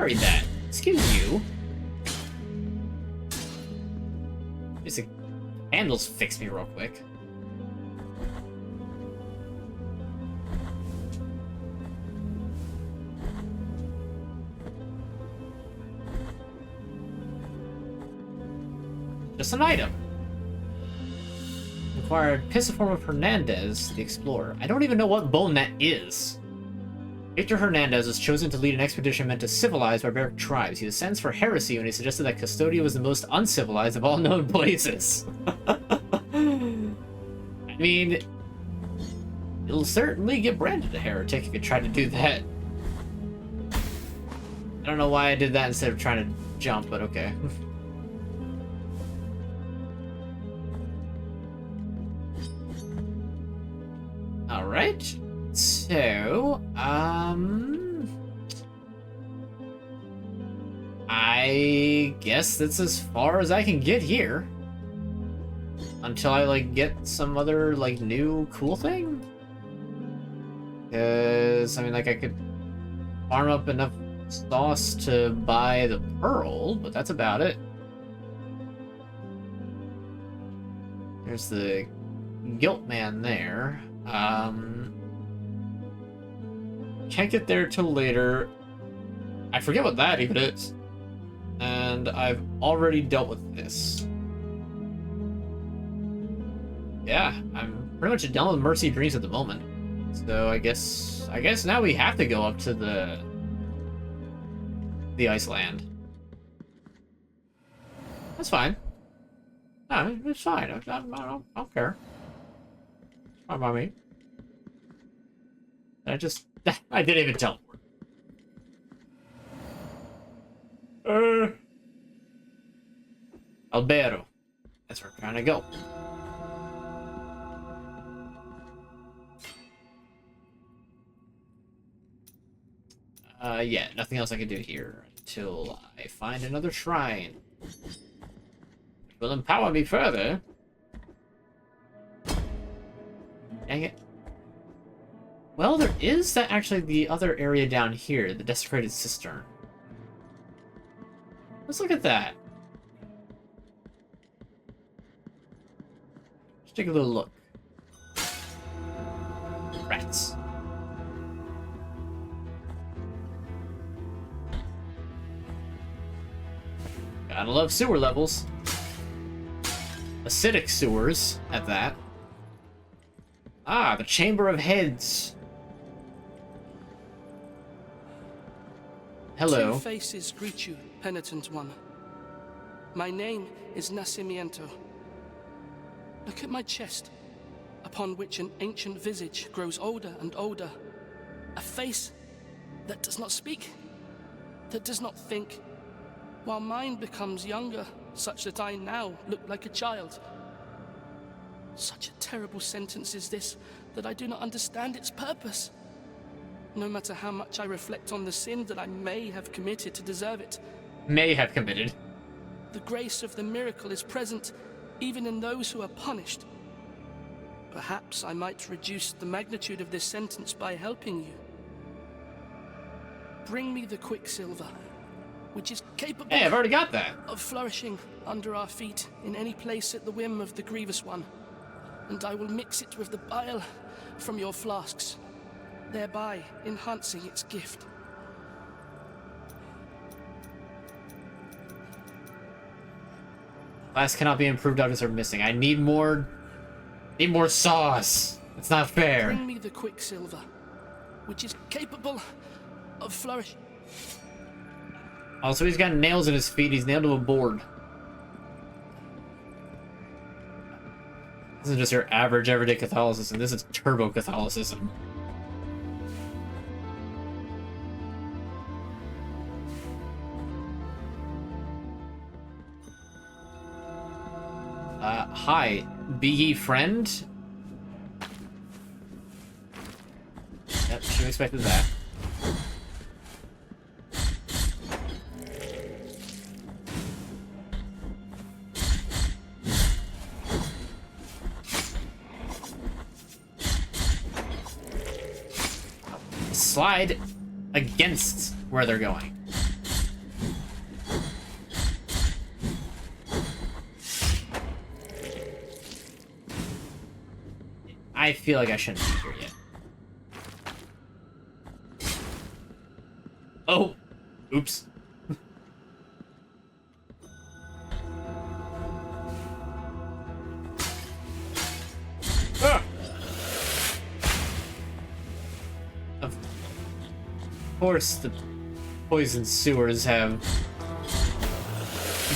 carried that. Excuse you. Just a candles fix me real quick. Just an item. Acquired Pisiform of Hernandez, the Explorer. I don't even know what bone that is. Victor Hernandez was chosen to lead an expedition meant to civilize barbaric tribes. He was sentenced for heresy when he suggested that Custodia was the most uncivilized of all known places. I mean, you'll certainly get branded a heretic if you try to do that. I don't know why I did that instead of trying to jump, but okay. Alright. So, I guess that's as far as I can get here. Until I, like, get some other, like, new cool thing. Because, I mean, like, I could farm up enough sauce to buy the pearl, but that's about it. There's the guilt man there. Can't get there till later. I forget what that even is. And I've already dealt with this. Yeah, I'm pretty much done with Mercy Dreams at the moment. So I guess now we have to go up to the Iceland. That's fine. No, it's fine. I don't care. It's fine by me. I didn't even teleport. Albero. That's where we're trying to go. Yeah, nothing else I can do here until I find another shrine. Which will empower me further. Dang it. Well, there is actually the other area down here, the Desecrated Cistern. Let's look at that. Let's take a little look. Rats. Gotta love sewer levels. Acidic sewers, at that. Ah, the Chamber of Heads. Hello. Two faces greet you, penitent one. My name is Nacimiento. Look at my chest, upon which an ancient visage grows older and older. A face that does not speak, that does not think, while mine becomes younger, such that I now look like a child. Such a terrible sentence is this, that I do not understand its purpose. No matter how much I reflect on the sin that I may have committed to deserve it. May have committed. The grace of the miracle is present even in those who are punished. Perhaps I might reduce the magnitude of this sentence by helping you. Bring me the quicksilver, which is capable Hey, I've already got that. of flourishing under our feet in any place at the whim of the grievous one, and I will mix it with the bile from your flasks, thereby enhancing its gift. Glass cannot be improved. Items are missing. I need more sauce. It's not fair. Bring me the quicksilver, which is capable of flourishing. Also, he's got nails in his feet. He's nailed to a board. This isn't just your average, everyday Catholicism. This is turbo Catholicism. Hi. Be ye friend? Yep, should have expected that. Slide against where they're going. I feel like I shouldn't be here yet. Oh! Oops. Ah! Of course, the poison sewers have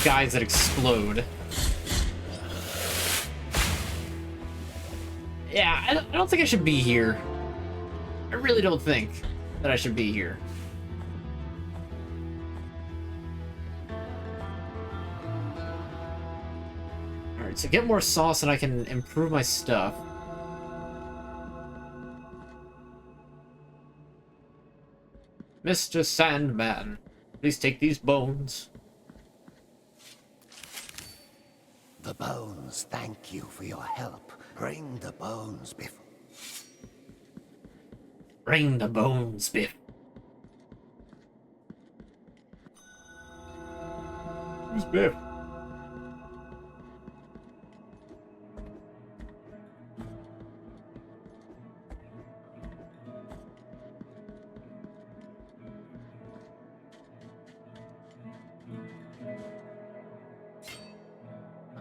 guys that explode. Yeah, I don't think I should be here. I really don't think that I should be here. Alright, so get more sauce and I can improve my stuff. Mr. Sandman, please take these bones. The bones thank you for your help. Bring the bones, Biff. Bring the bones, Biff. Who's Biff?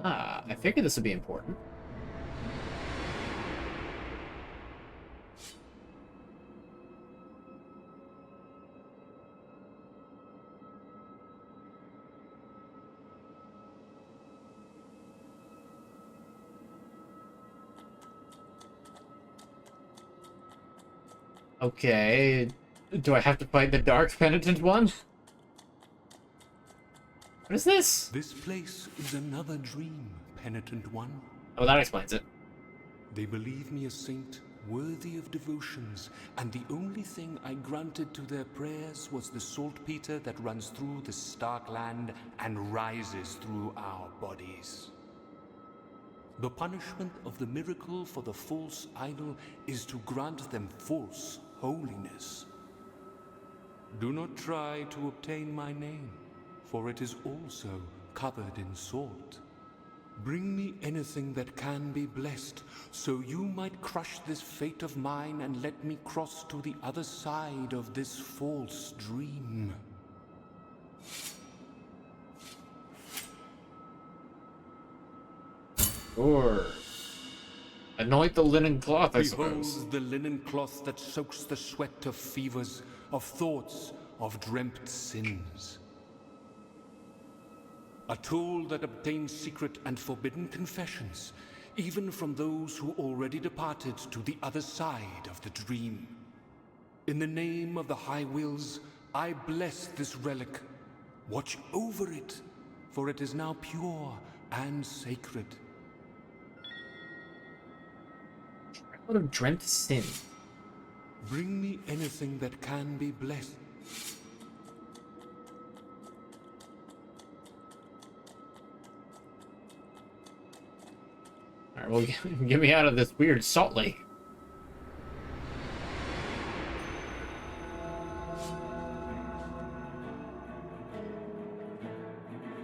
Ah, I figured this would be important. Okay, do I have to fight the Dark Penitent one? What is this? This place is another dream, Penitent One. Oh, that explains it. They believe me a saint worthy of devotions, and the only thing I granted to their prayers was the saltpeter that runs through the stark land and rises through our bodies. The punishment of the miracle for the false idol is to grant them false holiness. Do not try to obtain my name, for it is also covered in salt. Bring me anything that can be blessed, so you might crush this fate of mine and let me cross to the other side of this false dream. Sure. Anoint the linen cloth, I Behold suppose. the linen cloth that soaks the sweat of fevers, of thoughts, of dreamt sins. A tool that obtains secret and forbidden confessions, even from those who already departed to the other side of the dream. In the name of the High Wills, I bless this relic. Watch over it, for it is now pure and sacred. What of dreamt sin? Bring me anything that can be blessed. Alright, well, get me out of this weird salt lake.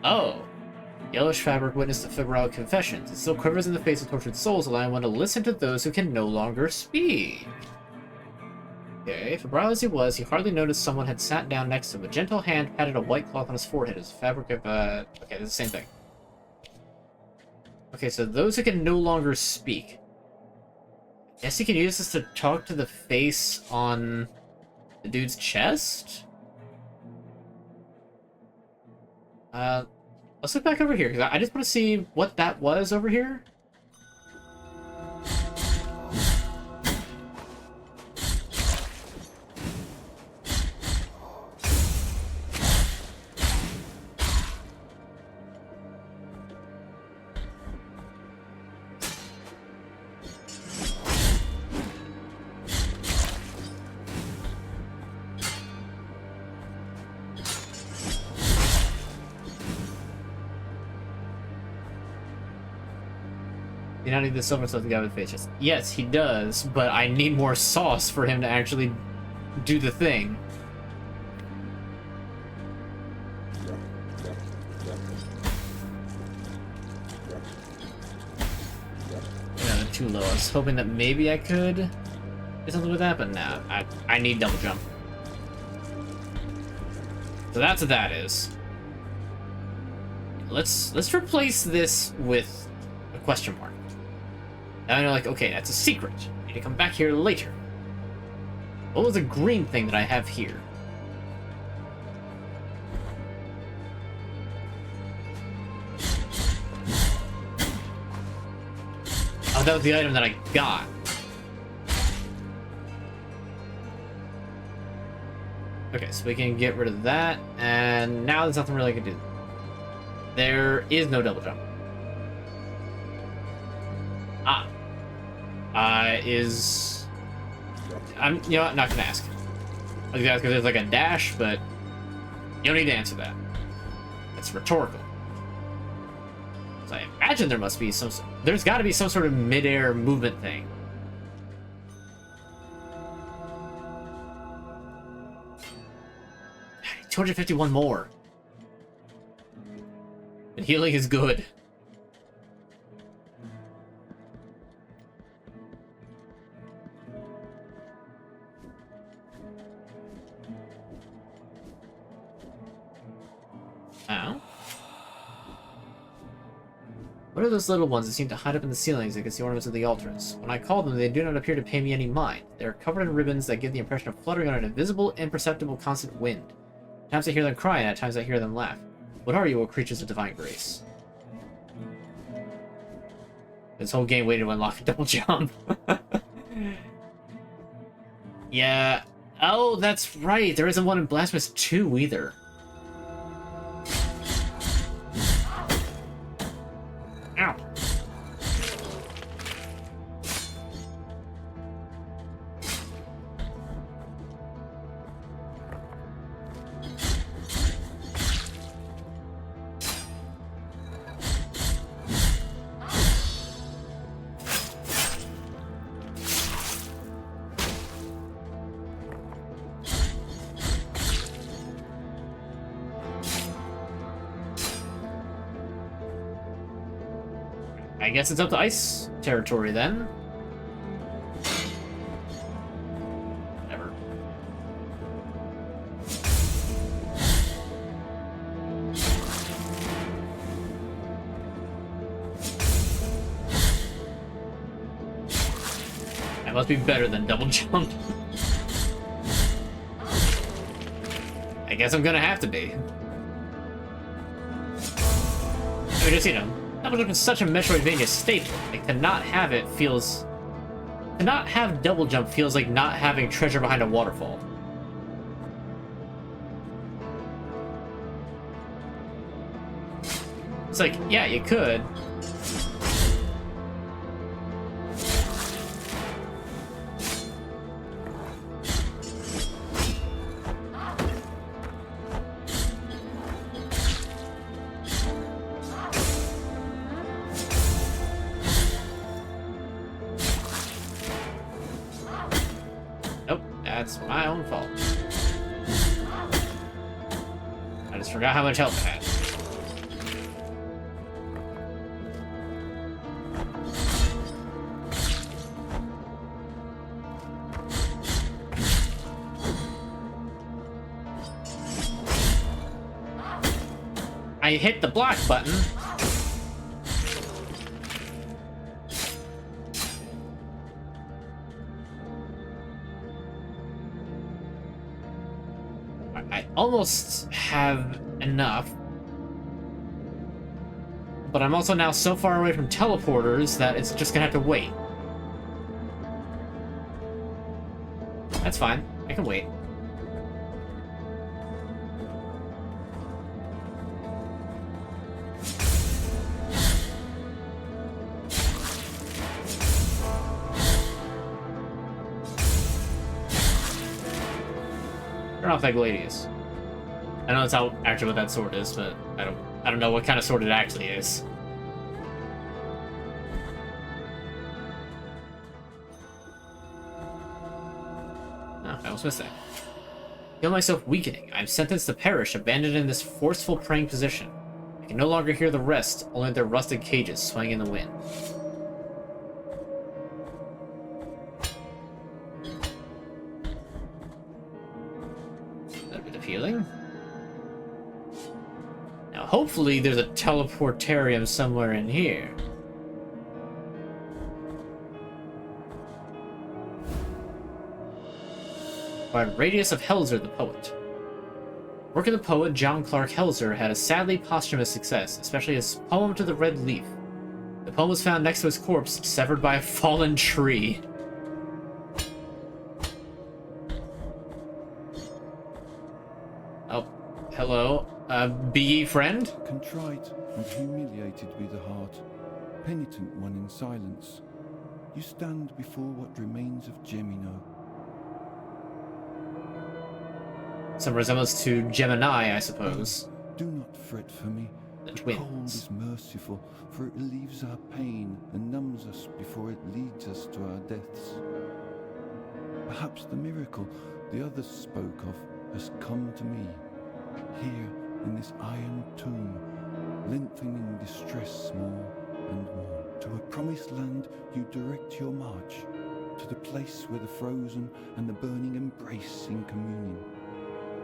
Oh. Yellowish fabric witnessed the febrile confessions. It still quivers in the face of tortured souls, allowing one to listen to those who can no longer speak. Okay, febrile as he was, he hardly noticed someone had sat down next to him. A gentle hand patted a white cloth on his forehead as fabric of, okay, it's the same thing. Okay, so those who can no longer speak. I guess he can use this to talk to the face on the dude's chest? Let's look back over here, because I just want to see what that was over here. You now need the silver stuff to get with faces. Yes, he does, but I need more sauce for him to actually do the thing. too low. I was hoping that maybe I could do something with that, but nah. I need double jump. So that's what that is. Let's replace this with a question mark. Now I know, like, okay, that's a secret. I need to come back here later. What was the green thing that I have here? Oh, that was the item that I got. Okay, so we can get rid of that, and now there's nothing really I can do. There is no double jump. I'm, you know what, not gonna ask. I was gonna ask if there's like a dash, but you don't need to answer that. It's rhetorical. So I imagine there must be there's gotta be some sort of mid-air movement thing. I need 251 more. And healing is good. Ow. What are those little ones that seem to hide up in the ceilings against the ornaments of the altars? When I call them, they do not appear to pay me any mind. They are covered in ribbons that give the impression of fluttering on an invisible, imperceptible, constant wind. At times I hear them cry, and at times I hear them laugh. What are you, O creatures of divine grace? This whole game waited to unlock a double jump. Yeah. Oh, that's right. There isn't one in Blasphemous 2 either. Ow. I guess it's up to ice territory then. Whatever. That must be better than double jump. I guess I'm gonna have to be. I mean, just, you know, double jump is such a Metroidvania staple. Like, to not have it feels... To not have double jump feels like not having treasure behind a waterfall. It's like, yeah, you could. Nope, that's my own fault. I just forgot how much health I had. I hit the block button. I almost have enough. But I'm also now so far away from teleporters that it's just gonna have to wait. That's fine. I can wait. Turn off that Gladius. I know that's how actually what that sword is, but I don't know what kind of sword it actually is. Oh, I was missing. I feel myself weakening. I'm sentenced to perish, abandoned in this forceful praying position. I can no longer hear the rest, only their rusted cages swaying in the wind. A bit appealing. Now, hopefully there's a teleportarium somewhere in here. By Radius of Helzer the Poet. Work of the poet John Clark Helzer had a sadly posthumous success, especially his poem to the Red Leaf. The poem was found next to his corpse, severed by a fallen tree. Oh, hello. Be ye friend? Contrite and humiliated be the heart, penitent one in silence, you stand before what remains of Gemino. Some resemblance to Gemini, I suppose. Do not fret for me. The Cold twins. is merciful, for it relieves our pain and numbs us before it leads us to our deaths. Perhaps the miracle the others spoke of has come to me, here in this iron tomb, lengthening distress more and more. To a promised land you direct your march, to the place where the frozen and the burning embrace in communion.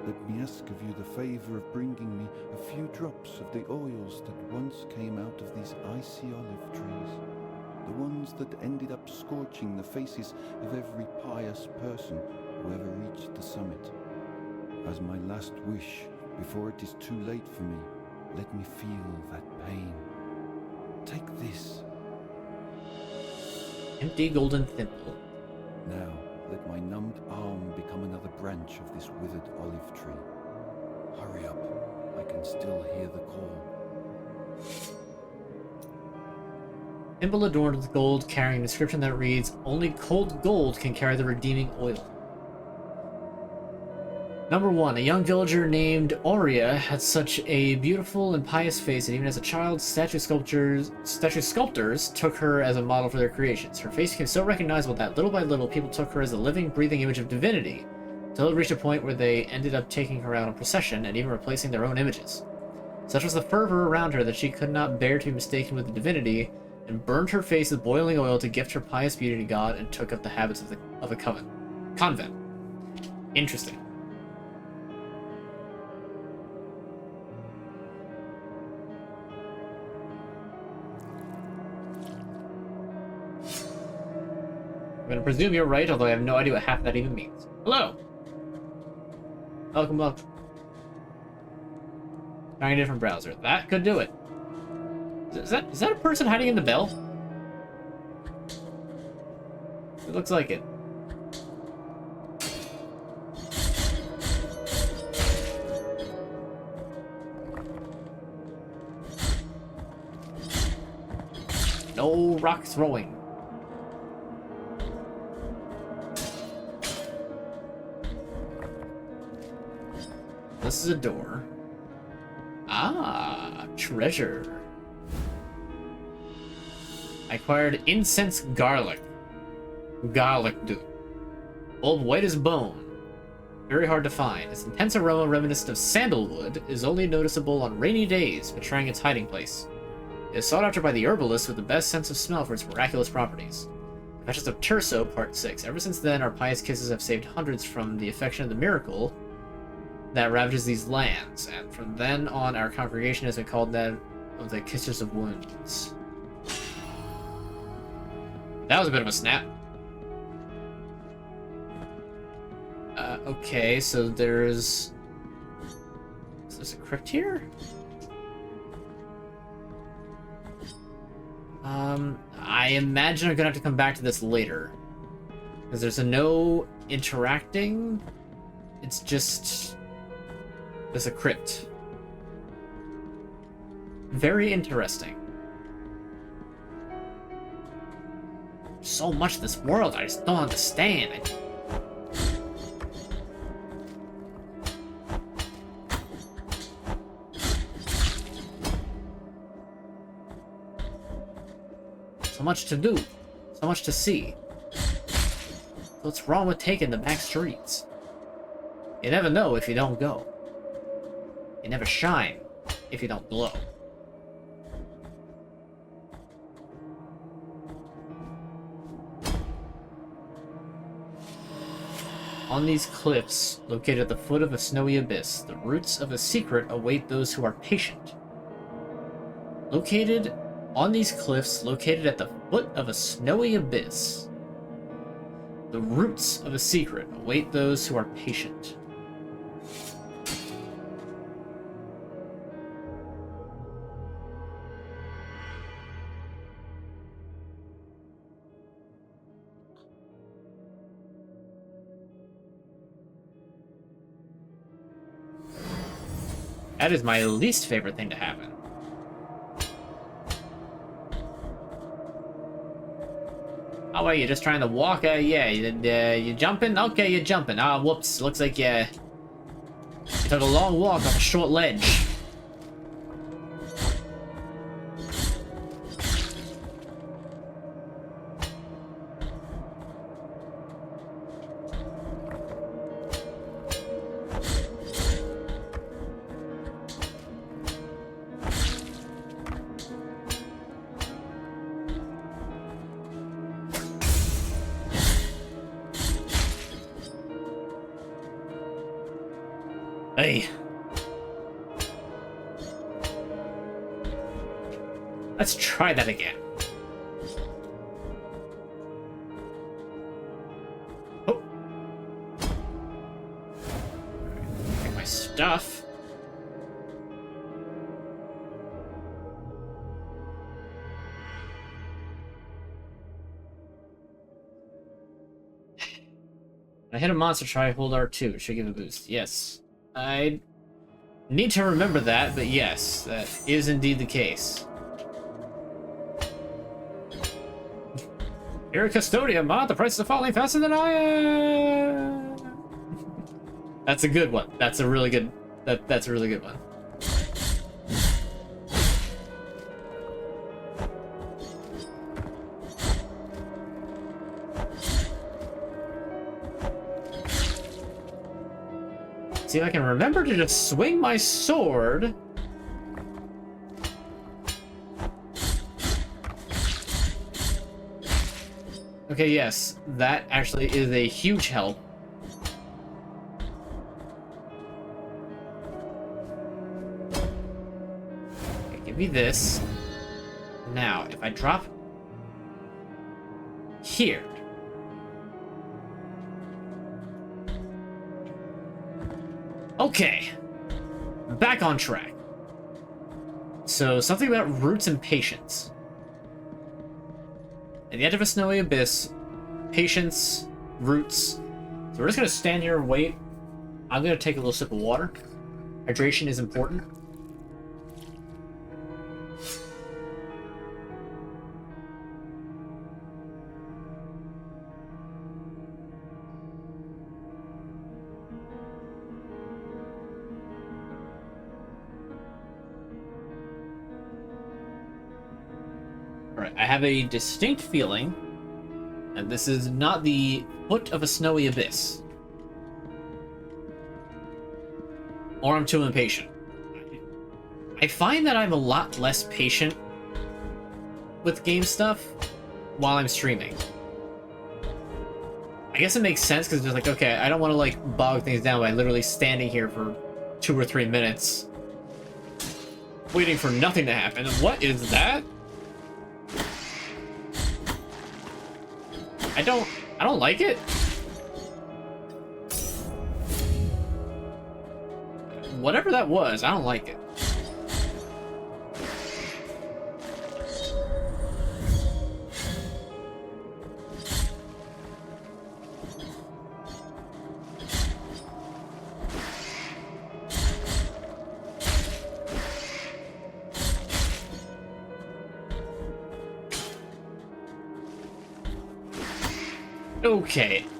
Let me ask of you the favor of bringing me a few drops of the oils that once came out of these icy olive trees, the ones that ended up scorching the faces of every pious person who ever reached the summit. As my last wish, before it is too late for me, let me feel that pain. Take this. Empty golden thimble. Now, let my numbed arm become another branch of this withered olive tree. Hurry up, I can still hear the call. Thimble adorned with gold, carrying an inscription that reads, "Only cold gold can carry the redeeming oil." Number 1. A young villager named Aurea had such a beautiful and pious face, and even as a child, statue sculptors took her as a model for their creations. Her face became so recognizable that little by little people took her as a living, breathing image of divinity, until it reached a point where they ended up taking her out in procession and even replacing their own images. Such was the fervor around her that she could not bear to be mistaken with the divinity, and burned her face with boiling oil to gift her pious beauty to God, and took up the habits of a convent. Interesting. I'm gonna presume you're right, although I have no idea what half that even means. Hello! Welcome, welcome. Trying a different browser. That could do it. Is that a person hiding in the bell? It looks like it. No rock throwing. This is a door. Ah, treasure. I acquired incense garlic. Garlic do. Bulb white as bone. Very hard to find. Its intense aroma, reminiscent of sandalwood, is only noticeable on rainy days, betraying its hiding place. It is sought after by the herbalists with the best sense of smell for its miraculous properties. Confessions of Terso, Part 6. Ever since then, our pious kisses have saved hundreds from the affection of the miracle that ravages these lands, and from then on our congregation has been called that of the Kissers of Wounds. That was a bit of a snap. Okay, so there's... Is there a crypt here? I imagine I'm gonna have to come back to this later. Because there's no interacting. It's just... There's a crypt. Very interesting. So much of this world I just don't understand. So much to do. So much to see. So what's wrong with taking the back streets? You never know if you don't go. You never shine if you don't glow. on these cliffs, located at the foot of a snowy abyss, the roots of a secret await those who are patient. Located on these cliffs, located at the foot of a snowy abyss, the roots of a secret await those who are patient. That is my least favorite thing to happen. Oh wait, you're just trying to walk? Yeah, you jumping? Okay, you're jumping. Ah, whoops. Looks like you took a long walk off a short ledge. Hey. Let's try that again. Oh. Get my stuff. I hit a monster, try hold R2. It should give a boost. Yes. I need to remember that, but yes, that is indeed the case. You're a custodian, Ma. The prices are falling faster than I am. That's a good one. That's a really good. That's a really good one. See if I can remember to just swing my sword. Okay, yes, that actually is a huge help. Okay, give me this. Now, if I drop here. Okay, back on track. So, something about roots and patience. At the edge of a snowy abyss, patience, roots. So we're just gonna stand here and wait. I'm gonna take a little sip of water. Hydration is important. I have a distinct feeling that this is not the foot of a snowy abyss. Or I'm too impatient. I find that I'm a lot less patient with game stuff while I'm streaming. I guess it makes sense because it's just like, okay, I don't want to like bog things down by literally standing here for 2 or 3 minutes waiting for nothing to happen. What is that? I don't like it. Whatever that was, I don't like it.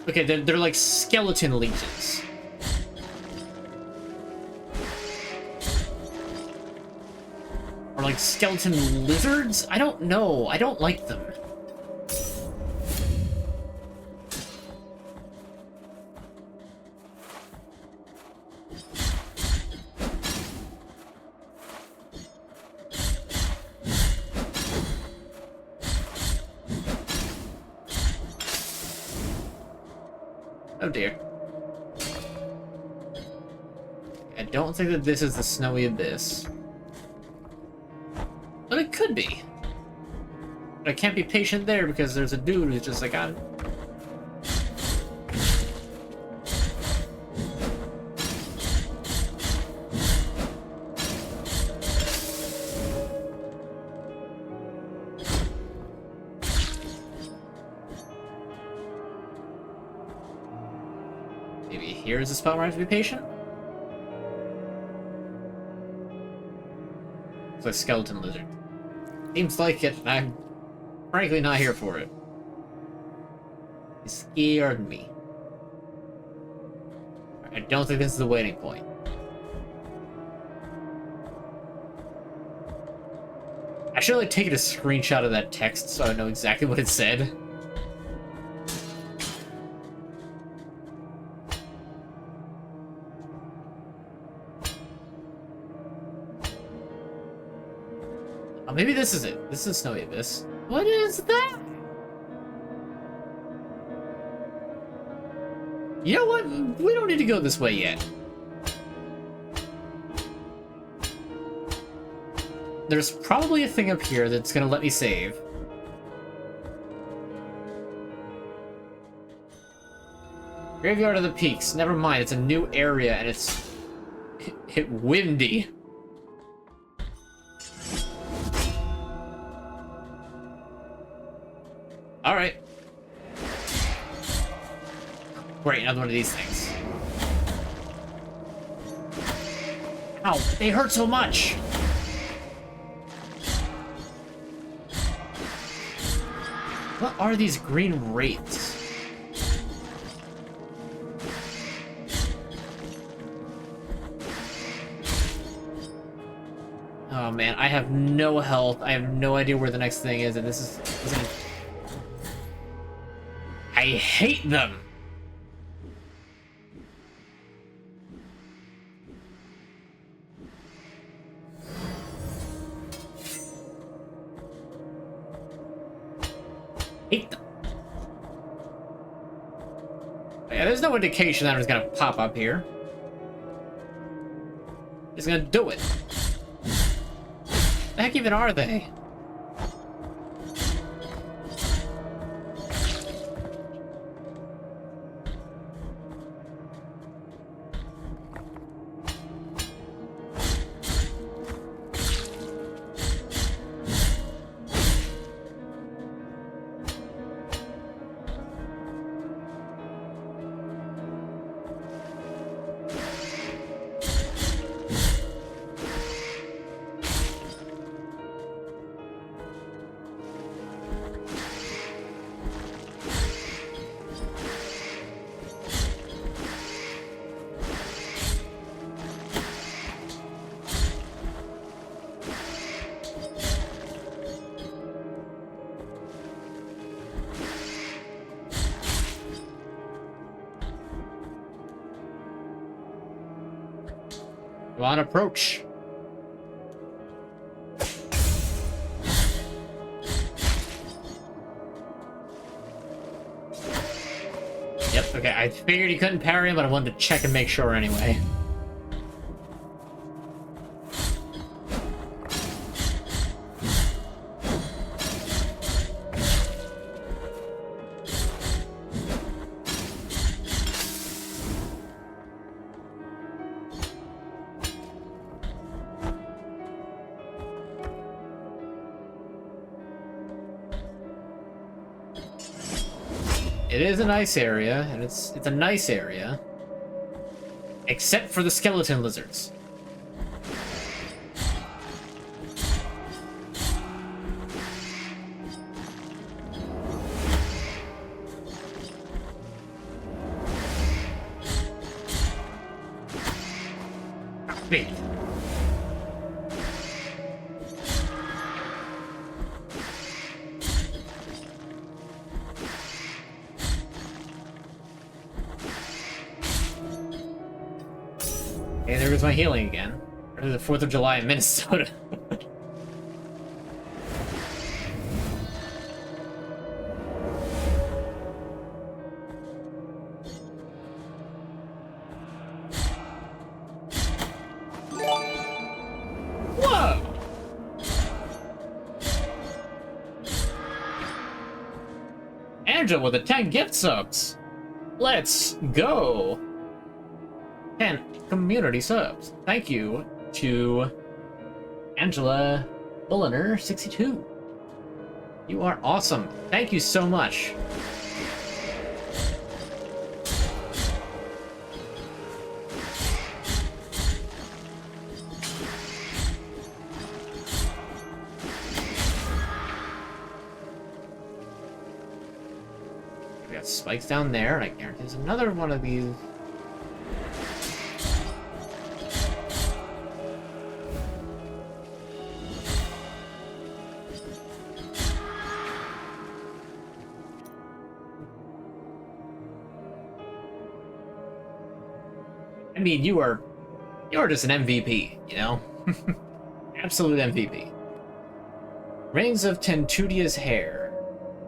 Okay, they're like skeleton leeches. Or like skeleton lizards? I don't know. I don't like them. Oh dear. I don't think that this is the snowy abyss. But it could be. But I can't be patient there because there's a dude who's just like, maybe here's a spot where I have to be patient? It's like skeleton lizard. Seems like it, and I'm frankly not here for it. It scared me. I don't think this is the waiting point. I should like taken a screenshot of that text so I know exactly what it said. Oh, maybe this is it. This is Snowy Abyss. What is that? You know what? We don't need to go this way yet. There's probably a thing up here that's gonna let me save. Graveyard of the Peaks. Never mind, it's a new area and it's windy. Alright. Great, another one of these things. Ow, they hurt so much! What are these green wraiths? Oh man, I have no health. I have no idea where the next thing is, and this is I hate them! Hate them. Yeah, there's no indication that it's gonna pop up here. It's gonna do it. The heck even are they? Go on, approach. Yep, okay, I figured he couldn't parry him, but I wanted to check and make sure anyway. It is a nice area, and it's a nice area. Except for the skeleton lizards. Big. Okay, there goes my healing again. Or the 4th of July in Minnesota. Angela with the 10 gift subs. Let's go. 10 community subs. Thank you to Angela Bulliner 62. You are awesome. Thank you so much. We got spikes down there, and I guarantee there's another one of these. I mean, you're just an MVP, you know? Absolute MVP. Reigns of Tentudia's hair.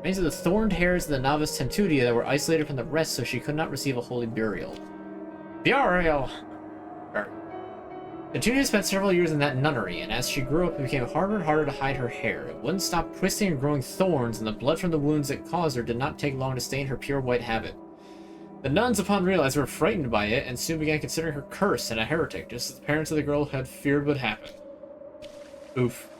Reigns of the thorned hairs of the novice Tentudia that were isolated from the rest so she could not receive a holy burial. Burial! Tentudia spent several years in that nunnery, and as she grew up, it became harder and harder to hide her hair. It wouldn't stop twisting and growing thorns, and the blood from the wounds it caused her did not take long to stain her pure white habit. The nuns, upon realizing, were frightened by it, and soon began considering her cursed and a heretic, just as the parents of the girl had feared would happen. Oof.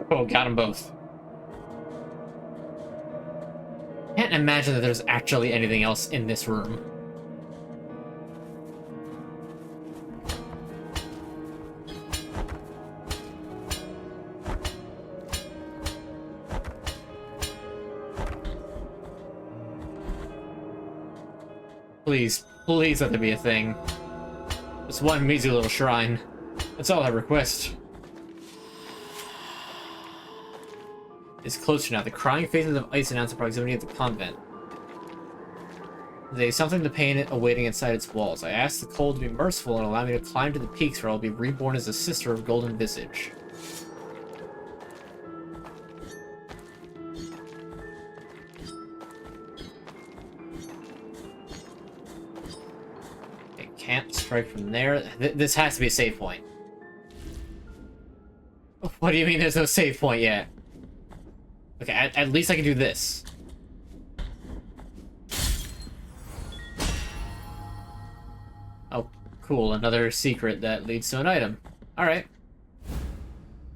Oh, got them both. Can't imagine that there's actually anything else in this room. Please, please let there be a thing. Just one measly little shrine. That's all I request. It's closer now. The crying faces of ice announce the proximity of the convent. There is something to pain it awaiting inside its walls. I ask the cold to be merciful and allow me to climb to the peaks where I'll be reborn as a sister of Golden Visage. Okay, can't strike from there. This has to be a save point. What do you mean there's no save point yet? Okay, at least I can do this. Oh, cool. Another secret that leads to an item. Alright.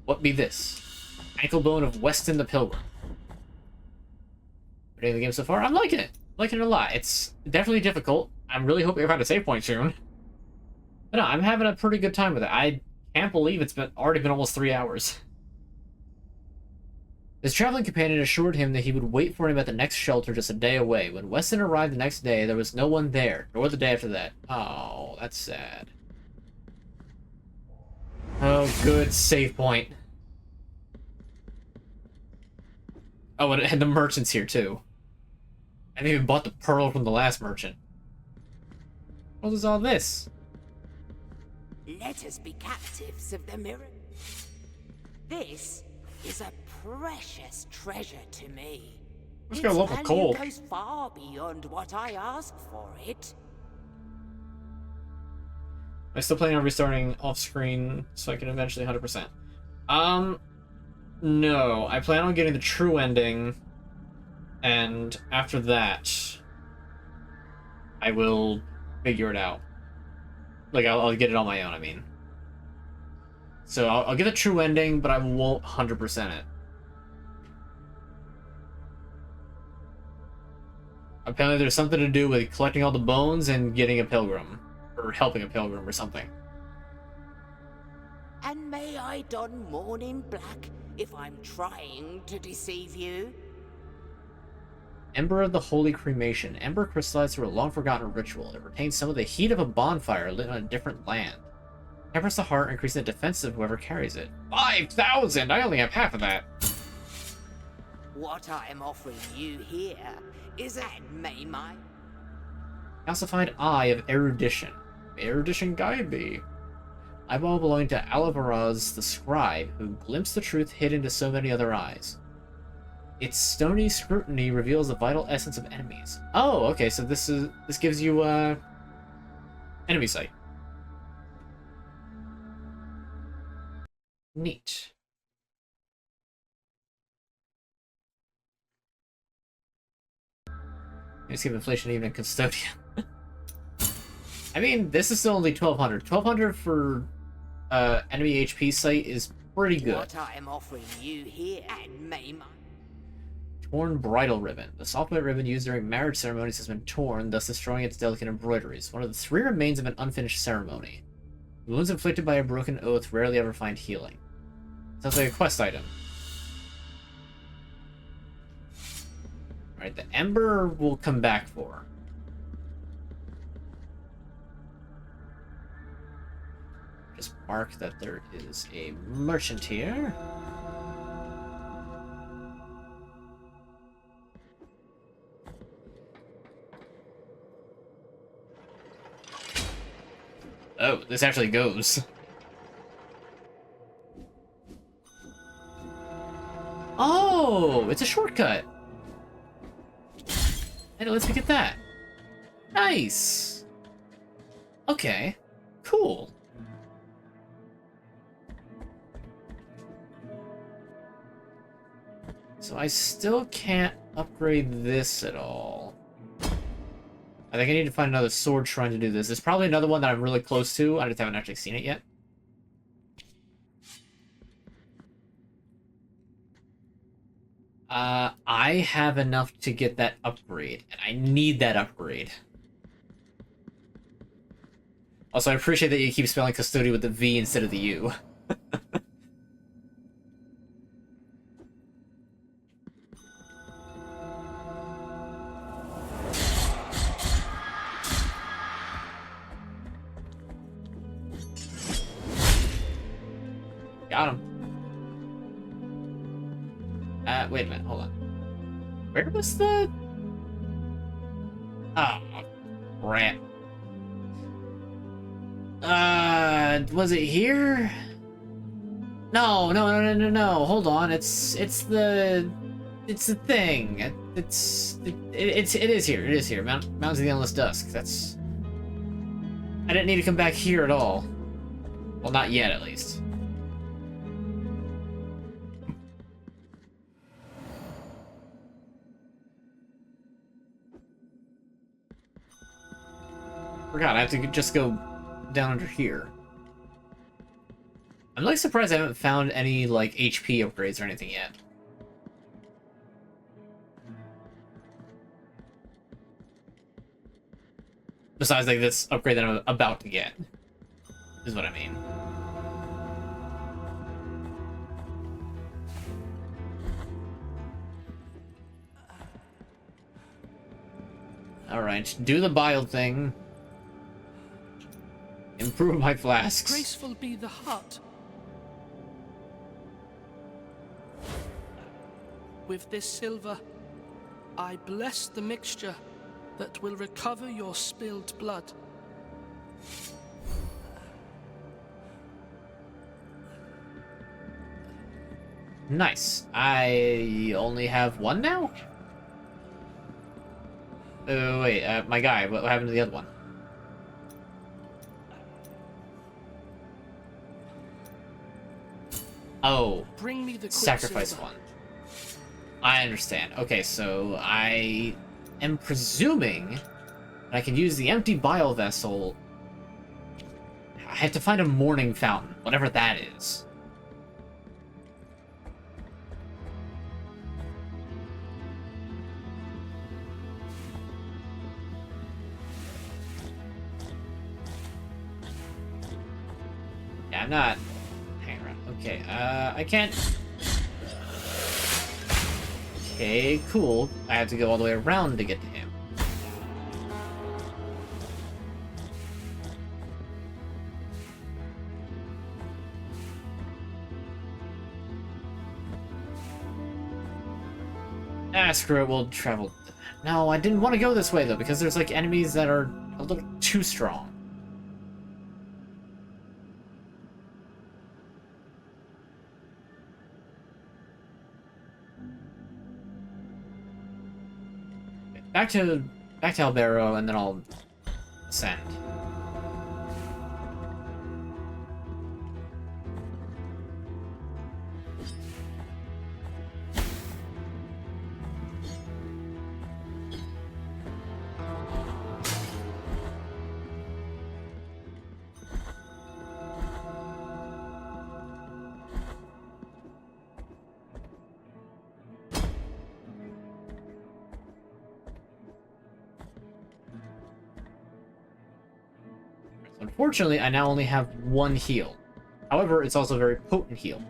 What be this? Ankle bone of Weston the Pilgrim. Rating the game so far? I'm liking it. Liking it a lot. It's definitely difficult. I'm really hoping I find a save point soon. But no, I'm having a pretty good time with it. I can't believe it's already been almost 3 hours. His traveling companion assured him that he would wait for him at the next shelter just a day away. When Weston arrived the next day, there was no one there, nor the day after that. Oh, that's sad. Oh, good save point. Oh, and the merchant's here, too. I haven't even bought the pearl from the last merchant. What is all this? Let us be captives of the mirror. This is a precious treasure to me. I'm just gonna lump of coal. Its value goes far beyond what I asked for it. I still planning on restarting off screen so I can eventually 100%. No. I plan on getting the true ending, and after that, I will figure it out. Like, I'll get it on my own, I mean. So I'll get the true ending, but I won't 100% it. Apparently there's something to do with collecting all the bones and getting a pilgrim. Or helping a pilgrim or something. And may I don mourning black if I'm trying to deceive you? Ember of the Holy Cremation. Ember crystallized through a long-forgotten ritual. It retains some of the heat of a bonfire lit on a different land. Tempers the heart, increasing the defense of whoever carries it. 5,000! I only have half of that. What I am offering you here is that may my Calcified Eye of Erudition. Erudition guide me. eyeball belonging to Alaveraz the scribe, who glimpsed the truth hidden to so many other eyes. Its stony scrutiny reveals the vital essence of enemies. Oh, okay, so this gives you enemy sight. Neat. Let's give inflation even in custodian. I mean, this is still only 1200. 1200 for enemy HP sight is pretty good. What I am offering you here and may Torn bridal ribbon. The soft white ribbon used during marriage ceremonies has been torn, thus destroying its delicate embroideries. One of the 3 remains of an unfinished ceremony. Wounds inflicted by a broken oath rarely ever find healing. Sounds like a quest item. Alright, the ember will come back for. Just mark that there is a merchant here. Oh, this actually goes. Oh, it's a shortcut. And it lets me get that. Nice. Okay, cool. So I still can't upgrade this at all. I think I need to find another sword shrine to do this. There's probably another one that I'm really close to. I just haven't actually seen it yet. I have enough to get that upgrade, and I need that upgrade. Also, I appreciate that you keep spelling custodian with the V instead of the U. Got him. Wait a minute, hold on. Where was the... Oh, crap. Was it here? No, hold on. It's the thing. It is here. It is here. Mountains of the Endless Dusk. That's... I didn't need to come back here at all. Well, not yet, at least. Forgot, I have to just go down under here. I'm like surprised I haven't found any like HP upgrades or anything yet. Besides like this upgrade that I'm about to get, is what I mean. Alright, do the bile thing. Improve my flasks. Graceful be the heart. With this silver, I bless the mixture that will recover your spilled blood. Nice. I only have one now? Oh, wait, my guy, what happened to the other one? Oh, Bring me the sacrifice one. I understand. Okay, so I am presuming that I can use the empty bile vessel. I have to find a morning fountain, whatever that is. Yeah, I'm not... Hang around. Okay, I can't... Okay, cool. I have to go all the way around to get to him. Ah, screw it, we'll travel. No, I didn't want to go this way, though, because there's, like, enemies that are a little too strong. back to Albero, and then I'll ascend. Unfortunately, I now only have one heal. However, it's also a very potent heal.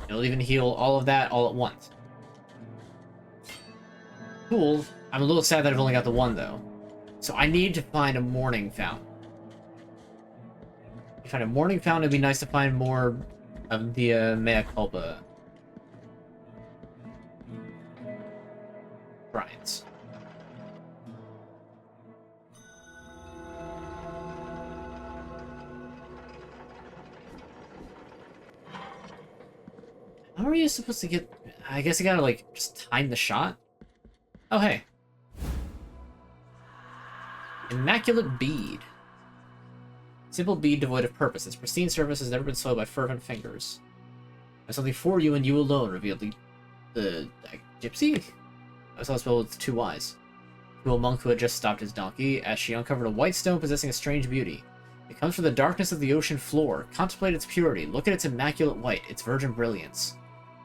It'll even heal all of that all at once. Cool. I'm a little sad that I've only got the one, though. So I need to find a morning fountain. If I find a morning fountain, it'd be nice to find more of the Mea Culpa shrines. How are you supposed to get... I guess you gotta, like, just time the shot? Oh, hey. Immaculate Bead. Simple bead devoid of purpose. Its pristine surface has never been soiled by fervent fingers. There's something for you and you alone, revealed the gypsy? I saw it spelled with 2 Y's. To a monk who had just stopped his donkey, as she uncovered a white stone possessing a strange beauty. It comes from the darkness of the ocean floor. Contemplate its purity. Look at its immaculate white, its virgin brilliance.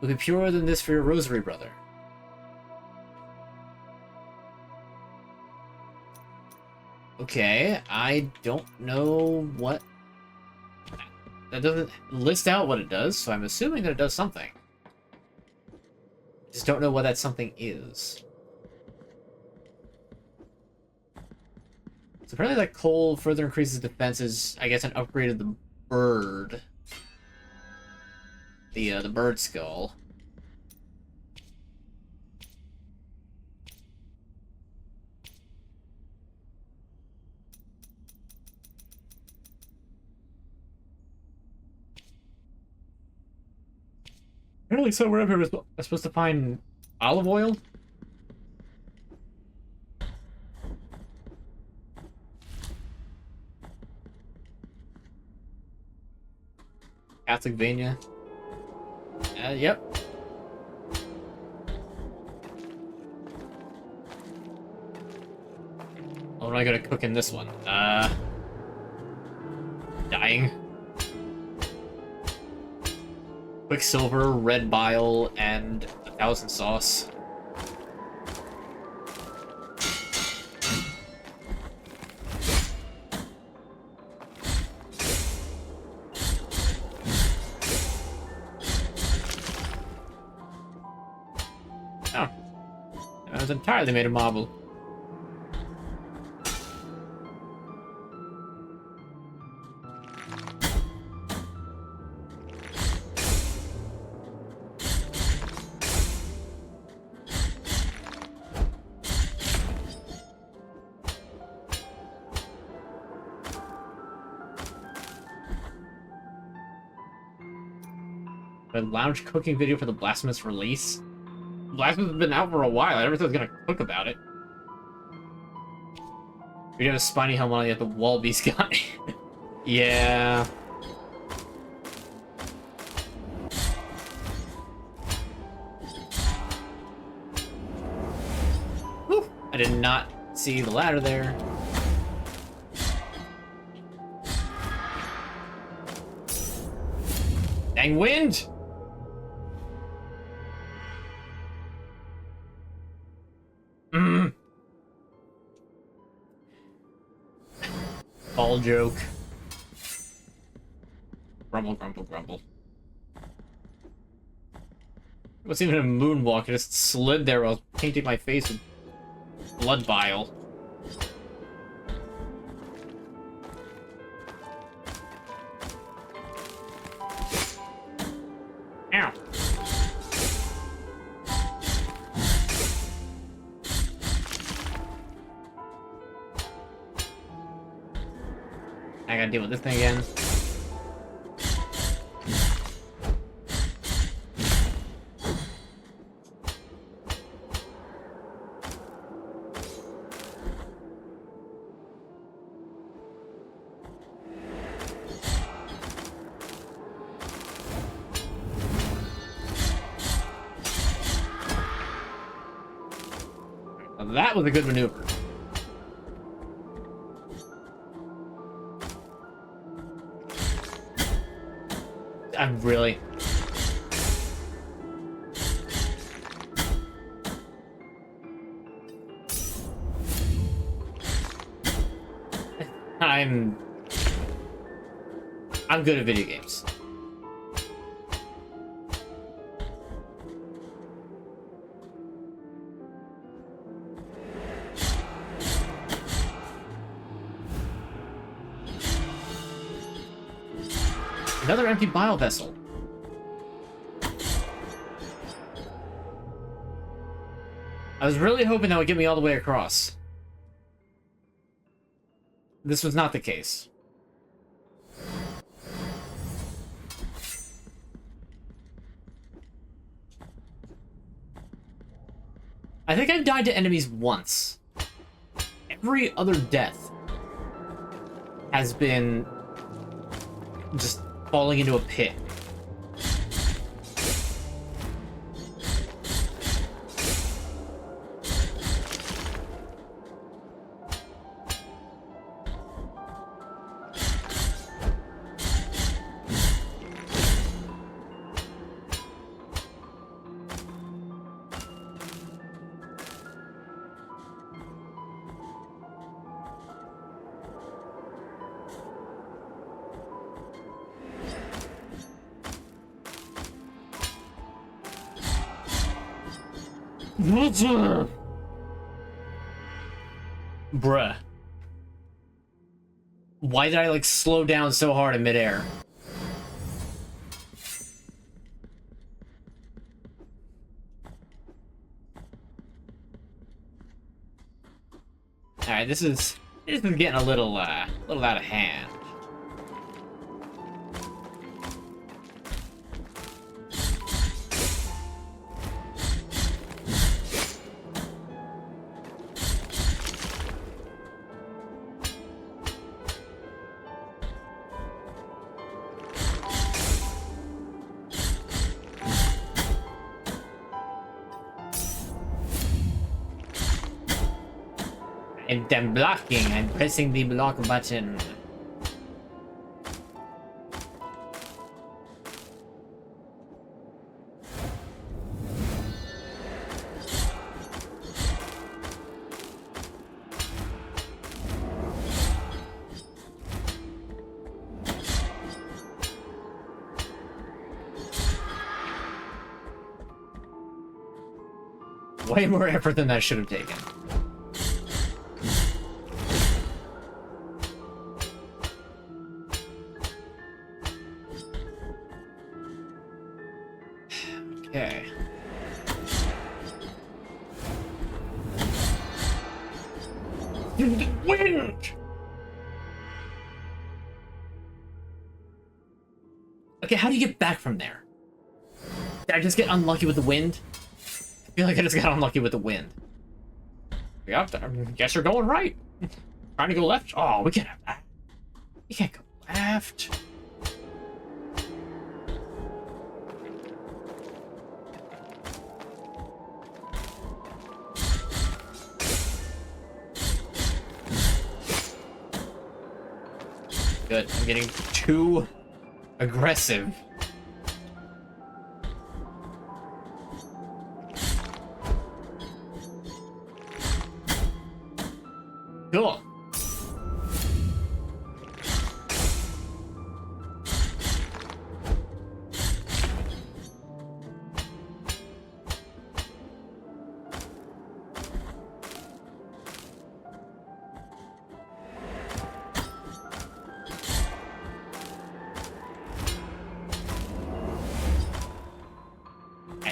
Will be purer than this for your rosary, brother. Okay, I don't know what... That doesn't list out what it does, so I'm assuming that it does something. Just don't know what that something is. So apparently that coal further increases defenses, I guess an upgrade of the bird. The bird skull. Apparently somewhere up here we're supposed to find olive oil. Castlevania. Yep. What am I gonna cook in this one? Dying. Quicksilver, red bile, and 1,000 sauce. Oh. I was entirely made of marble. A lounge cooking video for the Blasphemous release. Blasphemous has been out for a while. I never thought I was gonna cook about it. We have a spiny helmet on yet the Wallabies got. Yeah. Whew. I did not see the ladder there. Dang wind! Ball joke. Grumble, grumble, grumble. What's even a moonwalk? I just slid there while painting my face with blood bile. Ow. I gotta deal with this thing again. Now that was a good maneuver. I'm really... I'm good at video games. Another empty bile vessel. I was really hoping that would get me all the way across. This was not the case. I think I've died to enemies once. Every other death has been just falling into a pit. Bruh. Why did I, like, slow down so hard in midair? Alright, this is getting a little out of hand. I'm blocking. I'm pressing the block button. Way more effort than that should have taken. Okay. Wind! Okay, how do you get back from there? Did I just get unlucky with the wind? I feel like I just got unlucky with the wind. Yeah, I guess you're going right. Trying to go left? Oh, we can't have that. We can't go left. Good. I'm getting too aggressive. Cool.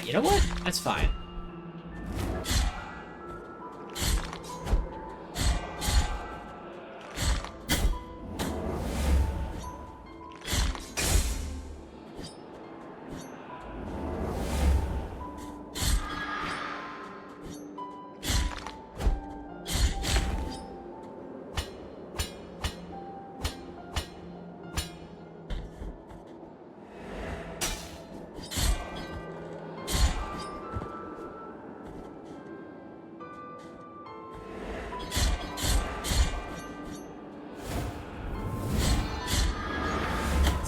You know what? That's fine.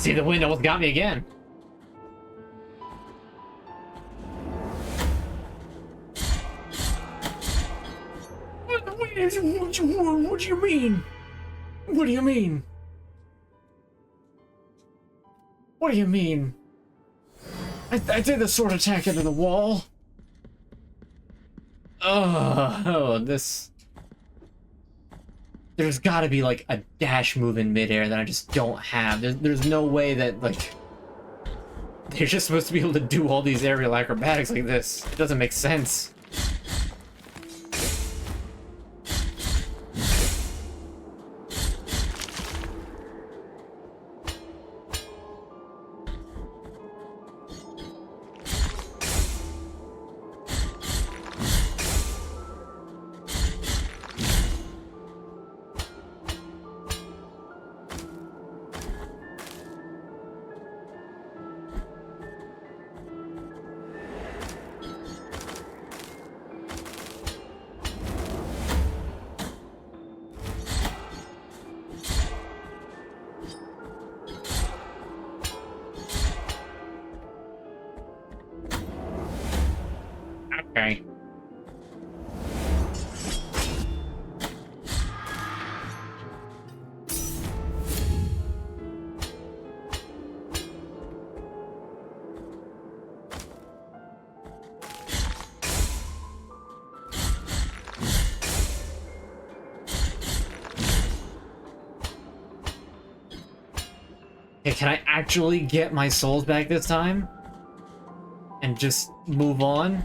See, the wind almost got me again. What do you mean? What do you mean? What do you mean? I did the sword attack into the wall. Oh, this... There's gotta be, like, a dash move in midair that I just don't have. There's no way that, like... They're just supposed to be able to do all these aerial acrobatics like this. It doesn't make sense. Okay. Okay, can I actually get my souls back this time? And just move on?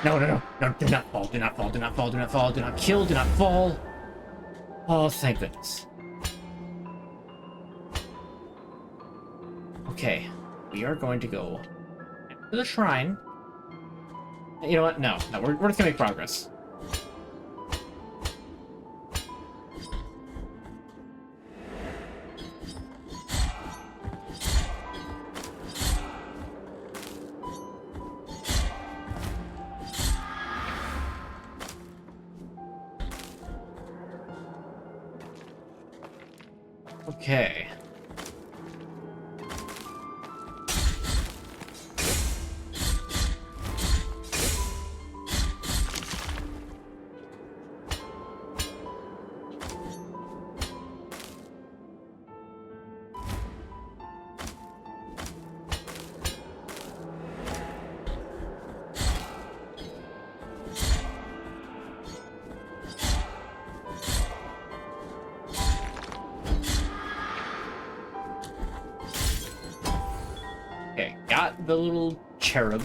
No, no, no, no, do not fall, do not fall, do not fall, do not fall, do not kill, do not fall. Oh, thank goodness. Okay, we are going to go to the shrine. You know what? No, no, we're just gonna make progress. Okay. Okay, got the little cherub.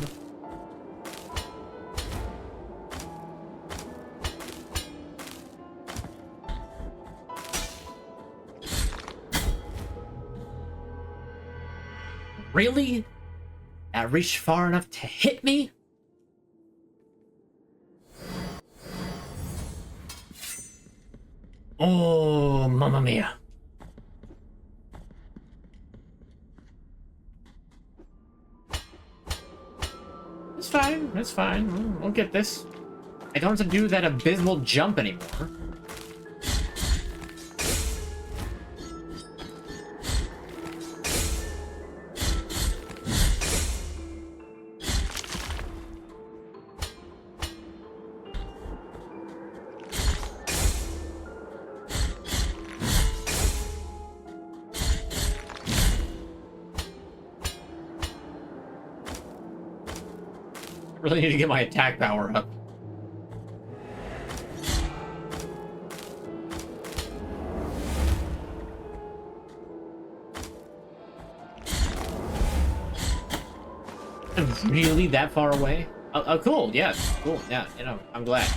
Really? That reached far enough to hit me? Oh, mamma mia. It's fine, it's fine. We'll get this. I don't have to do that abysmal jump anymore. Really need to get my attack power up. Really that far away? Oh, cool. Yeah, cool. Yeah, you know, I'm glad.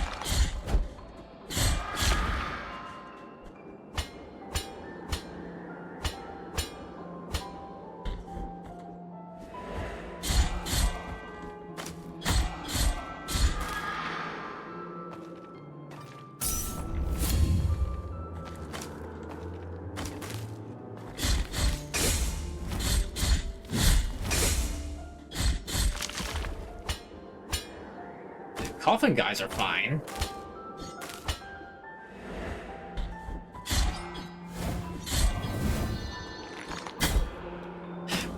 coffin guys are fine.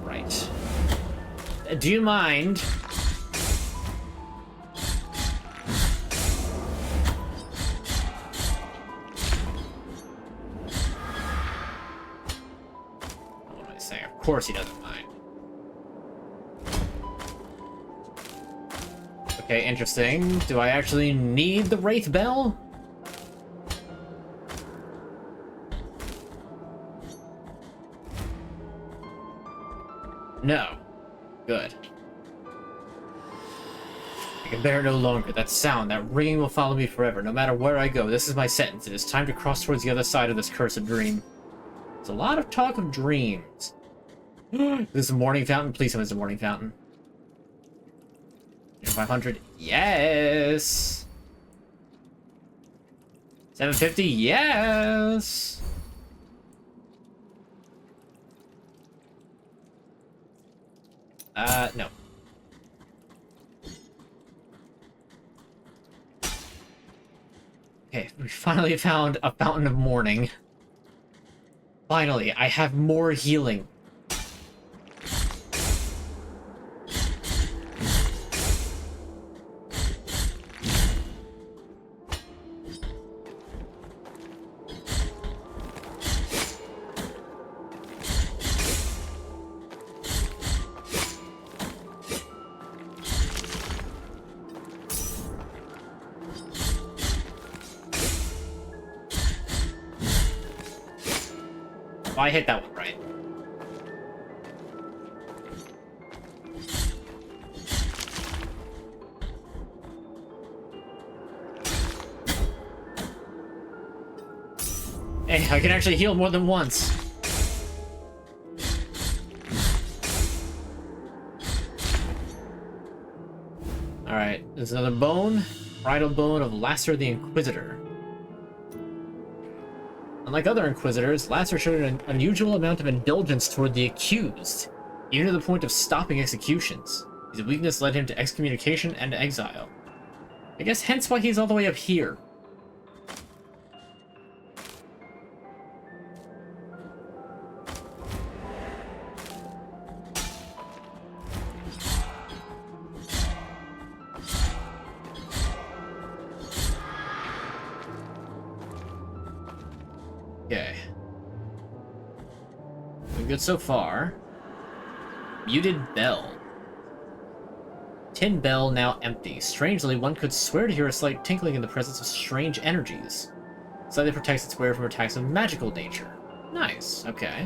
Right. Do you mind? What am I saying? Of course he doesn't mind. Okay, interesting. Do I actually need the Wraith Bell? No. Good. I can bear it no longer. That sound, that ringing will follow me forever, no matter where I go. This is my sentence. It is time to cross towards the other side of this cursed dream. There's a lot of talk of dreams. This is a morning fountain. Please tell me it's a morning fountain. 500. Yes. 750. Yes. No. Okay, we finally found a fountain of mourning. Finally, I have more healing. I hit that one right. Hey, I can actually heal more than once. Alright, there's another bone. Bridal bone of Lasser the Inquisitor. Unlike other Inquisitors, Lasser showed an unusual amount of indulgence toward the accused, even to the point of stopping executions. His weakness led him to excommunication and exile. I guess hence why he's all the way up here. Okay. Doing good so far. Muted bell. Tin bell now empty. Strangely, one could swear to hear a slight tinkling in the presence of strange energies. Slightly protects its wearer from attacks of magical nature. Nice, okay.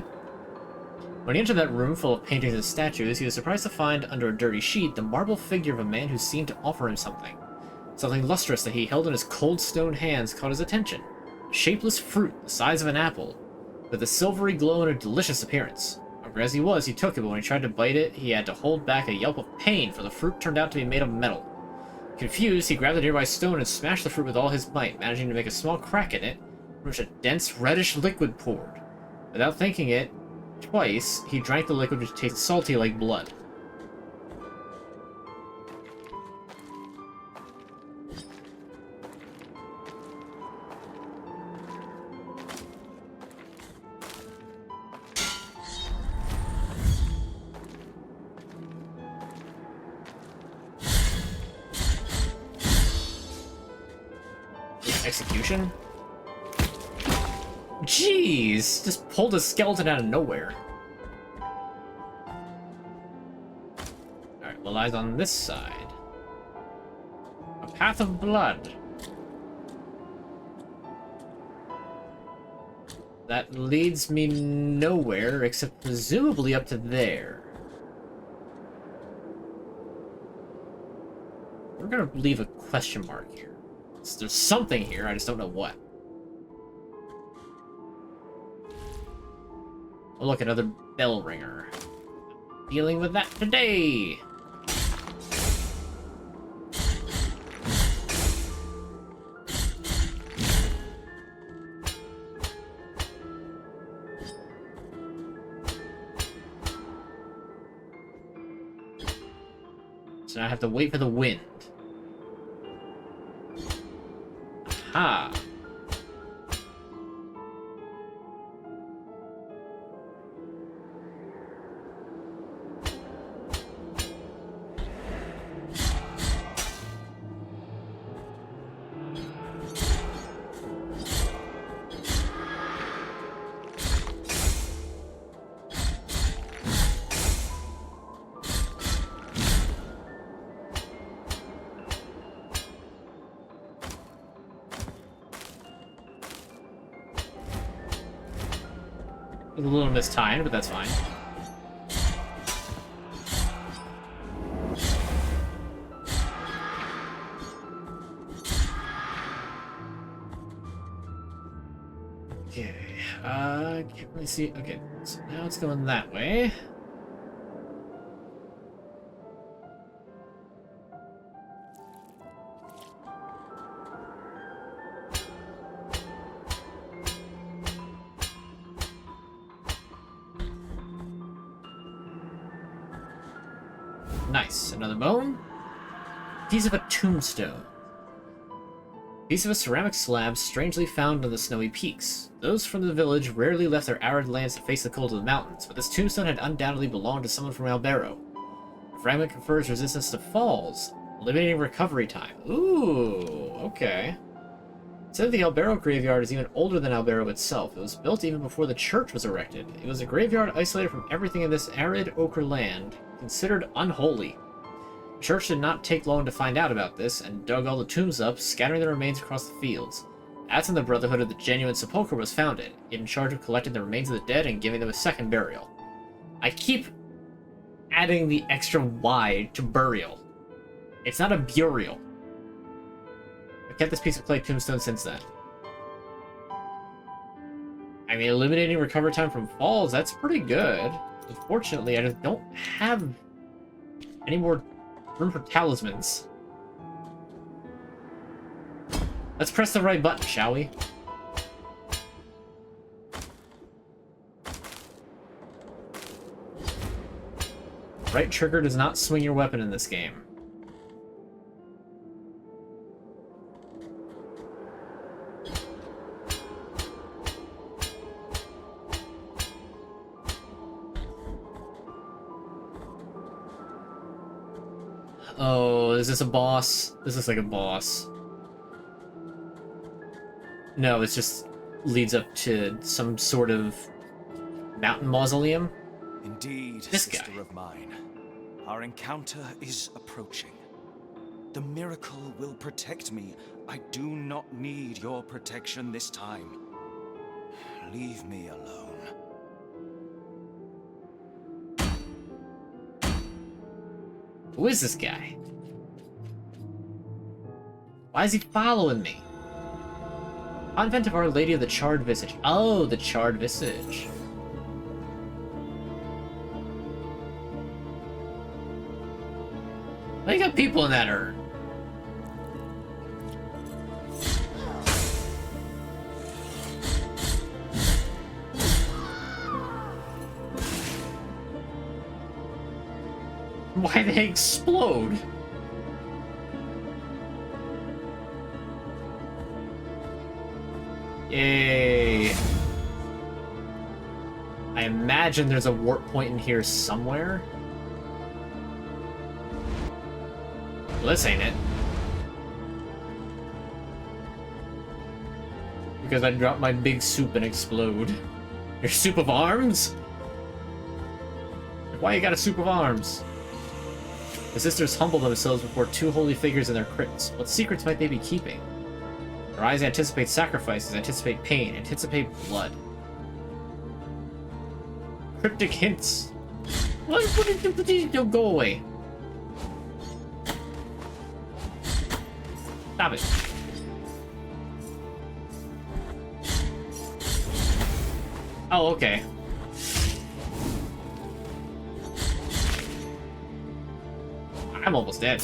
When he entered that room full of paintings and statues, he was surprised to find under a dirty sheet the marble figure of a man who seemed to offer him something. Something lustrous that he held in his cold stone hands caught his attention. A shapeless fruit the size of an apple, with a silvery glow and a delicious appearance. Hungry as he was, he took it, but when he tried to bite it, he had to hold back a yelp of pain, for the fruit turned out to be made of metal. Confused, he grabbed the nearby stone and smashed the fruit with all his might, managing to make a small crack in it, from which a dense, reddish liquid poured. Without thinking it twice, he drank the liquid, which tasted salty like blood. Execution? Jeez! Just pulled a skeleton out of nowhere. Alright, well, eyes on this side. A path of blood. That leads me nowhere, except presumably up to there. We're gonna leave a question mark here. There's something here, I just don't know what. Oh look, another bell ringer. Dealing with that today! So now I have to wait for the wind. Aha! A little mistimed, but that's fine. Okay, can't really see. Okay, so now it's going that way. Nice, another bone. Piece of a tombstone. Piece of a ceramic slab strangely found on the snowy peaks. Those from the village rarely left their arid lands to face the cold of the mountains, but this tombstone had undoubtedly belonged to someone from Albero. The fragment confers resistance to falls, eliminating recovery time. Ooh, okay. It said the Albero graveyard is even older than Albero itself. It was built even before the church was erected. It was a graveyard isolated from everything in this arid ochre land, considered unholy. The church did not take long to find out about this, and dug all the tombs up, scattering the remains across the fields. That's when the Brotherhood of the Genuine Sepulchre was founded, in charge of collecting the remains of the dead and giving them a second burial. I keep adding the extra Y to burial. It's not a burial. I've kept this piece of clay tombstone since then. I mean, eliminating recovery time from falls, that's pretty good. Unfortunately, I just don't have any more room for talismans. Let's press the right button, shall we? Right trigger does not swing your weapon in this game. Oh, is this a boss? This looks like a boss. No, it just leads up to some sort of mountain mausoleum. Indeed, this sister guy. Of mine. Our encounter is approaching. The miracle will protect me. I do not need your protection this time. Leave me alone. Who is this guy? Why is he following me? Convent of Our Lady of the Charred Visage. Oh, the Charred Visage. They got people in that urn. Why they explode? Yay. I imagine there's a warp point in here somewhere. Well, this ain't it. Because I dropped my big soup and explode. Your soup of arms? Why you got a soup of arms? The sisters humble themselves before two holy figures in their crypts. What secrets might they be keeping? Their eyes anticipate sacrifices, anticipate pain, anticipate blood. Cryptic hints. What don't go away. Stop it. Oh, okay. I'm almost dead.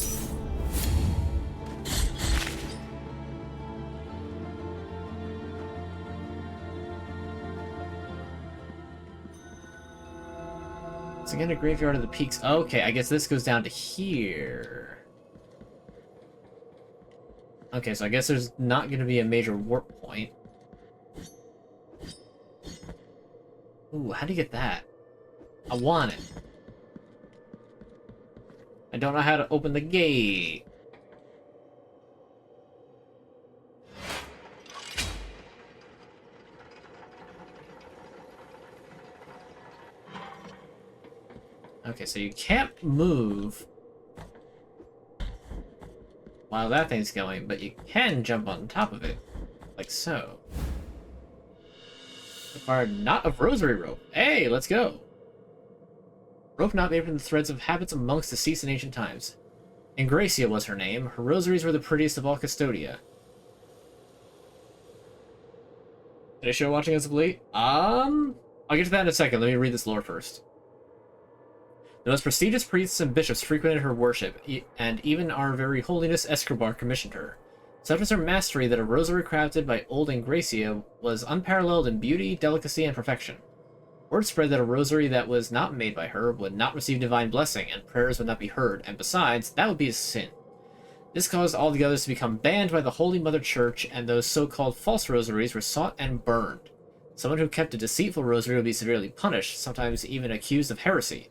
It's again a graveyard of the peaks. Okay, I guess this goes down to here. Okay, so I guess there's not going to be a major warp point. Ooh, how do you get that? I want it. I don't know how to open the gate. Okay, so you can't move while that thing's going, but you can jump on top of it, like so. Required knot of rosary rope. Hey, let's go. Rope knot made from the threads of habits of monks deceased in ancient times. Ingracia was her name. Her rosaries were the prettiest of all Custodia. Did I show watching as of late? I'll get to that in a second. Let me read this lore first. The most prestigious priests and bishops frequented her worship, and even our very holiness Escobar commissioned her. Such was her mastery that a rosary crafted by old Ingracia was unparalleled in beauty, delicacy, and perfection. Word spread that a rosary that was not made by her would not receive divine blessing, and prayers would not be heard, and besides, that would be a sin. This caused all the others to become banned by the Holy Mother Church, and those so-called false rosaries were sought and burned. Someone who kept a deceitful rosary would be severely punished, sometimes even accused of heresy.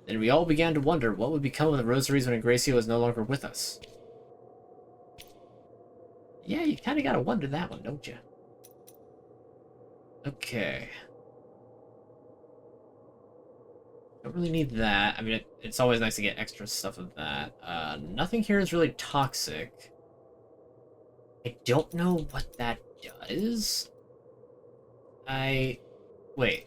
Then we all began to wonder what would become of the rosaries when Ingracia was no longer with us. Yeah, you kind of gotta wonder that one, don't you? Okay. Don't really need that. I mean, it's always nice to get extra stuff of that. Nothing here is really toxic. I don't know what that does. Wait.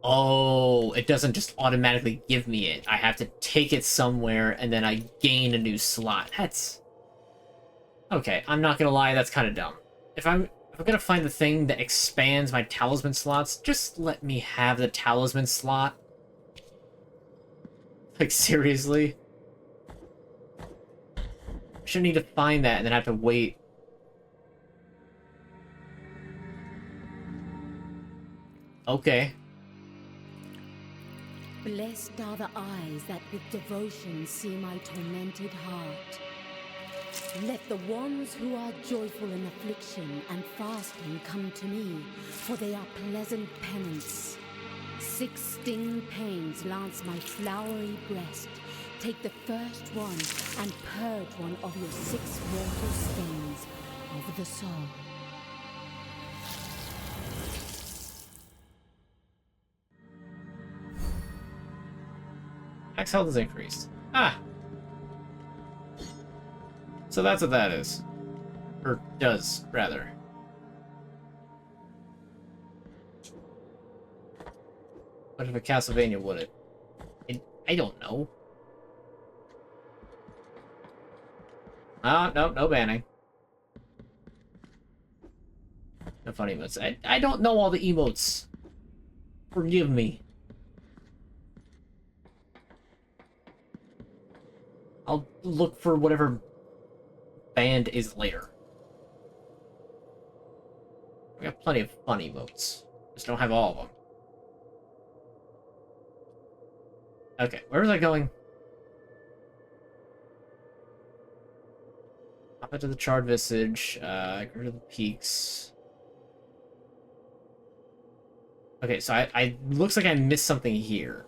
Oh, it doesn't just automatically give me it. I have to take it somewhere, and then I gain a new slot. That's... Okay, I'm not gonna lie, that's kind of dumb. If I'm gonna find the thing that expands my talisman slots, just let me have the talisman slot. Like, seriously? I shouldn't need to find that and then have to wait. Okay. Blessed are the eyes that with devotion see my tormented heart. Let the ones who are joyful in affliction and fasting come to me, for they are pleasant penance. 6 sting pains lance my flowery breast. Take the first one and purge one of your 6 mortal stains of the soul. Max health is increased. Ah! So that's what that is. Or does, rather. What if a Castlevania would it? I don't know. Ah, nope, no banning. No funny emotes. I don't know all the emotes. Forgive me. I'll look for whatever band is later. We got plenty of fun emotes. Just don't have all of them. Okay, where was I going? Up into the charred visage, go to the peaks. Okay, so I looks like I missed something here.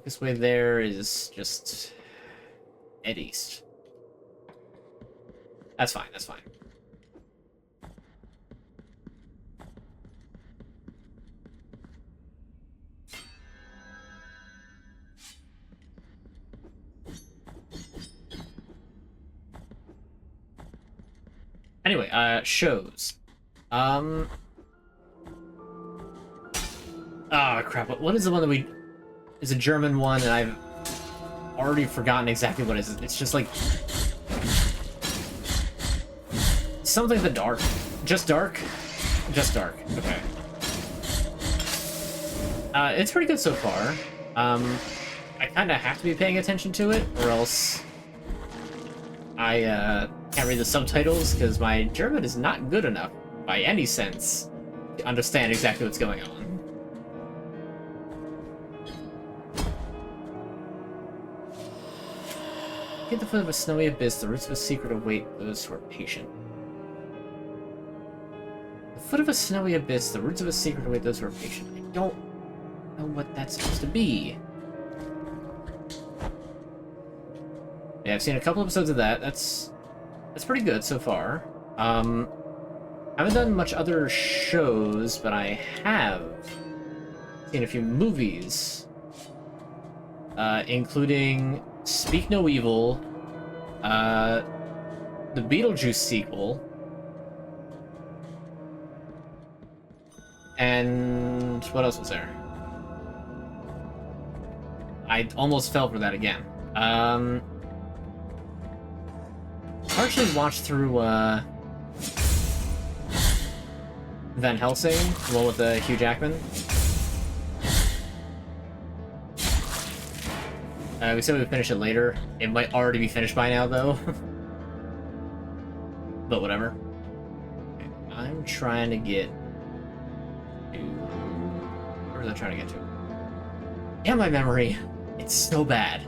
This way there is just head east. That's fine, that's fine. Anyway, shows. Ah, crap. What is the one that we... It's a German one, and I've already forgotten exactly what it is. It's just like... something the dark. Just dark? Just dark. Okay. It's pretty good so far. I kind of have to be paying attention to it, or else I can't read the subtitles, because my German is not good enough, by any sense, to understand exactly what's going on. At the foot of a snowy abyss, the roots of a secret await those who are patient. The foot of a snowy abyss, the roots of a secret await those who are patient. I don't know what that's supposed to be. Yeah, I've seen a couple episodes of that. That's pretty good so far. I haven't done much other shows, but I have seen a few movies, including Speak No Evil, the Beetlejuice sequel, and what else was there? I almost fell for that again. I actually watched through Van Helsing, the one with Hugh Jackman. We said we'd finish it later. It might already be finished by now, though. But whatever. Okay, I'm trying to get to... Where was I trying to get to? Yeah, my memory. It's so bad.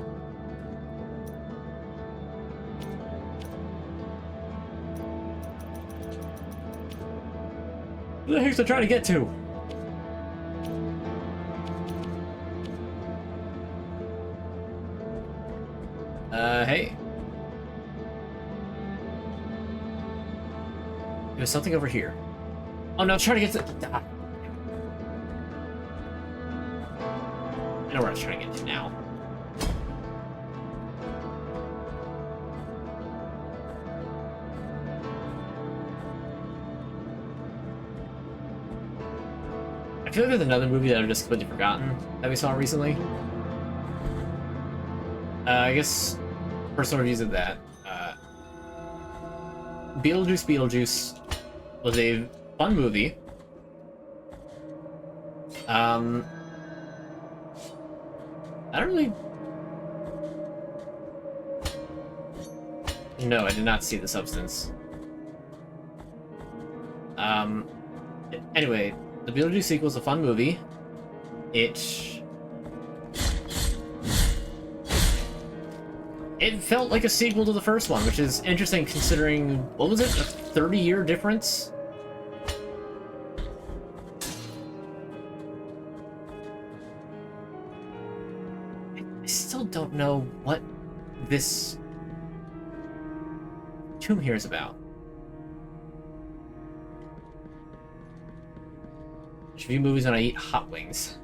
Where the heck's I trying to get to? Hey. There's something over here. Oh no, I'm trying to get to... Ah. I know where I was trying to get to now. I feel like there's another movie that I've just completely forgotten that we saw recently. I guess personal reviews of that. Beetlejuice was a fun movie. I don't really... No, I did not see The Substance. Anyway, the Beetlejuice sequel is a fun movie. It felt like a sequel to the first one, which is interesting considering, what was it, a 30-year difference? I still don't know what this tomb here is about. I should view movies when I eat hot wings.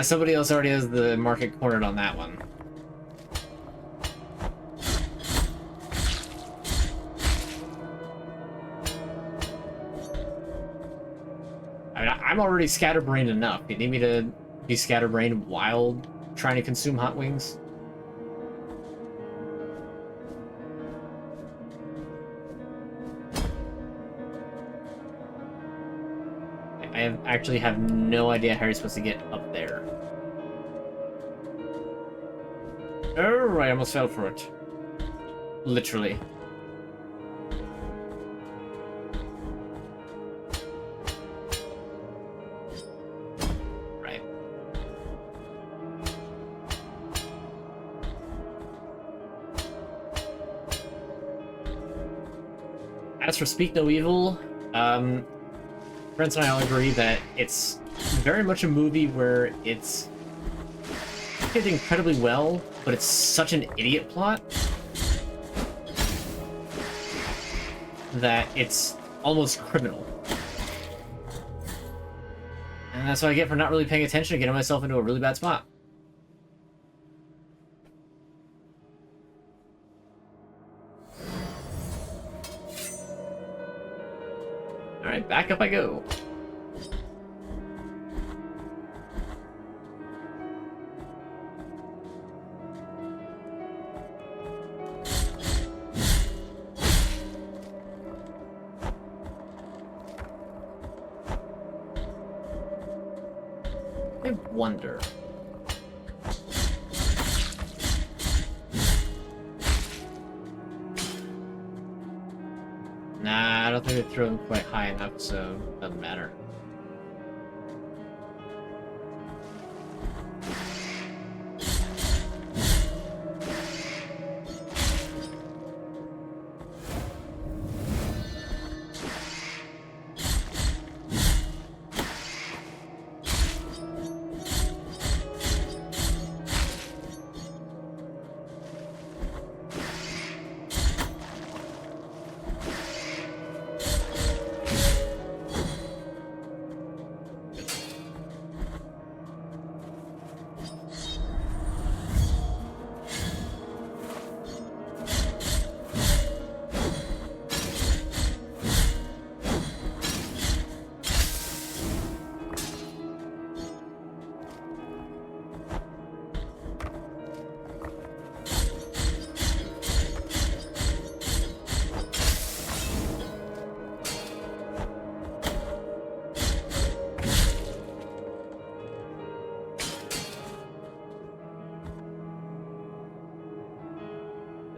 Somebody else already has the market cornered on that one. I mean, I'm already scatterbrained enough. You need me to be scatterbrained while trying to consume hot wings? I actually have no idea how you're supposed to get up there. Oh, I almost fell for it. Literally. Right. As for Speak No Evil, Brent and I all agree that it's very much a movie where it's did incredibly well, but it's such an idiot plot that it's almost criminal. And that's what I get for not really paying attention and getting myself into a really bad spot. Alright, back up I go. I wonder. Nah, I don't think they threw him quite high enough, so it doesn't matter.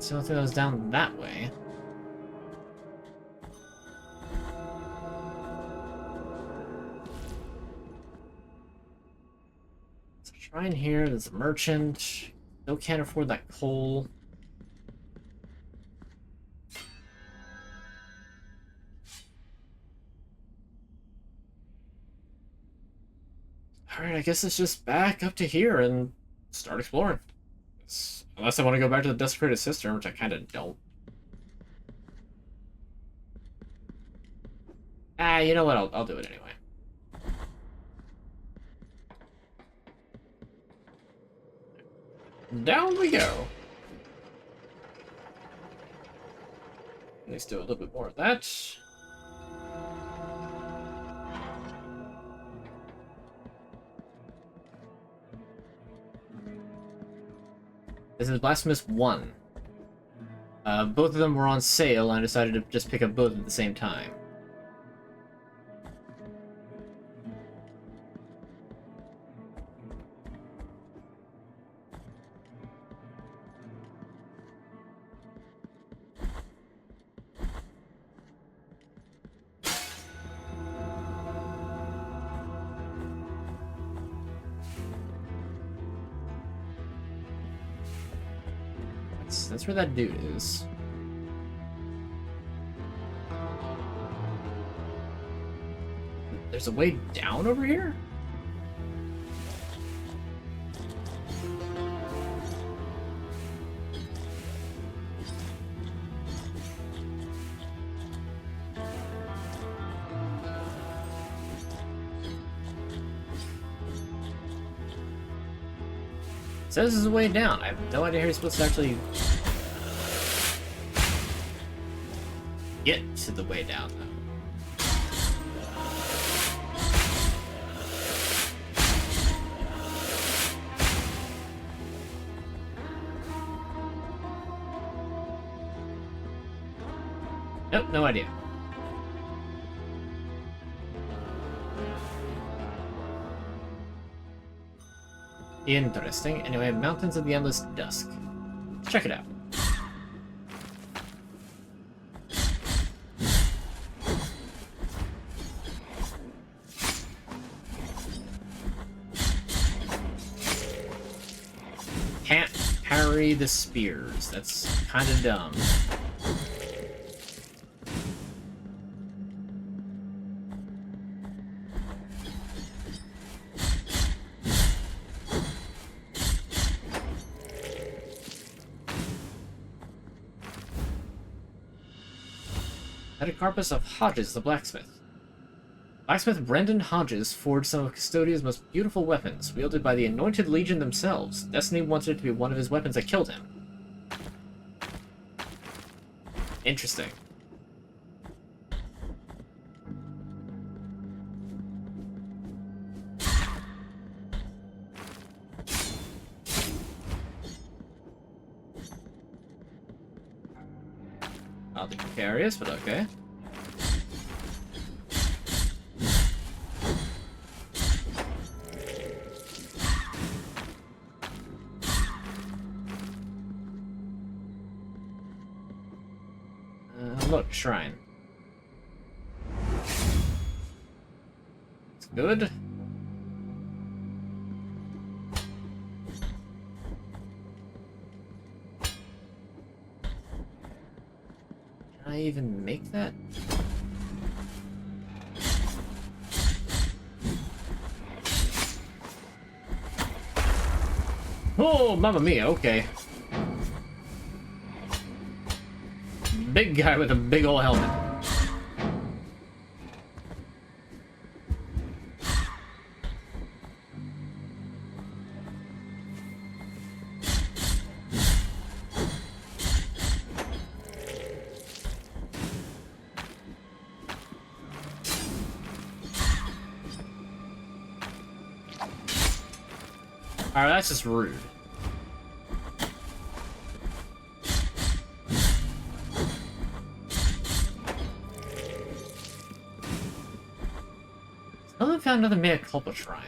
the only thing that was down that way. There's a shrine here, there's a merchant. Still can't afford that coal. Alright, I guess it's just back up to here and start exploring. Unless I want to go back to the Desecrated Cistern, which I kind of don't. Ah, you know what? I'll do it anyway. Down we go. Let's do a little bit more of that. This is Blasphemous 1. Both of them were on sale, and I decided to just pick up both at the same time. That's where that dude is. There's a way down over here? It says there's a way down. I have no idea how you're supposed to actually get to the way down, though. Nope, no idea. Interesting. Anyway, Mountains of the Endless Dusk. Let's check it out. Can't parry the spears. That's kind of dumb. Metacarpus of Hodges, the blacksmith. Blacksmith Brendan Hodges forged some of Custodia's most beautiful weapons, wielded by the Anointed Legion themselves. Destiny wanted it to be one of his weapons that killed him. Interesting. Oddly precarious, but okay. Look, shrine. It's good. Can I even make that? Oh, mamma mia, okay. Big guy with a big ol' helmet. Alright, that's just rude. I found another mea culpa shrine.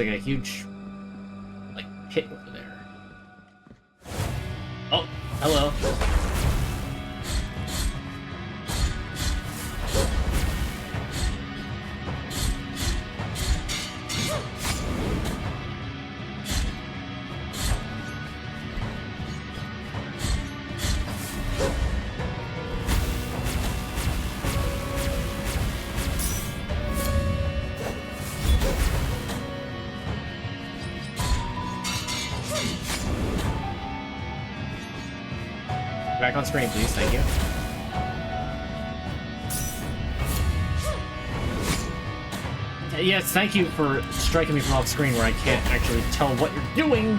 like a huge, like, pit over there. Oh, hello. Back on screen, please. Thank you. Yes, thank you for striking me from off screen where I can't actually tell what you're doing.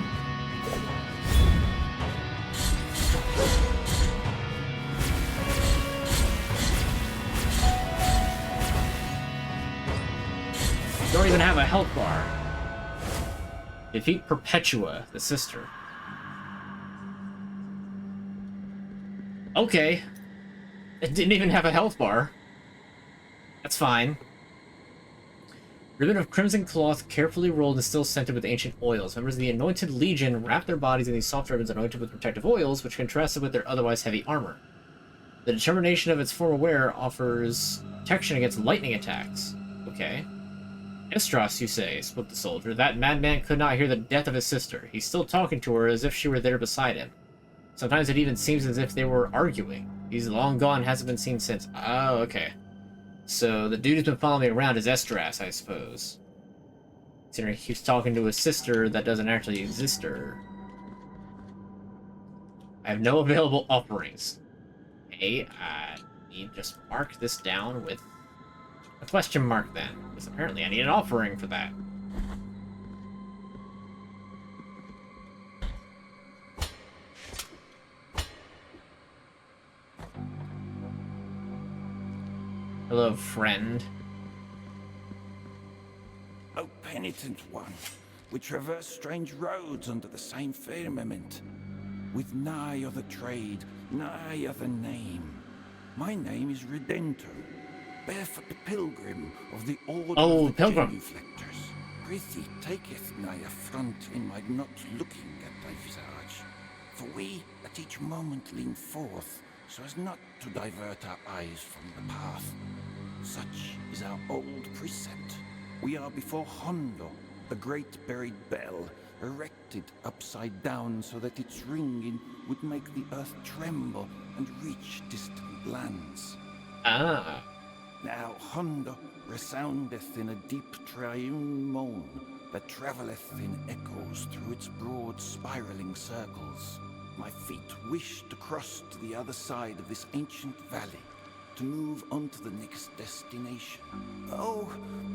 You don't even have a health bar. Defeat Perpetua, the sister. Okay. It didn't even have a health bar. That's fine. Ribbon of crimson cloth carefully rolled and still scented with ancient oils. Members of the Anointed Legion wrap their bodies in these soft ribbons anointed with protective oils, which contrasted with their otherwise heavy armor. The determination of its former wearer offers protection against lightning attacks. Okay. Estros, you say, spoke the soldier. That madman could not hear the death of his sister. He's still talking to her as if she were there beside him. Sometimes it even seems as if they were arguing. He's long gone, hasn't been seen since. Oh, okay. So the dude who's been following me around is Estras, I suppose. Considering he keeps talking to his sister that doesn't actually exist her. I have no available offerings. Okay, I need to just mark this down with a question mark then. Because apparently I need an offering for that. Hello, friend. O penitent one, we traverse strange roads under the same firmament, with nigh other trade, nigh other name. My name is Redento, barefoot the pilgrim of the order of the pilgrim. genuflectors. Prithee, taketh nigh affront in my not looking at thy visage, for we at each moment lean forth, so as not to divert our eyes from the path. Such is our old precept. We are before Hondo, the great buried bell, erected upside down so that its ringing would make the earth tremble and reach distant lands. Ah. Now Hondo resoundeth in a deep triune moan that travelleth in echoes through its broad spiraling circles. My feet wish to cross to the other side of this ancient valley, to move on to the next destination. Oh,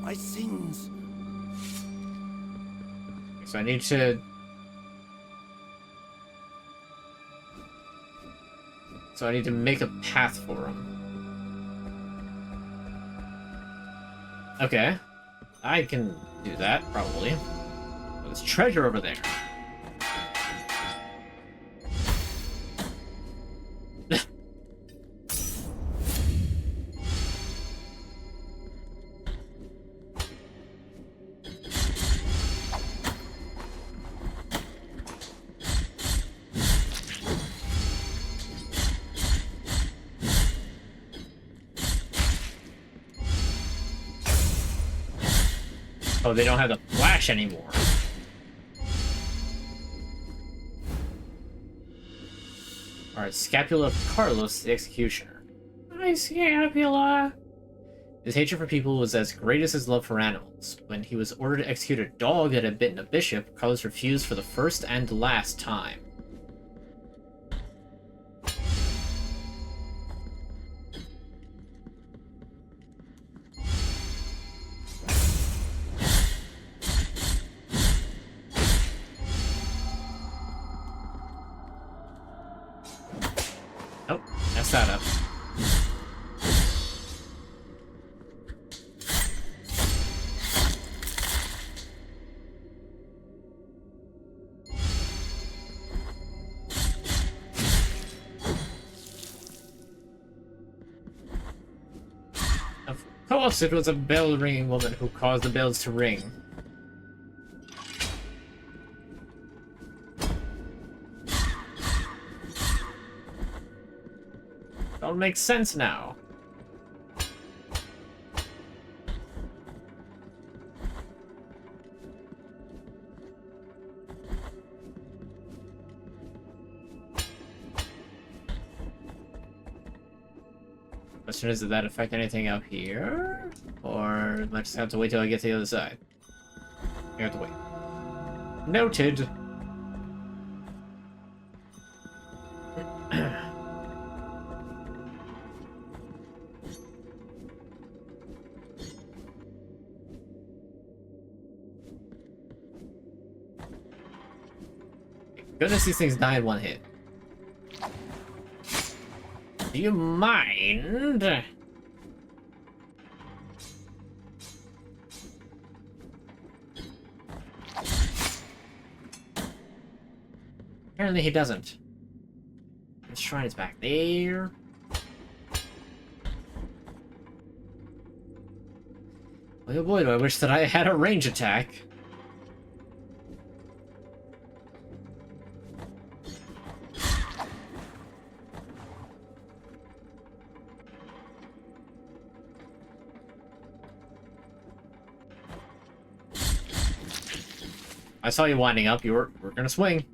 my sins! So I need to... So I need to make a path for him. Okay. I can do that, probably. Oh, there's treasure over there. Oh, they don't have the flash anymore. Alright, Scapula of Carlos the Executioner. My scapula! His hatred for people was as great as his love for animals. When he was ordered to execute a dog that had bitten a bishop, Carlos refused for the first and last time. Oh, messed that up. Of course, it was a bell-ringing woman who caused the bells to ring. All makes sense now. Question is, did that affect anything up here? Or am I just have to wait till I get to the other side? I have to wait. Noted. Goodness, these things die in one hit. Do you mind? Apparently he doesn't. The shrine is back there. Oh boy, do I wish that I had a range attack. I saw you winding up. We're gonna swing.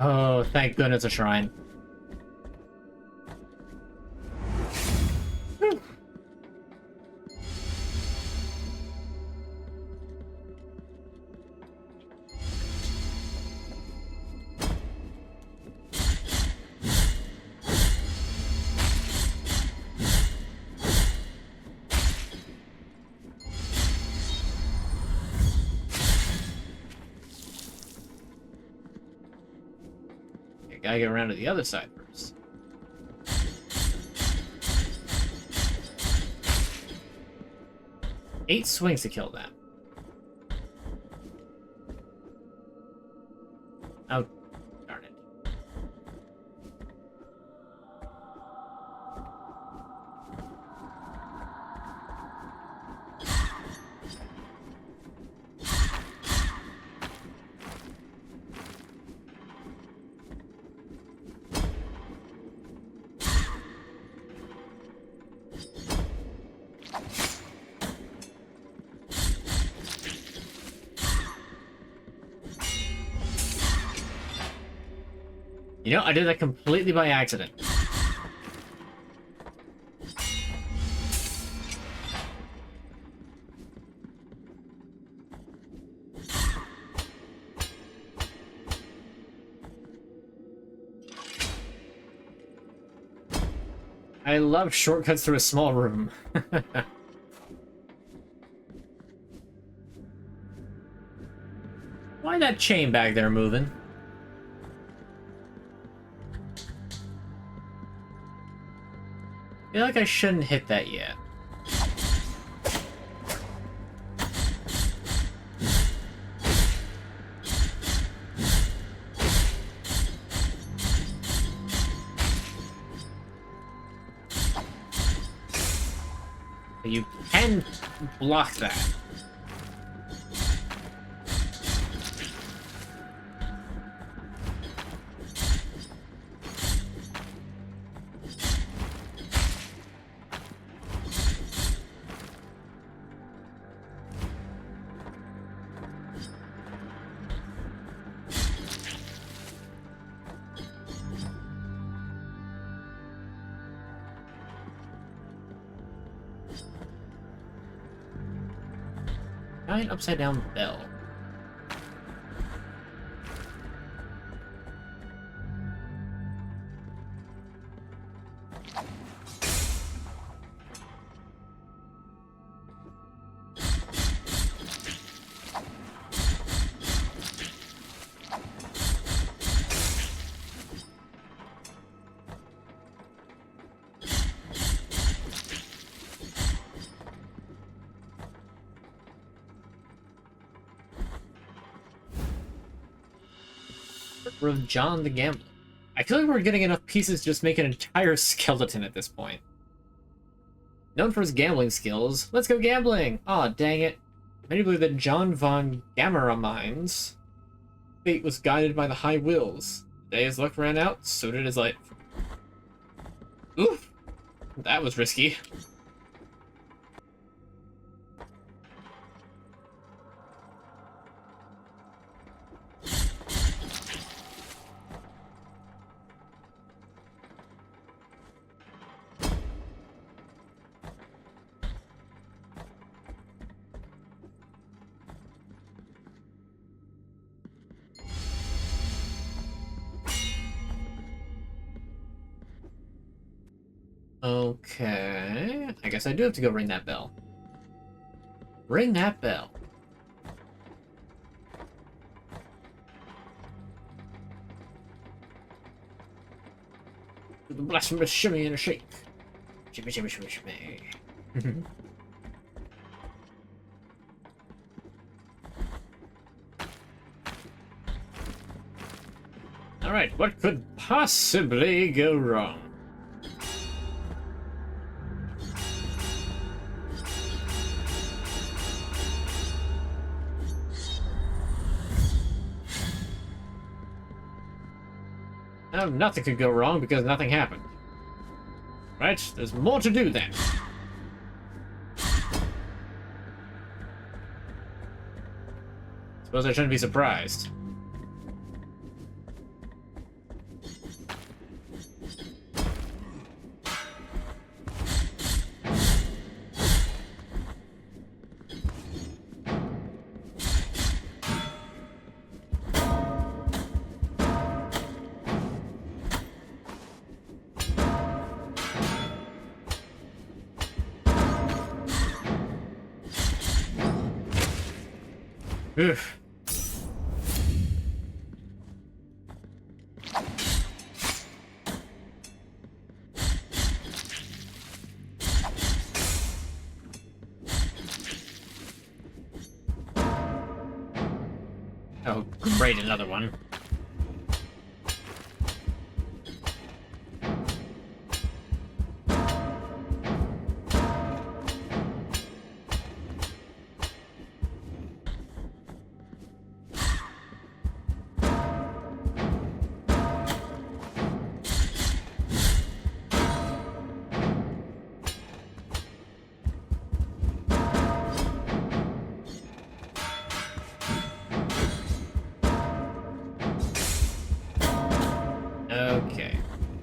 Oh, thank goodness a shrine. Gotta get around to the other side first. Eight swings to kill that. Oh, darn it. You know, I did that completely by accident. I love shortcuts through a small room. Why that chain back there moving? I feel like I shouldn't hit that yet. You can block that. Giant upside down bell. of John the Gambler. I feel like we're getting enough pieces to just make an entire skeleton at this point. Known for his gambling skills, let's go gambling! Aw, dang it. Many believe that John von Gammeramine's fate was guided by the High Wills. The day his luck ran out, so did his life. Oof! That was risky. Okay, I guess I do have to go ring that bell. Ring that bell. The blasphemous shimmy and a shake. Shimmy, shimmy, shimmy, shimmy. Alright, what could possibly go wrong? Now, nothing could go wrong because nothing happened. Right, there's more to do then. Suppose I shouldn't be surprised. Oof. Oh, great, another one. Okay.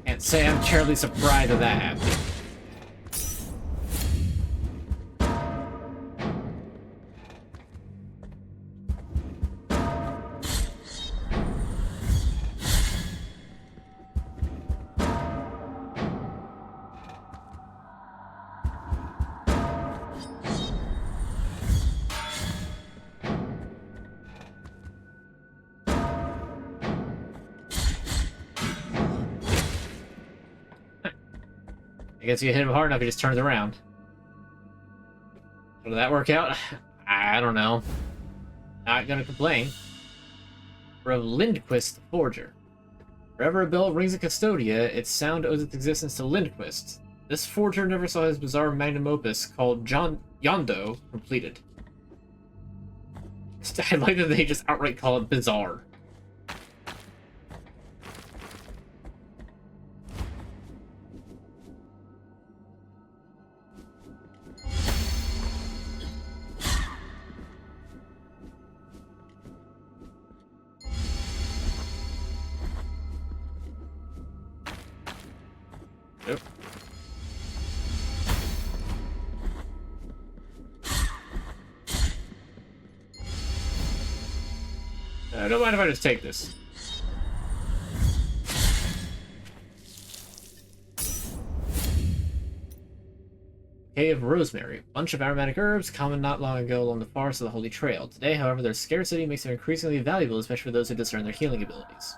Can't say I'm terribly surprised at that happening. I guess you hit him hard enough, he just turns around. How did that work out? I don't know. Not gonna complain. From Lindquist the Forger. Wherever a bell rings in Custodia, its sound owes its existence to Lindquist. This forger never saw his bizarre magnum opus called Yondo completed. I like that they just outright call it bizarre. Yep. Don't mind if I just take this. Cave of Rosemary. Bunch of aromatic herbs, common not long ago along the forest of the Holy Trail. Today, however, their scarcity makes them increasingly valuable, especially for those who discern their healing abilities.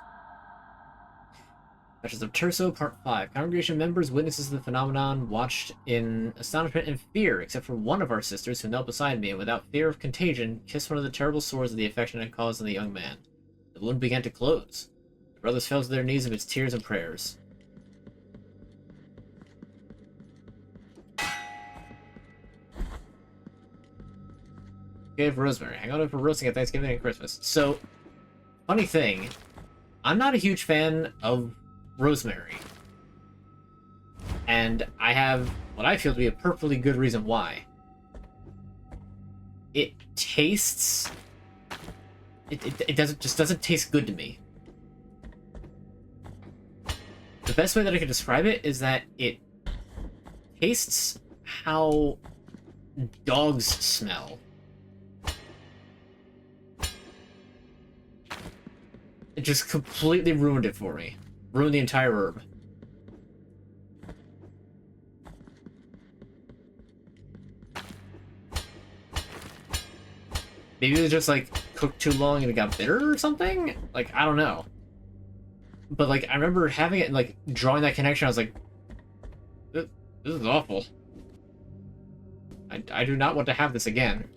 Patches of Terso, Part 5. Congregation members, witnesses of the phenomenon, watched in astonishment and fear, except for one of our sisters who knelt beside me and, without fear of contagion, kissed one of the terrible sores that the affection had caused in the young man. The wound began to close. The brothers fell to their knees amidst tears and prayers. Gave rosemary. Hang on for roasting at Thanksgiving and Christmas. So, funny thing, I'm not a huge fan of rosemary. And I have what I feel to be a perfectly good reason why. It tastes... It just doesn't taste good to me. The best way that I can describe it is that it tastes how dogs smell. It just completely ruined it for me. Ruined the entire herb. Maybe it was just, like, cooked too long and it got bitter or something? Like, I don't know. But, like, I remember having it and, like, drawing that connection. I was like, this is awful. I do not want to have this again.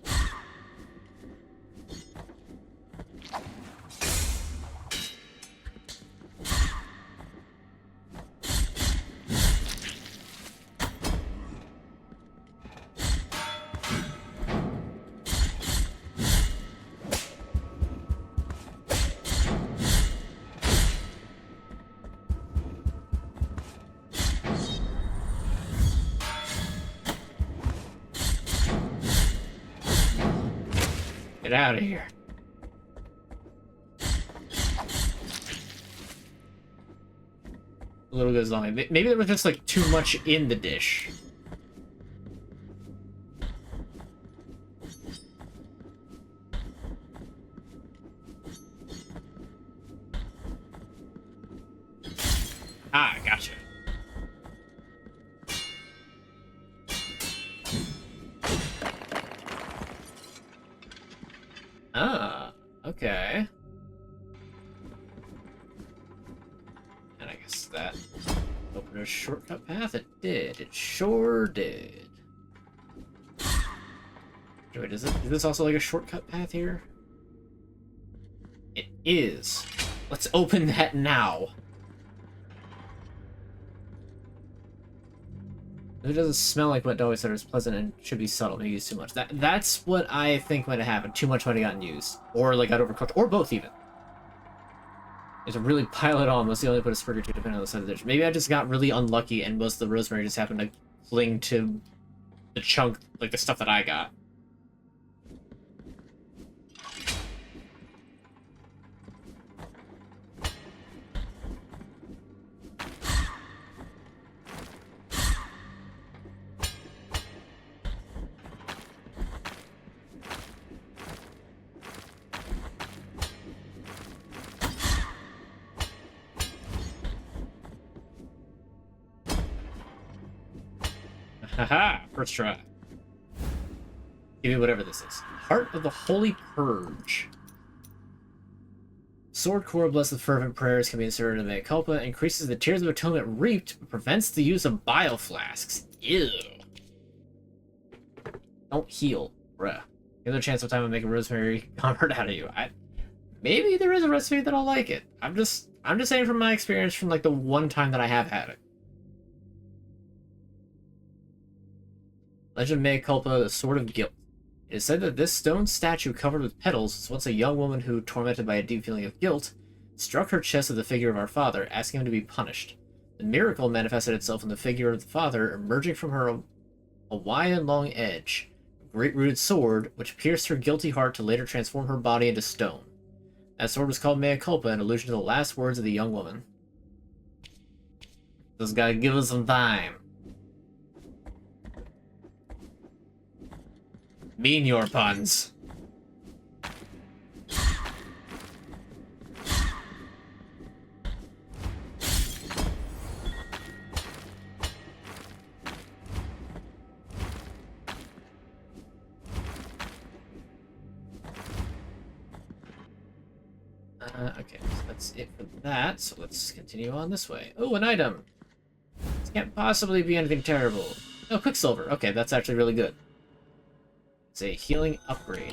Get out of here. A little goes long. Maybe there was just like too much in the dish. Ah, gotcha. Ah, okay. And I guess that opened a shortcut path. It did. It sure did. Wait, is this also like a shortcut path here? It is. Let's open that now. It doesn't smell like what Dolly said. It's pleasant and should be subtle. Maybe use too much. That's what I think might have happened. Too much might have gotten used, or like got overcooked, or both even. Is to really pile it on. Mostly only put a sprig or two depending on the size of the dish. Maybe I just got really unlucky, and most of the rosemary just happened to cling to the chunk, like the stuff that I got. Haha! First try. Give me whatever this is. Heart of the Holy Purge. Sword core blessed with fervent prayers can be inserted in the mea culpa, increases the tears of atonement reaped, but prevents the use of bile flasks. Ew. Don't heal, bruh. Give it a chance sometime to make a rosemary convert out of you. Maybe there is a recipe that'll like it. I'm just saying from my experience from like the one time that I have had it. Legend of Mea Culpa, the Sword of Guilt. It is said that this stone statue covered with petals was once a young woman who, tormented by a deep feeling of guilt, struck her chest with the figure of our father, asking him to be punished. The miracle manifested itself in the figure of the father, emerging from her a wide and long edge, a great-rooted sword, which pierced her guilty heart to later transform her body into stone. That sword was called Mea Culpa, an allusion to the last words of the young woman. Just gotta give us some time. Mean your puns. Okay, so that's it for that. So let's continue on this way. Oh, an item. This can't possibly be anything terrible. Oh, Quicksilver. Okay, that's actually really good. It's a healing upgrade.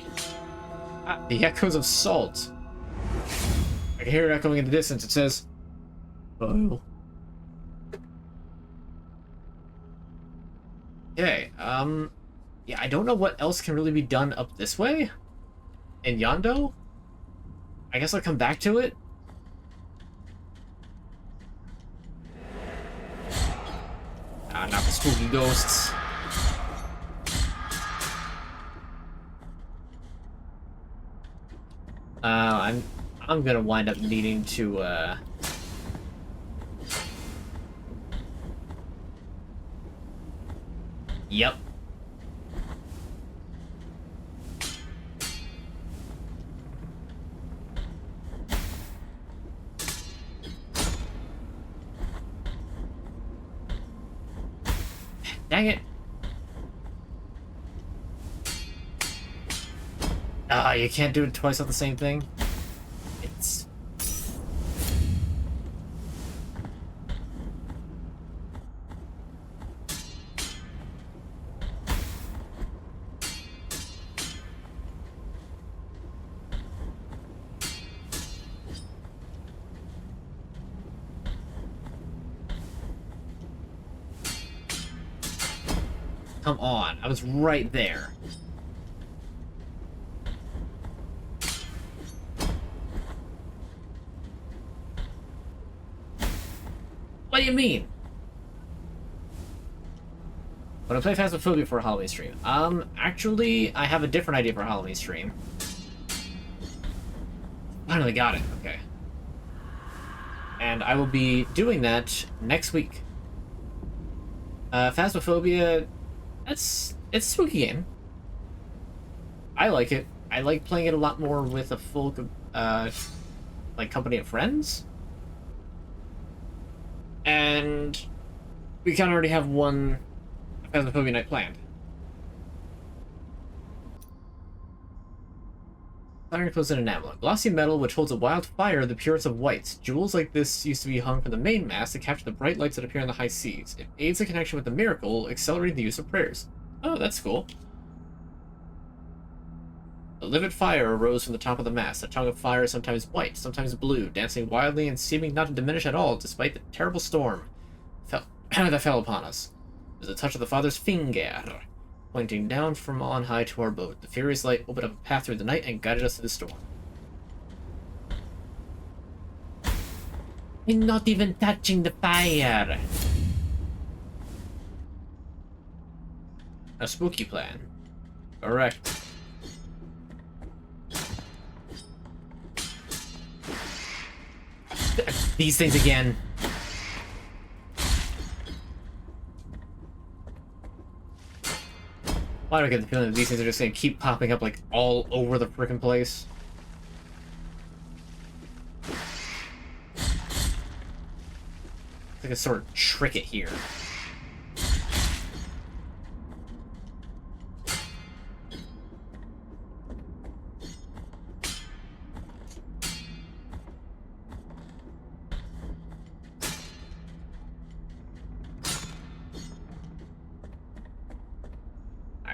Ah, the Echoes of Salt. I can hear it echoing in the distance. It says, "Oh." Okay, yeah, I don't know what else can really be done up this way in Yondo. I guess I'll come back to it. Ah, not the spooky ghosts. I'm gonna wind up needing to Yep. Dang it. Ah, you can't do it twice on the same thing. It's... Come on, I was right there. What do you mean? When I play Phasmophobia for a Halloween stream? Actually, I have a different idea for a Halloween stream. Finally got it, okay. And I will be doing that next week. Phasmophobia, it's a spooky game. I like it. I like playing it a lot more with a full, like, company of friends. And we kind of already have one Phasmophobia night planned. Iron closed in enamel. Glossy metal which holds a wild fire, the purest of whites. Jewels like this used to be hung from the main mast to capture the bright lights that appear in the high seas. It aids the connection with the miracle, accelerating the use of prayers. Oh, that's cool. A livid fire arose from the top of the mast, a tongue of fire sometimes white, sometimes blue, dancing wildly and seeming not to diminish at all despite the terrible storm that fell upon us. It was a touch of the Father's finger, pointing down from on high to our boat. The furious light opened up a path through the night and guided us through the storm. I'm not even touching the fire. A spooky plan. Correct. These things again. Why do I get the feeling that these things are just gonna keep popping up like all over the frickin' place? It's like a sort of trick it here.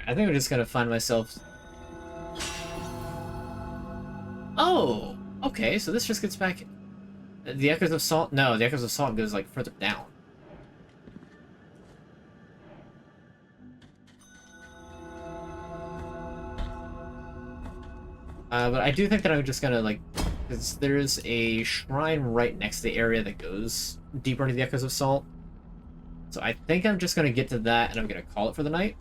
I think I'm just gonna find myself... Oh! Okay, so this just gets back... The Echoes of Salt? No, the Echoes of Salt goes, like, further down. But I do think that I'm just gonna, like... Because there's a shrine right next to the area that goes deeper into the Echoes of Salt. So I think I'm just gonna get to that, and I'm gonna call it for the night.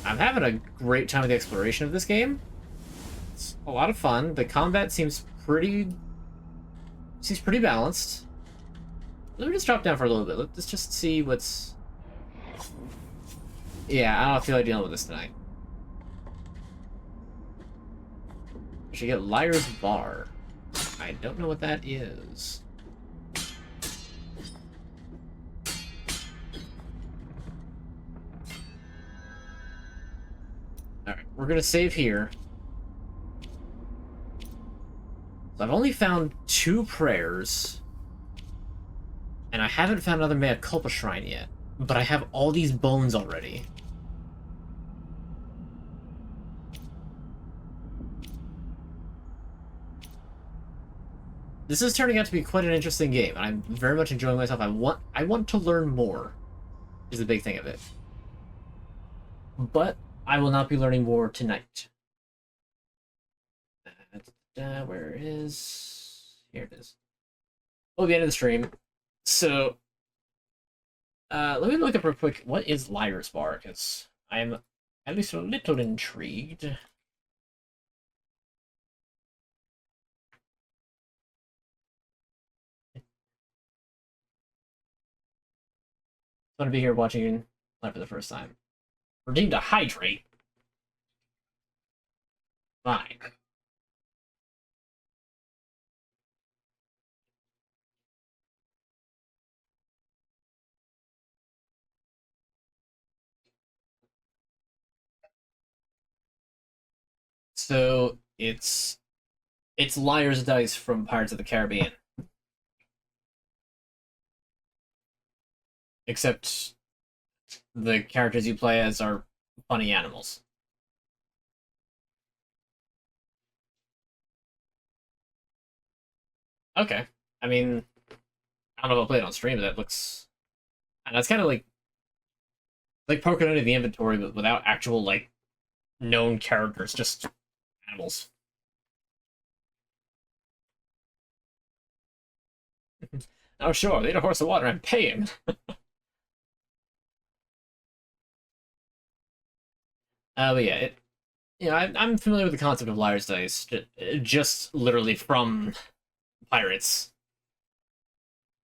I'm having a great time with the exploration of this game. It's a lot of fun. The combat seems pretty balanced. Let me just drop down for a little bit. Let's just see what's... Yeah, I don't feel like dealing with this tonight. I should get Liar's Bar. I don't know what that is. Alright, we're gonna save here. So I've only found 2 prayers. And I haven't found another Mea Culpa shrine yet. But I have all these bones already. this is turning out to be quite an interesting game, and I'm very much enjoying myself. I want to learn more, is the big thing of it. But I will not be learning more tonight. Where is... Here it is. We'll be end of the stream. So, let me look up real quick. What is Liar's Bar? Because I'm at least a little intrigued. I'm gonna be here watching live for the first time. Redeemed a hydrate. Fine. So it's Liar's Dice from Pirates of the Caribbean. Except the characters you play as are funny animals. Okay. I mean, I don't know if I'll play it on stream, but that looks... And that's kind of like poking under the inventory, but without actual, like, known characters, just animals. Oh, sure, lead a horse of water and pay him. But yeah, I'm familiar with the concept of Liar's Dice, just literally from Pirates.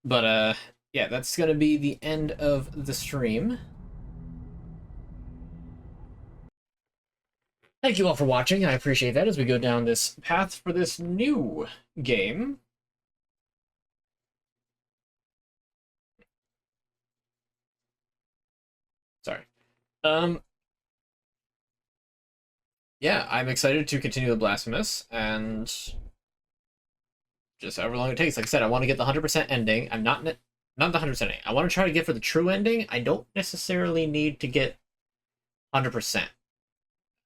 But, yeah, that's gonna be the end of the stream. Thank you all for watching, I appreciate that, as we go down this path for this new game. Sorry. Yeah, I'm excited to continue the Blasphemous, and just however long it takes. Like I said, I want to get the 100% ending. I'm not the 100% ending. I want to try to get for the true ending. I don't necessarily need to get 100%.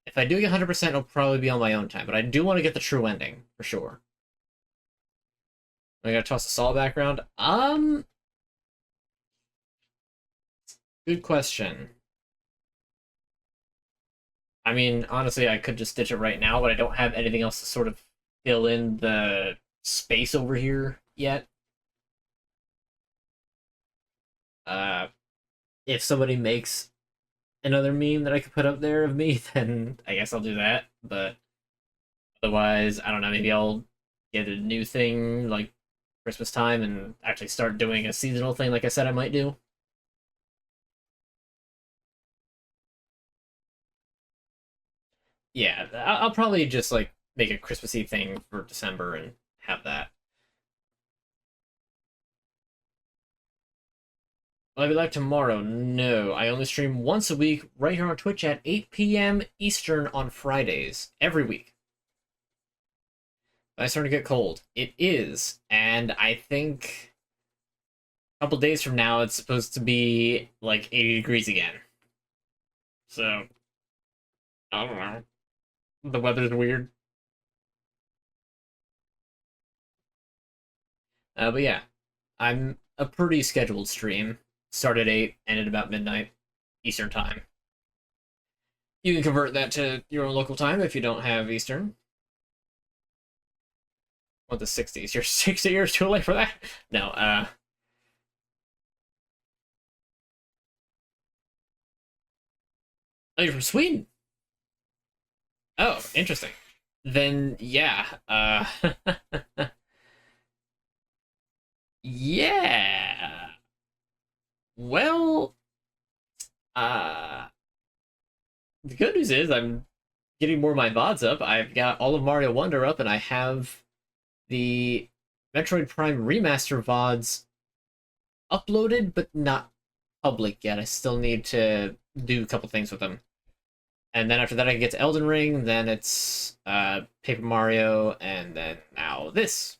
If I do get 100%, it'll probably be on my own time, but I do want to get the true ending, for sure. I gotta toss the Saw background. Good question. I mean, honestly, I could just stitch it right now, but I don't have anything else to sort of fill in the space over here yet. If somebody makes another meme that I could put up there of me, then I guess I'll do that. But otherwise, I don't know, maybe I'll get a new thing like Christmas time and actually start doing a seasonal thing like I said I might do. Yeah, I'll probably just like make a Christmassy thing for December and have that. Will I be live tomorrow? No, I only stream once a week right here on Twitch at 8 p.m. Eastern on Fridays, every week. But it's starting to get cold. It is, and I think a couple days from now it's supposed to be like 80 degrees again. So, I don't know. The weather's weird. But yeah, I'm a pretty scheduled stream. Start at 8, end at about midnight Eastern time. You can convert that to your own local time if you don't have Eastern. What, the 60s? You're 60 years too late for that? No, Oh, you're from Sweden? Oh, interesting. Then, yeah, yeah. Well, uh... the good news is I'm getting more of my VODs up. I've got all of Mario Wonder up, and I have the Metroid Prime Remaster VODs uploaded, but not public yet. I still need to do a couple things with them. And then after that, I can get to Elden Ring, then it's Paper Mario, and then now this.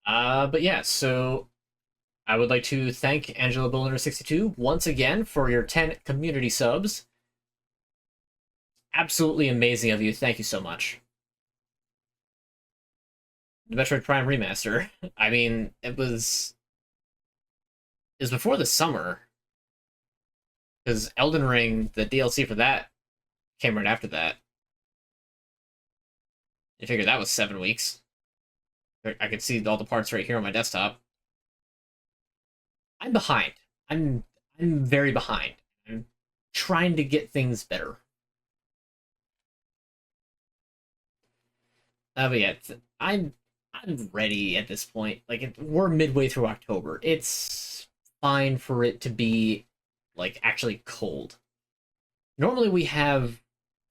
But yeah, so I would like to thank Angela Bulliner62 once again for your 10 community subs. absolutely amazing of you. Thank you so much. The Metroid Prime Remaster. I mean, it was before the summer, because Elden Ring, the DLC for that, came right after that. I figured that was 7 weeks. I could see all the parts right here on my desktop. I'm behind. I'm very behind. I'm trying to get things better. But yeah, I'm ready at this point. Like we're midway through October. It's fine for it to be like actually cold. Normally we have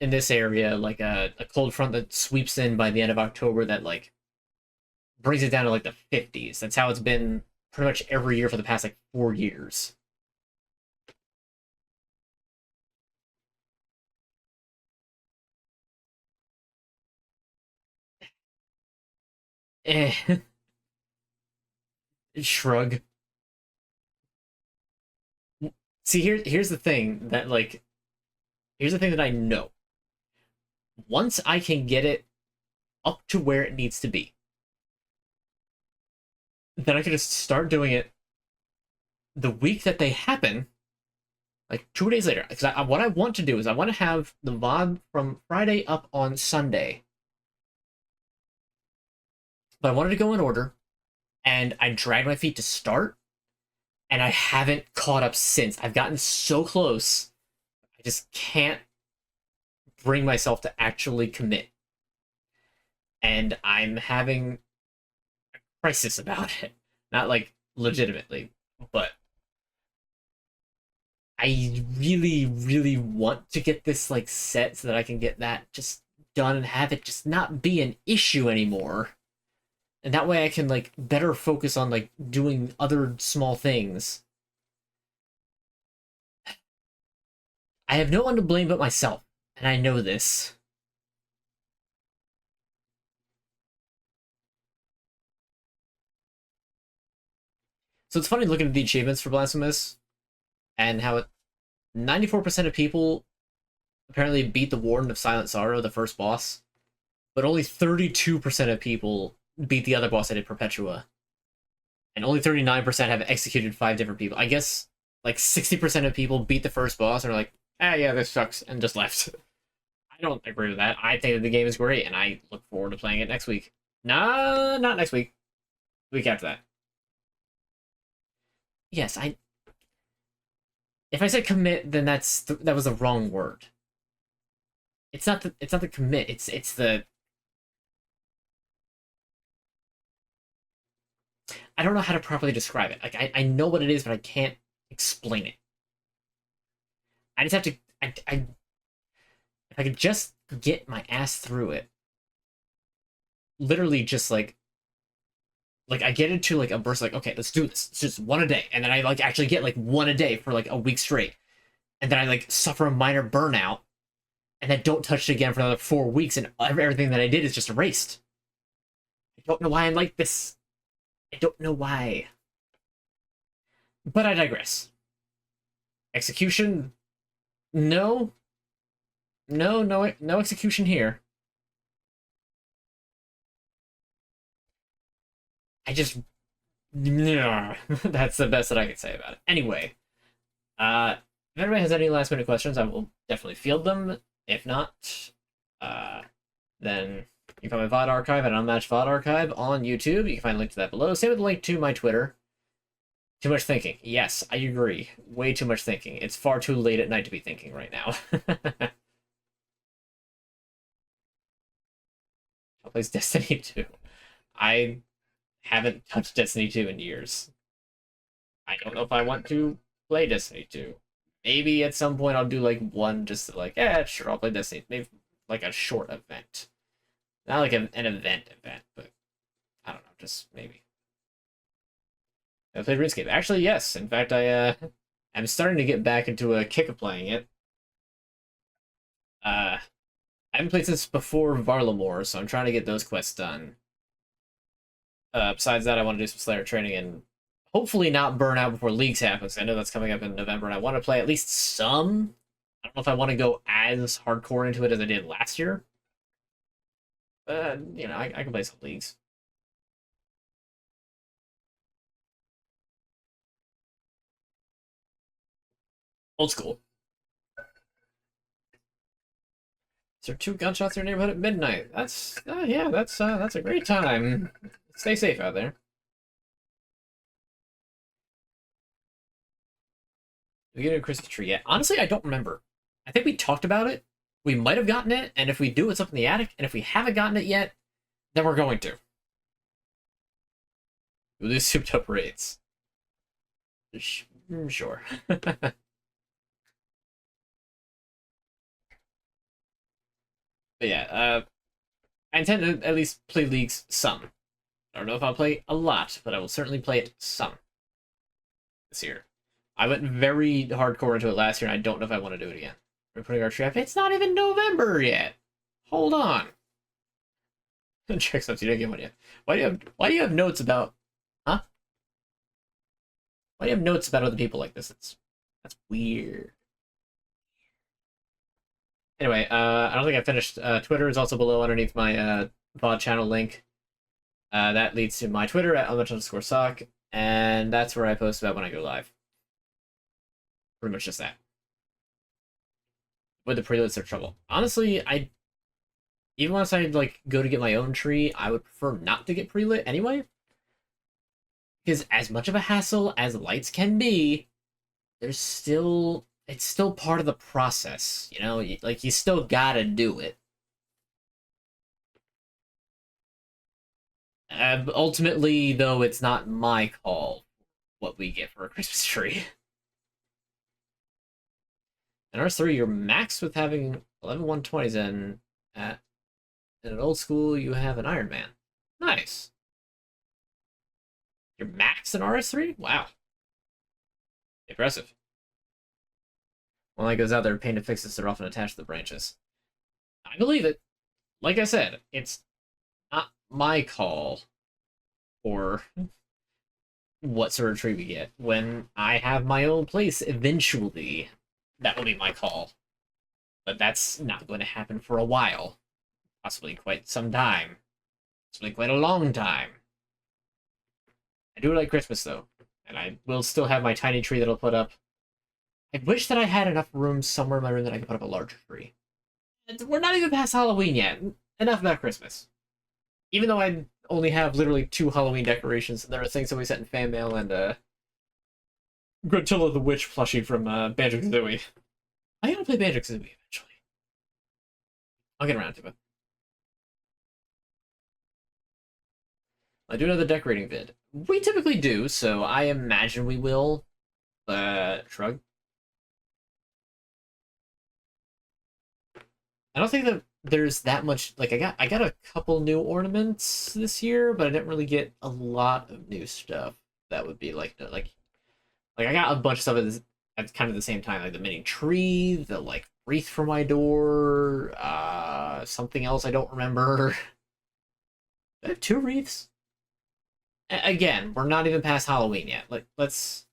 in this area like a cold front that sweeps in by the end of October that like brings it down to like the 50s. That's how it's been pretty much every year for the past like 4 years. Eh. Shrug. See, here's the thing that like here's the thing that I know. Once I can get it up to where it needs to be, then I can just start doing it the week that they happen, like 2 days later. Because what I want to do is I want to have the VOD from Friday up on Sunday. But I wanted to go in order, and I dragged my feet to start, and I haven't caught up since. I've gotten so close, I just can't bring myself to actually commit. And I'm having a crisis about it. Not like legitimately, but I really, really want to get this like set so that I can get that just done and have it just not be an issue anymore. And that way I can like better focus on like doing other small things. I have no one to blame but myself, and I know this. So it's funny looking at the achievements for Blasphemous and how 94% of people apparently beat the Warden of Silent Sorrow, the first boss, but only 32% of people beat the other boss I did, Perpetua. And only 39% have executed 5 different people. I guess like 60% of people beat the first boss and are like, ah, yeah, this sucks, and just left. I don't agree with that. I think that the game is great, and I look forward to playing it next week. Nah, not next week. The week after that. Yes, if I said commit, then that was the wrong word. It's not the commit. It's the. I don't know how to properly describe it. Like I know what it is, but I can't explain it. I just have to. If I could just get my ass through it, literally just like I get into like a burst, like, okay, let's do this. It's just one a day, and then I like actually get like one a day for like a week straight, and then I like suffer a minor burnout, and then don't touch it again for another 4 weeks, and everything that I did is just erased. I don't know why I'm like this. I don't know why. But I digress. Execution? No. No execution here. I just... That's the best that I can say about it. Anyway, if anybody has any last minute questions, I will definitely field them. If not, then you can find my VOD archive at Unmatched VOD Archive on YouTube. You can find a link to that below. Same with the link to my Twitter. Too much thinking. Yes, I agree. Way too much thinking. It's far too late at night to be thinking right now. I'll play Destiny 2. I haven't touched Destiny 2 in years. I don't know if I want to play Destiny 2. Maybe at some point I'll do like one just to like, yeah, sure, I'll play Destiny. Maybe like a short event. Not like an event, but I don't know, just maybe. I played RuneScape. Actually, yes. In fact, I'm starting to get back into a kick of playing it. I haven't played since before Varlamore, so I'm trying to get those quests done. Besides that, I want to do some Slayer training and hopefully not burn out before Leagues happens. I know that's coming up in November, and I want to play at least some I don't know if I want to go as hardcore into it as I did last year. You know, I can play some leagues. Old school. Is there 2 gunshots in your neighborhood at midnight? That's yeah, that's a great time. Stay safe out there. Did we get a Christmas tree yet? Honestly, I don't remember. I think we talked about it. We might have gotten it, and if we do, it's up in the attic. And if we haven't gotten it yet, then we're going to. We'll do souped up raids. Sure. But yeah, I intend to at least play leagues some. I don't know if I'll play a lot, but I will certainly play it some this year. I went very hardcore into it last year, and I don't know if I want to do it again. We're putting our tree up. It's not even November yet. Hold on. Check stuff. You didn't get one yet. Why do you have notes about? Huh? Why do you have notes about other people like this? That's weird. Anyway, I don't think I finished. Twitter is also below underneath my VOD channel link. That leads to my Twitter at AnUnmatchedSock, and that's where I post about when I go live. Pretty much just that. With the prelets, they're trouble. Honestly, even once I like go to get my own tree, I would prefer not to get prelit anyway. Because as much of a hassle as lights can be, it's still part of the process, you know? Like, you still gotta do it. Ultimately, though, it's not my call what we get for a Christmas tree. In R3, you're maxed with having 11 120s, and in an old school, you have an Iron Man. Nice. You're maxed in RS3? Wow. Impressive. When light goes out, there are painted fixes that are often attached to the branches. I believe it. Like I said, it's not my call for what sort of tree we get. When I have my own place, eventually, that will be my call. But that's not going to happen for a while. Possibly quite some time. Possibly quite a long time. I do like Christmas, though. And I will still have my tiny tree that I'll put up. I wish that I had enough room somewhere in my room that I could put up a larger tree. We're not even past Halloween yet. Enough about Christmas. Even though I only have literally 2 Halloween decorations, and there are things that we sent in fan mail, and Gruntilda the Witch plushie from Banjo-Kazooie. I gotta play Banjo-Kazooie eventually. I'll get around to it. I do another decorating vid. We typically do, so I imagine we will. Shrug. I don't think that there's that much. Like, I got a couple new ornaments this year, but I didn't really get a lot of new stuff. That would be like I got a bunch of stuff at kind of the same time, like the mini tree, the like wreath for my door, something else I don't remember. I have 2 wreaths. Again, we're not even past Halloween yet. Like, let's,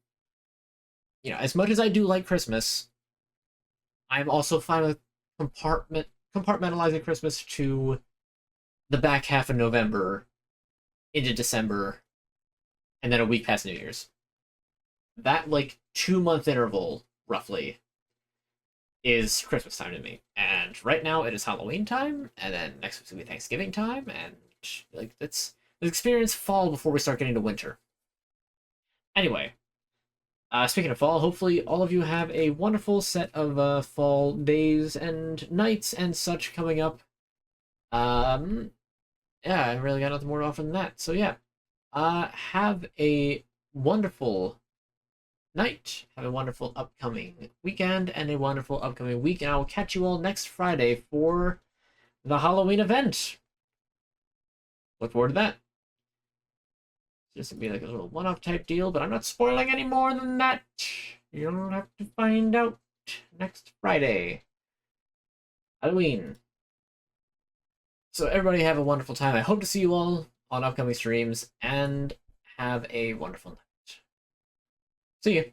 you know, as much as I do like Christmas, I'm also fine with compartmentalizing Christmas to the back half of November into December, and then a week past New Year's. That, like, 2-month interval, roughly, is Christmas time to me. And right now it is Halloween time, and then next week's gonna be Thanksgiving time, and, like, let's experience fall before we start getting to winter. Anyway, speaking of fall, hopefully all of you have a wonderful set of fall days and nights and such coming up. Yeah, I really got nothing more to offer than that. So yeah, have a wonderful night, have a wonderful upcoming weekend, and a wonderful upcoming week, and I will catch you all next Friday for the Halloween event. Look forward to that. This would be like a little one-off type deal, but I'm not spoiling any more than that. You'll have to find out next Friday. Halloween. So everybody have a wonderful time. I hope to see you all on upcoming streams, and have a wonderful night. See you.